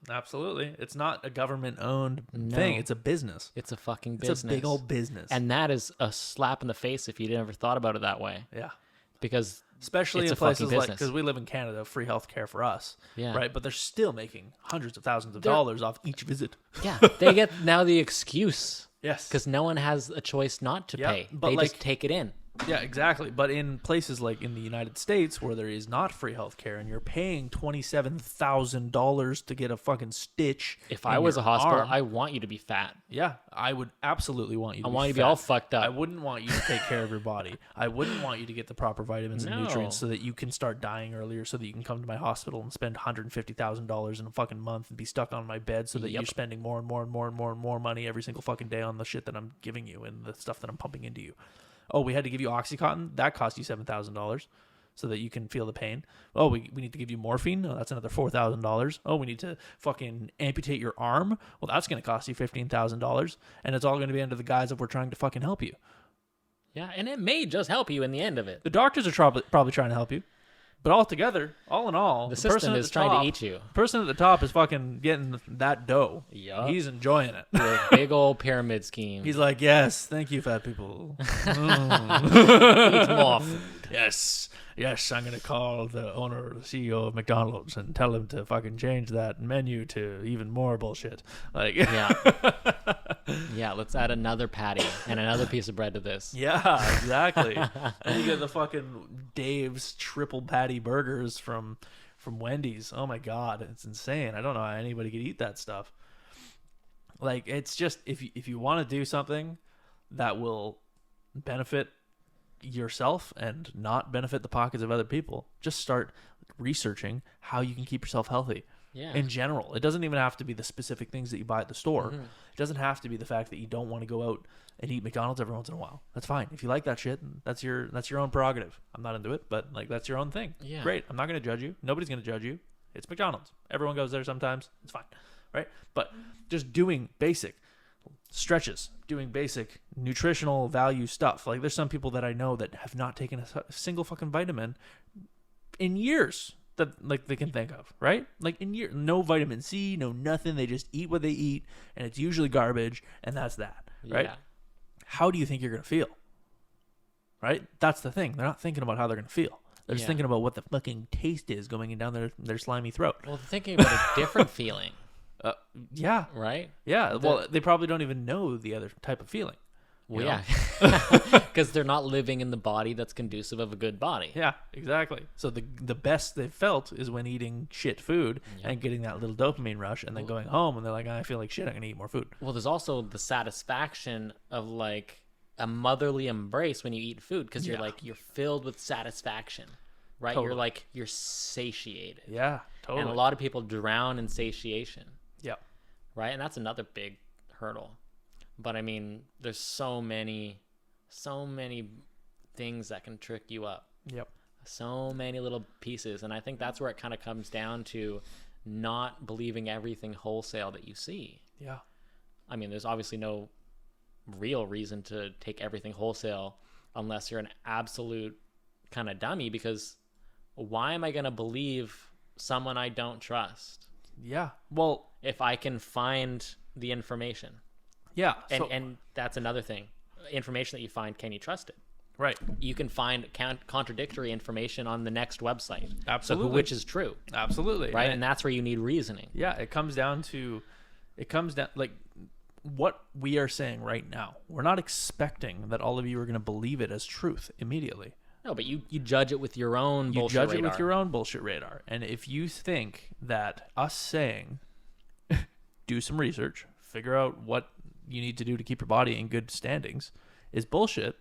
Absolutely. It's not a government-owned No. thing. It's a business. It's a fucking business. It's a big old business. And that is a slap in the face if you never thought about it that way. Yeah. Because especially it's in a fucking places like, business. because we live in Canada, free healthcare for us, Yeah. right? But they're still making hundreds of thousands of dollars off each visit. yeah, they get now the excuse Yes. because no one has a choice not to Yeah, pay. but They like- just take it in. Yeah, exactly. But in places like in the United States where there is not free healthcare and you're paying $27,000 to get a fucking stitch. If in I was your a hospital, arm, I want you to be fat. yeah, I would absolutely want you to I be want you to be fat. all fucked up. I wouldn't want you to take care of your body. I wouldn't want you to get the proper vitamins and No. nutrients so that you can start dying earlier, so that you can come to my hospital and spend $150,000 in a fucking month and be stuck on my bed, so that Yep. you're spending more and more and more and more and more money every single fucking day on the shit that I'm giving you and the stuff that I'm pumping into you. Oh, we had to give you Oxycontin? That cost you $7,000 so that you can feel the pain. Oh, we need to give you morphine? Oh, that's another $4,000. Oh, we need to fucking amputate your arm? Well, that's going to cost you $15,000. And it's all going to be under the guise of we're trying to fucking help you. Yeah, and it may just help you in the end of it. The doctors are probably trying to help you. But altogether, all in all, The person system at is the trying top- to eat you. person at the top is fucking getting that dough. Yup. He's enjoying it. The big old pyramid scheme. He's like, yes, thank you, fat people. Eat more food. Yes, I'm going to call the owner or the CEO of McDonald's and tell him to fucking change that menu to even more bullshit. Like, Yeah. Yeah, let's add another patty and another piece of bread to this. yeah, exactly. And you get the fucking Dave's triple patty burgers from Wendy's. Oh my God, it's insane. I don't know how anybody could eat that stuff. Like, it's just, if you want to do something that will benefit yourself and not benefit the pockets of other people, just start researching how you can keep yourself healthy. Yeah. In general, it doesn't even have to be the specific things that you buy at the store. Mm-hmm. It doesn't have to be the fact that you don't want to go out and eat McDonald's every once in a while. That's fine. If you like that shit, that's your own prerogative. I'm not into it, but like, that's your own thing. Yeah. Great. I'm not going to judge you. Nobody's going to judge you. It's McDonald's. Everyone goes there sometimes. It's fine. Right? But just doing basic stretches, doing basic nutritional value stuff. Like, there's some people that I know that have not taken a single fucking vitamin in years that like they can think of, right? Like, in years, no vitamin C, no nothing. They just eat what they eat, and it's usually garbage, and that's that, right? Yeah. How do you think you're going to feel? Right? That's the thing. They're not thinking about how they're going to feel. They're just Yeah. thinking about what the fucking taste is going down their slimy throat. Well, thinking about a different feeling, Yeah. right? Yeah. Well, they probably don't even know the other type of feeling. Well, You know? yeah. Because they're not living in the body that's conducive of a good body. Yeah, exactly. So the best they've felt is when eating shit food and getting that little dopamine rush, and then going home and they're like, I feel like shit, I'm going to eat more food. Well, there's also the satisfaction of like a motherly embrace when you eat food because you're Yeah. like, you're filled with satisfaction, right? Totally. You're like, you're satiated. Yeah, totally. And a lot of people drown in satiation, Yeah. right? And that's another big hurdle. But I mean, there's so many things that can trick you up. Yep. So many little pieces. And I think that's where it kind of comes down to not believing everything wholesale that you see. Yeah. I mean, there's obviously no real reason to take everything wholesale unless you're an absolute kind of dummy, because why am I going to believe someone I don't trust Yeah. Well, if I can find the information? yeah. And that's another thing. Information that you find, can you trust it? right. You can find contradictory information on the next website. Absolutely. So which is true, Absolutely. right? And that's where you need reasoning. Yeah, it comes down like what we are saying right now. We're not expecting that all of you are going to believe it as truth immediately. No, but you judge it with your own You bullshit judge radar. it with your own bullshit radar. And if you think that us saying, do some research, figure out what you need to do to keep your body in good standings is bullshit,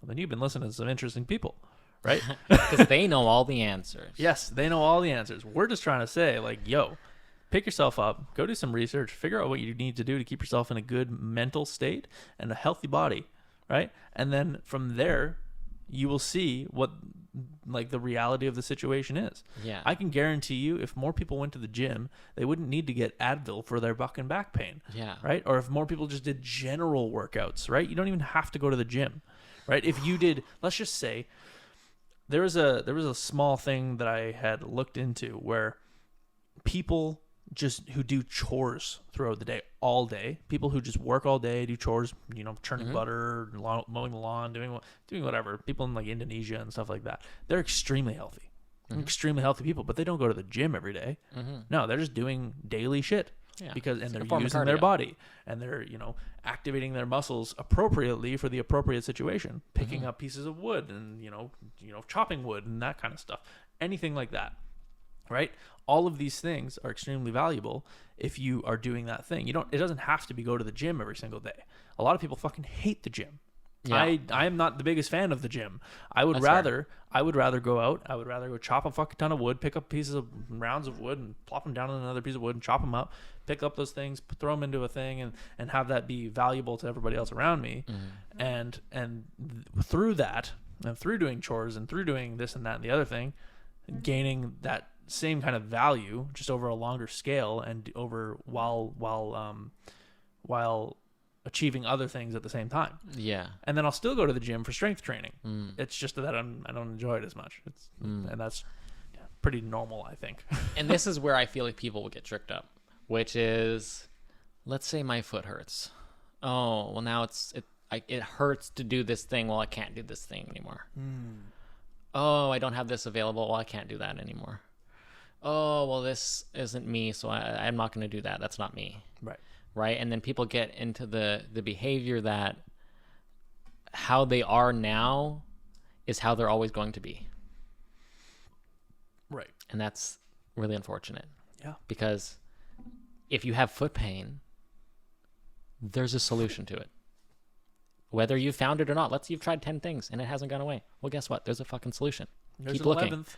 well, then you've been listening to some interesting people, right? Because they know all the answers. Yes, they know all the answers. We're just trying to say, like, yo, pick yourself up, go do some research, figure out what you need to do to keep yourself in a good mental state and a healthy body, right? And then from there, you will see what, like, the reality of the situation is. Yeah. I can guarantee you, if more people went to the gym, they wouldn't need to get Advil for their fucking back pain. Yeah. Right? Or if more people just did general workouts, right? You don't even have to go to the gym, right? If you did, let's just say there was a small thing that I had looked into where people just who do chores throughout the day, all day, people who just work all day, do chores, churning butter, mowing the lawn, doing whatever, people in like Indonesia and stuff like that, they're extremely healthy. Extremely healthy people, but they don't go to the gym every day. No, they're just doing daily shit. Yeah, and they're using their body, and they're activating their muscles appropriately for the appropriate situation, picking up pieces of wood and chopping wood and that kind of stuff, anything like that, right? All of these things are extremely valuable if you are doing that thing. It doesn't have to be go to the gym every single day. A lot of people fucking hate the gym. Yeah. I am not the biggest fan of the gym. I would rather go out. I would rather go chop a fucking ton of wood, pick up pieces of rounds of wood and plop them down on another piece of wood and chop them up, pick up those things, throw them into a thing and have that be valuable to everybody else around me. And through that, and through doing chores and through doing this and that and the other thing, gaining that same kind of value just over a longer scale and over while achieving other things at the same time. Yeah. And then I'll still go to the gym for strength training. It's just that I don't enjoy it as much. And that's pretty normal, I think. And this is where I feel like people will get tricked up, which is, let's say my foot hurts. Oh, well now it hurts to do this thing. Well, I can't do this thing anymore. Oh, I don't have this available. Well, I can't do that anymore. Oh, well, this isn't me, so I'm not going to do that. That's not me. Right? And then people get into the behavior that how they are now is how they're always going to be. Right. And that's really unfortunate. Yeah. Because if you have foot pain, there's a solution to it. Whether you found it or not, let's say you've tried 10 things and it hasn't gone away. Well, guess what? There's a fucking solution. There's Keep looking. 11th.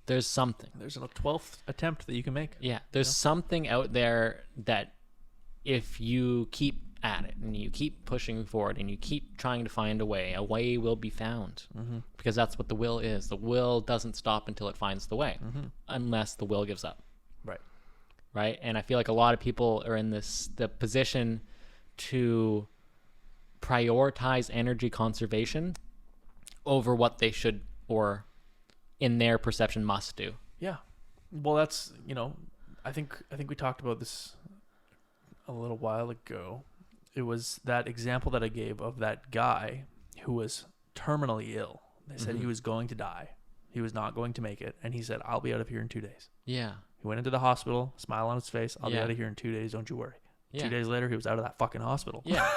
There's something. There's a 12th attempt that you can make. Yeah. There's something out there that if you keep at it and you keep pushing forward and you keep trying to find a way will be found. Because that's what the will is. The will doesn't stop until it finds the way, unless the will gives up. Right. And I feel like a lot of people are in the position to prioritize energy conservation over what they should, or in their perception, must do. Yeah. Well, that's, I think we talked about this a little while ago. It was that example that I gave of that guy who was terminally ill. They said he was going to die. He was not going to make it. And he said, I'll be out of here in 2 days. Yeah. He went into the hospital, smile on his face. I'll be out of here in 2 days. Don't you worry. Yeah. 2 days later, he was out of that fucking hospital. Yeah.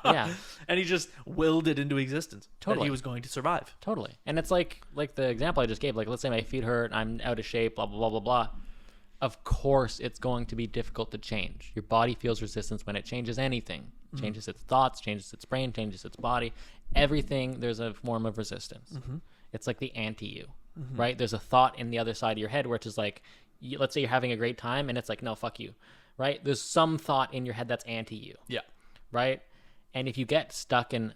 Yeah. And he just willed it into existence. Totally. That he was going to survive. Totally. And it's like the example I just gave, like, let's say my feet hurt, I'm out of shape, blah, blah, blah, blah, blah. Of course, it's going to be difficult to change. Your body feels resistance when it changes anything. Changes its thoughts, changes its brain, changes its body. Everything, there's a form of resistance. It's like the anti-you, right? There's a thought in the other side of your head where it's just like, let's say you're having a great time and it's like, no, fuck you, right? There's some thought in your head that's anti-you. Yeah. Right? And if you get stuck in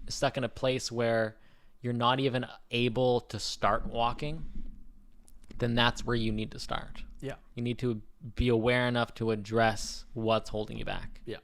a place where you're not even able to start walking, then that's where you need to start. Yeah. You need to be aware enough to address what's holding you back. Yeah.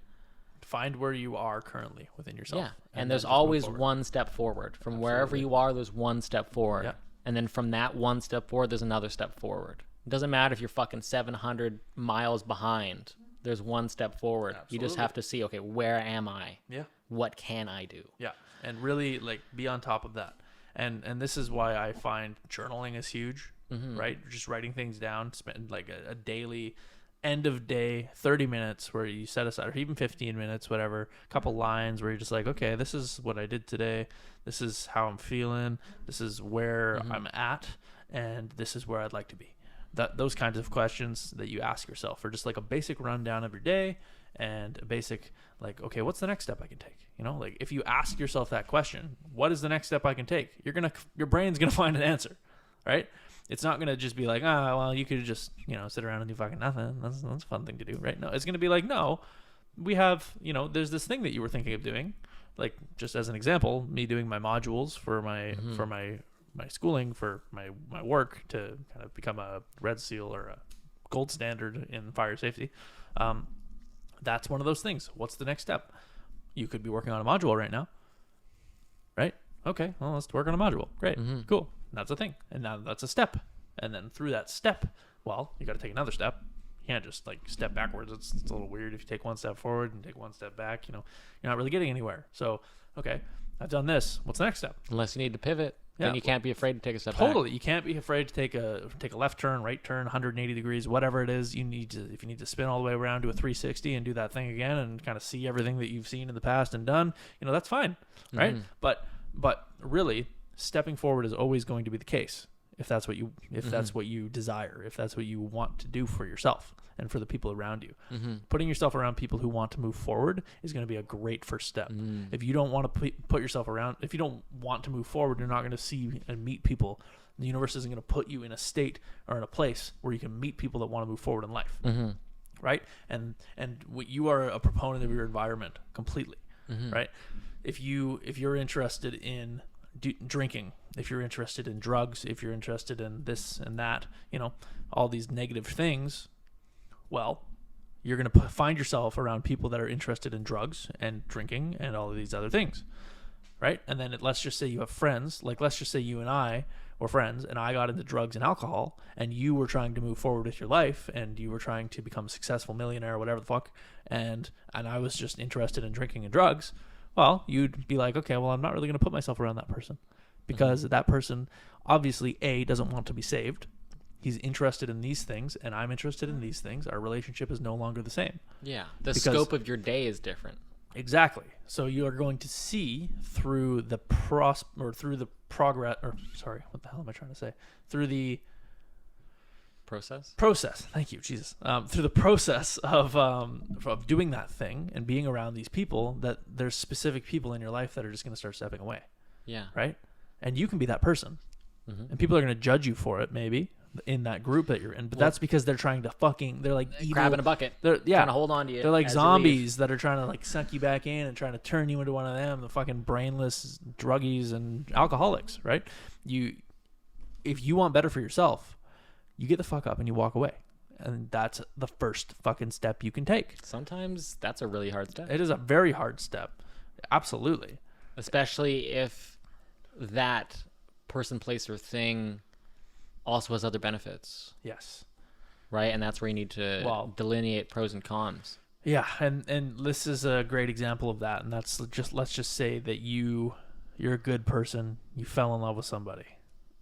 Find where you are currently within yourself. Yeah. And there's always one step forward. From wherever you are, there's one step forward. Yeah. And then from that one step forward, there's another step forward. It doesn't matter if you're fucking 700 miles behind. There's one step forward. Absolutely. You just have to see, okay, where am I? Yeah. What can I do? Yeah. And really, like, be on top of that. And this is why I find journaling is huge. Right? Just writing things down, spend like a daily end of day 30 minutes where you set aside, or even 15 minutes, whatever, a couple lines where you're just like, okay, this is what I did today. This is how I'm feeling. This is where I'm at. And this is where I'd like to be. Those kinds of questions that you ask yourself are just like a basic rundown of your day and a basic, like, okay, what's the next step I can take? Like if you ask yourself that question, what is the next step I can take? Your brain's going to find an answer, right? It's not going to just be like, well, you could just, sit around and do fucking nothing. That's a fun thing to do, right? No, it's going to be like, no, we have, there's this thing that you were thinking of doing. Like, just as an example, me doing my modules for my schooling, for my work to kind of become a Red Seal or a gold standard in fire safety. That's one of those things. What's the next step? You could be working on a module right now, right? Okay, well, let's work on a module. Great, cool. That's a thing. And now that's a step. And then through that step, well, you got to take another step. You can't just like step backwards. It's a little weird if you take one step forward and take one step back. You know, you're not really getting anywhere. So, okay, I've done this. What's the next step? Unless you need to pivot. Then you can't be afraid to take a step back. Totally. You can't be afraid to take a left turn, right turn, 180 degrees, whatever it is. If you need to spin all the way around to a 360 and do that thing again and kind of see everything that you've seen in the past and done, that's fine, right? But really, stepping forward is always going to be the case if that's what you desire, if that's what you want to do for yourself and for the people around you. Putting yourself around people who want to move forward is going to be a great first step. If you don't want to put yourself around, if you don't want to move forward, you're not going to see and meet people. The universe isn't going to put you in a state or in a place where you can meet people that want to move forward in life, right? And you are a proponent of your environment completely, right? If you're interested in drinking, if you're interested in drugs, if you're interested in this and that, all these negative things, well, you're going to find yourself around people that are interested in drugs and drinking and all of these other things, right? And then let's just say you have friends, like let's just say you and I were friends and I got into drugs and alcohol and you were trying to move forward with your life and you were trying to become a successful millionaire or whatever the fuck, and I was just interested in drinking and drugs. Well, you'd be like, okay, well, I'm not really going to put myself around that person because that person obviously, A, doesn't want to be saved. He's interested in these things and I'm interested in these things. Our relationship is no longer the same. Yeah. The scope of your day is different. Exactly. So you are going to see through the progress, or through the process. Thank you, Jesus. Through the process of doing that thing and being around these people, that there's specific people in your life that are just going to start stepping away. Yeah. Right. And you can be that person, and people are going to judge you for it, maybe in that group that you're in. But that's because they're trying to they're like evil, crab in a bucket. They're trying to hold on to you. They're like zombies that are trying to like suck you back in and trying to turn you into one of them, the fucking brainless druggies and alcoholics. Right. If you want better for yourself, you get the fuck up and you walk away. And that's the first fucking step you can take. Sometimes that's a really hard step. It is a very hard step. Absolutely. Especially if that person, place, or thing also has other benefits. Yes. Right? And that's where you need to delineate pros and cons. Yeah. And this is a great example of that. And that's let's just say that you're a good person. You fell in love with somebody.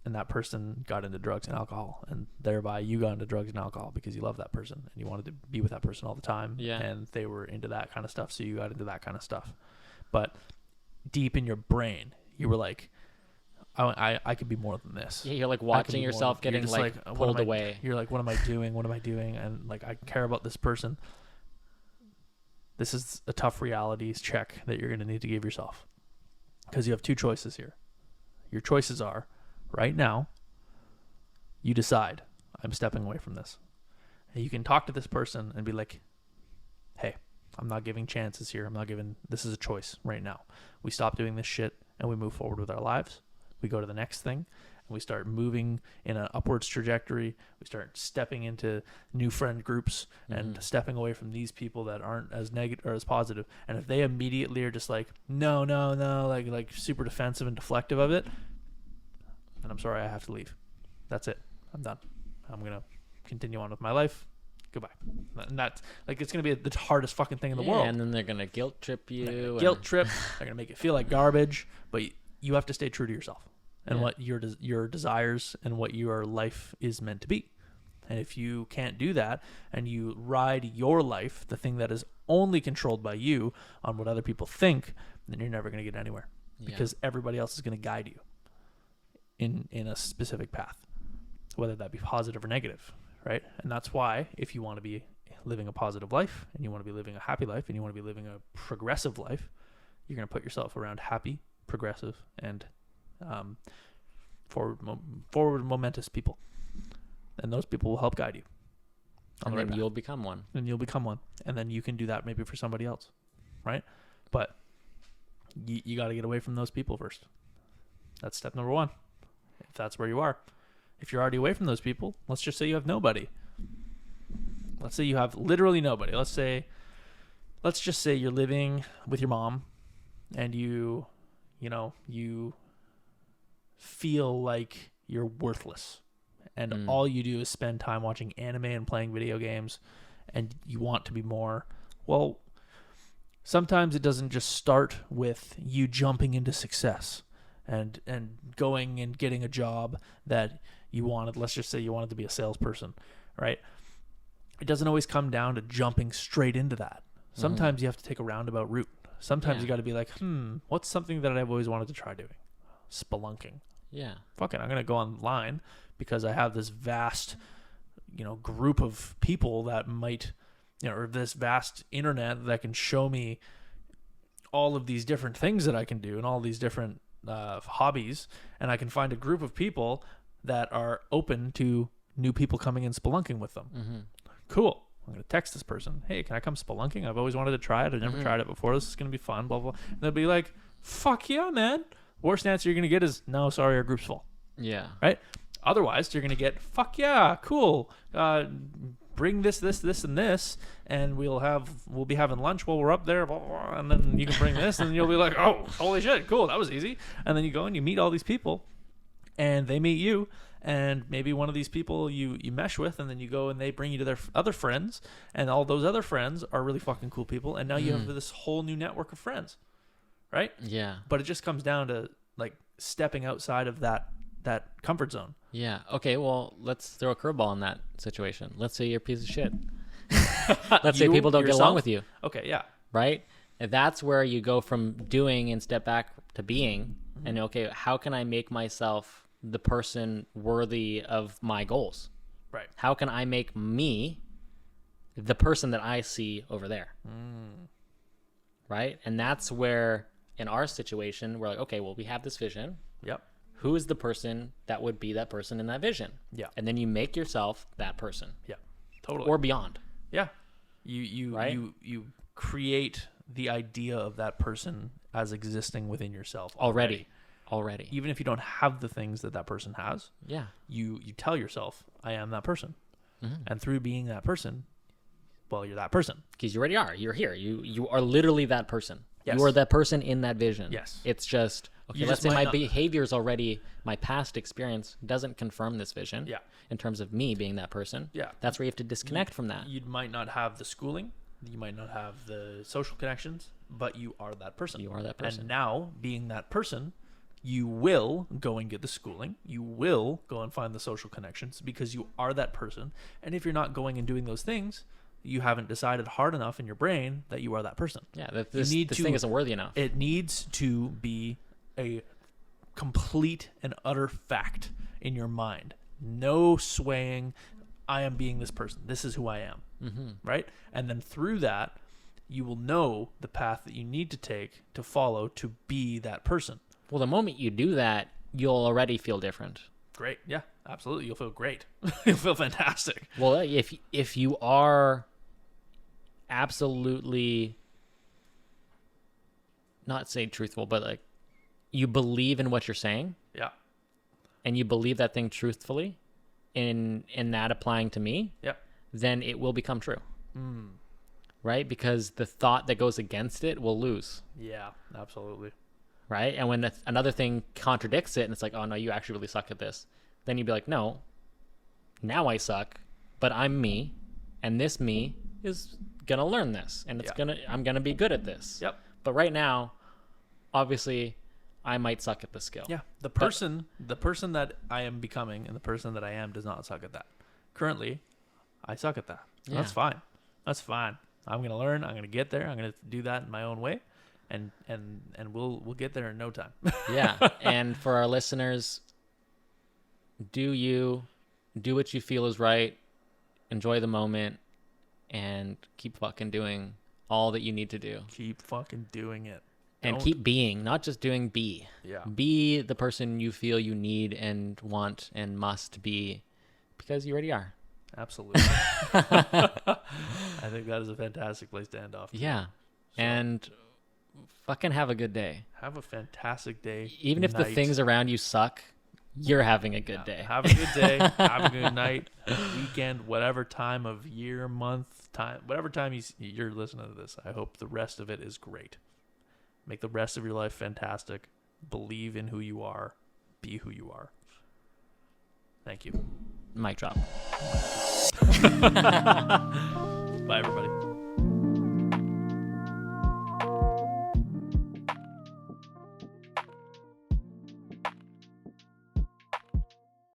And that person got into drugs and alcohol, and thereby you got into drugs and alcohol because you love that person and you wanted to be with that person all the time. Yeah. And they were into that kind of stuff, so you got into that kind of stuff. But deep in your brain, you were like, I could be more than this. Yeah, you're like watching yourself getting like pulled away. You're like, what am I doing? What am I doing? And like, I care about this person. This is a tough realities check that you're going to need to give yourself, because you have two choices here. Your choices are, right now, you decide, I'm stepping away from this. And you can talk to this person and be like, hey, I'm not giving chances here. This is a choice right now. We stop doing this shit and we move forward with our lives. We go to the next thing and we start moving in an upwards trajectory. We start stepping into new friend groups and stepping away from these people that aren't as negative or as positive. And if they immediately are just like, no, like super defensive and deflective of it, and I'm sorry, I have to leave. That's it. I'm done. I'm going to continue on with my life. Goodbye. And that's like, it's going to be the hardest fucking thing in the world. And then they're going to guilt trip you. They're going to make it feel like garbage, but you have to stay true to yourself and what your desires and what your life is meant to be. And if you can't do that and you ride your life, the thing that is only controlled by you, on what other people think, then you're never going to get anywhere because everybody else is going to guide you in a specific path, whether that be positive or negative, right? And that's why if you want to be living a positive life and you want to be living a happy life and you want to be living a progressive life, you're going to put yourself around happy, progressive, and forward momentous people. And those people will help guide you. And then you'll become one. And you'll become one. And then you can do that maybe for somebody else, right? But you got to get away from those people first. That's step number one. If that's where you are. If you're already away from those people, let's just say you have nobody. Let's say you have literally nobody. Let's just say you're living with your mom and you feel like you're worthless and all you do is spend time watching anime and playing video games and you want to be more, well, sometimes it doesn't just start with you jumping into success and going and getting a job that you wanted. Let's just say you wanted to be a salesperson, right? It doesn't always come down to jumping straight into that. Sometimes you have to take a roundabout route. Sometimes you got to be like, what's something that I've always wanted to try doing? Spelunking. Yeah. Fuck it, I'm going to go online because I have this vast, group of people that might, or this vast internet that can show me all of these different things that I can do and all these different hobbies. And I can find a group of people that are open to new people coming and spelunking with them. Cool. I'm going to text this person. Hey, can I come spelunking? I've always wanted to try it. I've never tried it before. This is going to be fun, blah, blah, blah. And they'll be like, fuck yeah, man. Worst answer you're going to get is, no, sorry, our group's full. Yeah. Right? Otherwise, you're going to get, fuck yeah, cool. Bring this, and this, and we'll be having lunch while we're up there, blah, blah, blah, and then you can bring this, and you'll be like, oh, holy shit, cool, that was easy. And then you go and you meet all these people, and they meet you, and maybe one of these people you mesh with, and then you go and they bring you to their other friends, and all those other friends are really fucking cool people, and now you have this whole new network of friends, right? Yeah. But it just comes down to like stepping outside of that comfort zone. Yeah. Okay, well, let's throw a curveball in that situation. Let's say you're a piece of shit. Let's say people don't get along with you. Okay, yeah. Right? And that's where you go from doing and step back to being. And okay, how can I make myself the person worthy of my goals? Right. How can I make me the person that I see over there? Right? And that's where, in our situation, we're like, okay, well, we have this vision. Yep. Who is the person that would be that person in that vision? Yeah. And then you make yourself that person. Yeah. Totally. Or beyond. Yeah. You create the idea of that person as existing within yourself Already. Even if you don't have the things that person has. Yeah. You tell yourself, I am that person. And through being that person, well, you're that person. Because you already are. You're here. You are literally that person. Yes. You are that person in that vision. Yes. It's just, okay, let's say my behaviors already, my past experience doesn't confirm this vision. Yeah. In terms of me being that person. Yeah. That's where you have to disconnect from that. You might not have the schooling. You might not have the social connections, but you are that person. You are that person. And now, being that person, you will go and get the schooling. You will go and find the social connections because you are that person. And if you're not going and doing those things, you haven't decided hard enough in your brain that you are that person. Yeah, this thing isn't worthy enough. It needs to be a complete and utter fact in your mind. No swaying. I am being this person. This is who I am. Right? And then through that, you will know the path that you need to take to follow to be that person. Well, the moment you do that, you'll already feel different. Great. Yeah, absolutely. You'll feel great. You'll feel fantastic. Well, if you are absolutely, not say truthful, but like you believe in what you're saying. Yeah. And you believe that thing truthfully in that applying to me. Yeah. Then it will become true. Right? Because the thought that goes against it will lose. Yeah, absolutely. Right? And when another thing contradicts it and it's like, oh no, you actually really suck at this, then you'd be like, no, now I suck, but I'm me, and this me is gonna learn this, and I'm gonna be good at this. Yep. But right now, obviously, I might suck at this skill. Yeah. The person that I am becoming and the person that I am does not suck at that. Currently, I suck at that. Yeah. That's fine. That's fine. I'm gonna learn. I'm gonna get there. I'm gonna do that in my own way. And we'll get there in no time. Yeah. And for our listeners, do what you feel is right, enjoy the moment, and keep fucking doing all that you need to do. Keep fucking doing it. And keep being, not just doing, be. Yeah. Be the person you feel you need and want and must be, because you already are. Absolutely. I think that is a fantastic place to end off. Yeah. So. And fucking have a good day. Have a fantastic day. Even if the things around you suck, you're having a good day. Have a good day. Have a good night, weekend, whatever time of year, month, time, whatever time you're listening to this. I hope the rest of it is great. Make the rest of your life fantastic. Believe in who you are. be who you are. Thank you. Mic drop. Bye, everybody.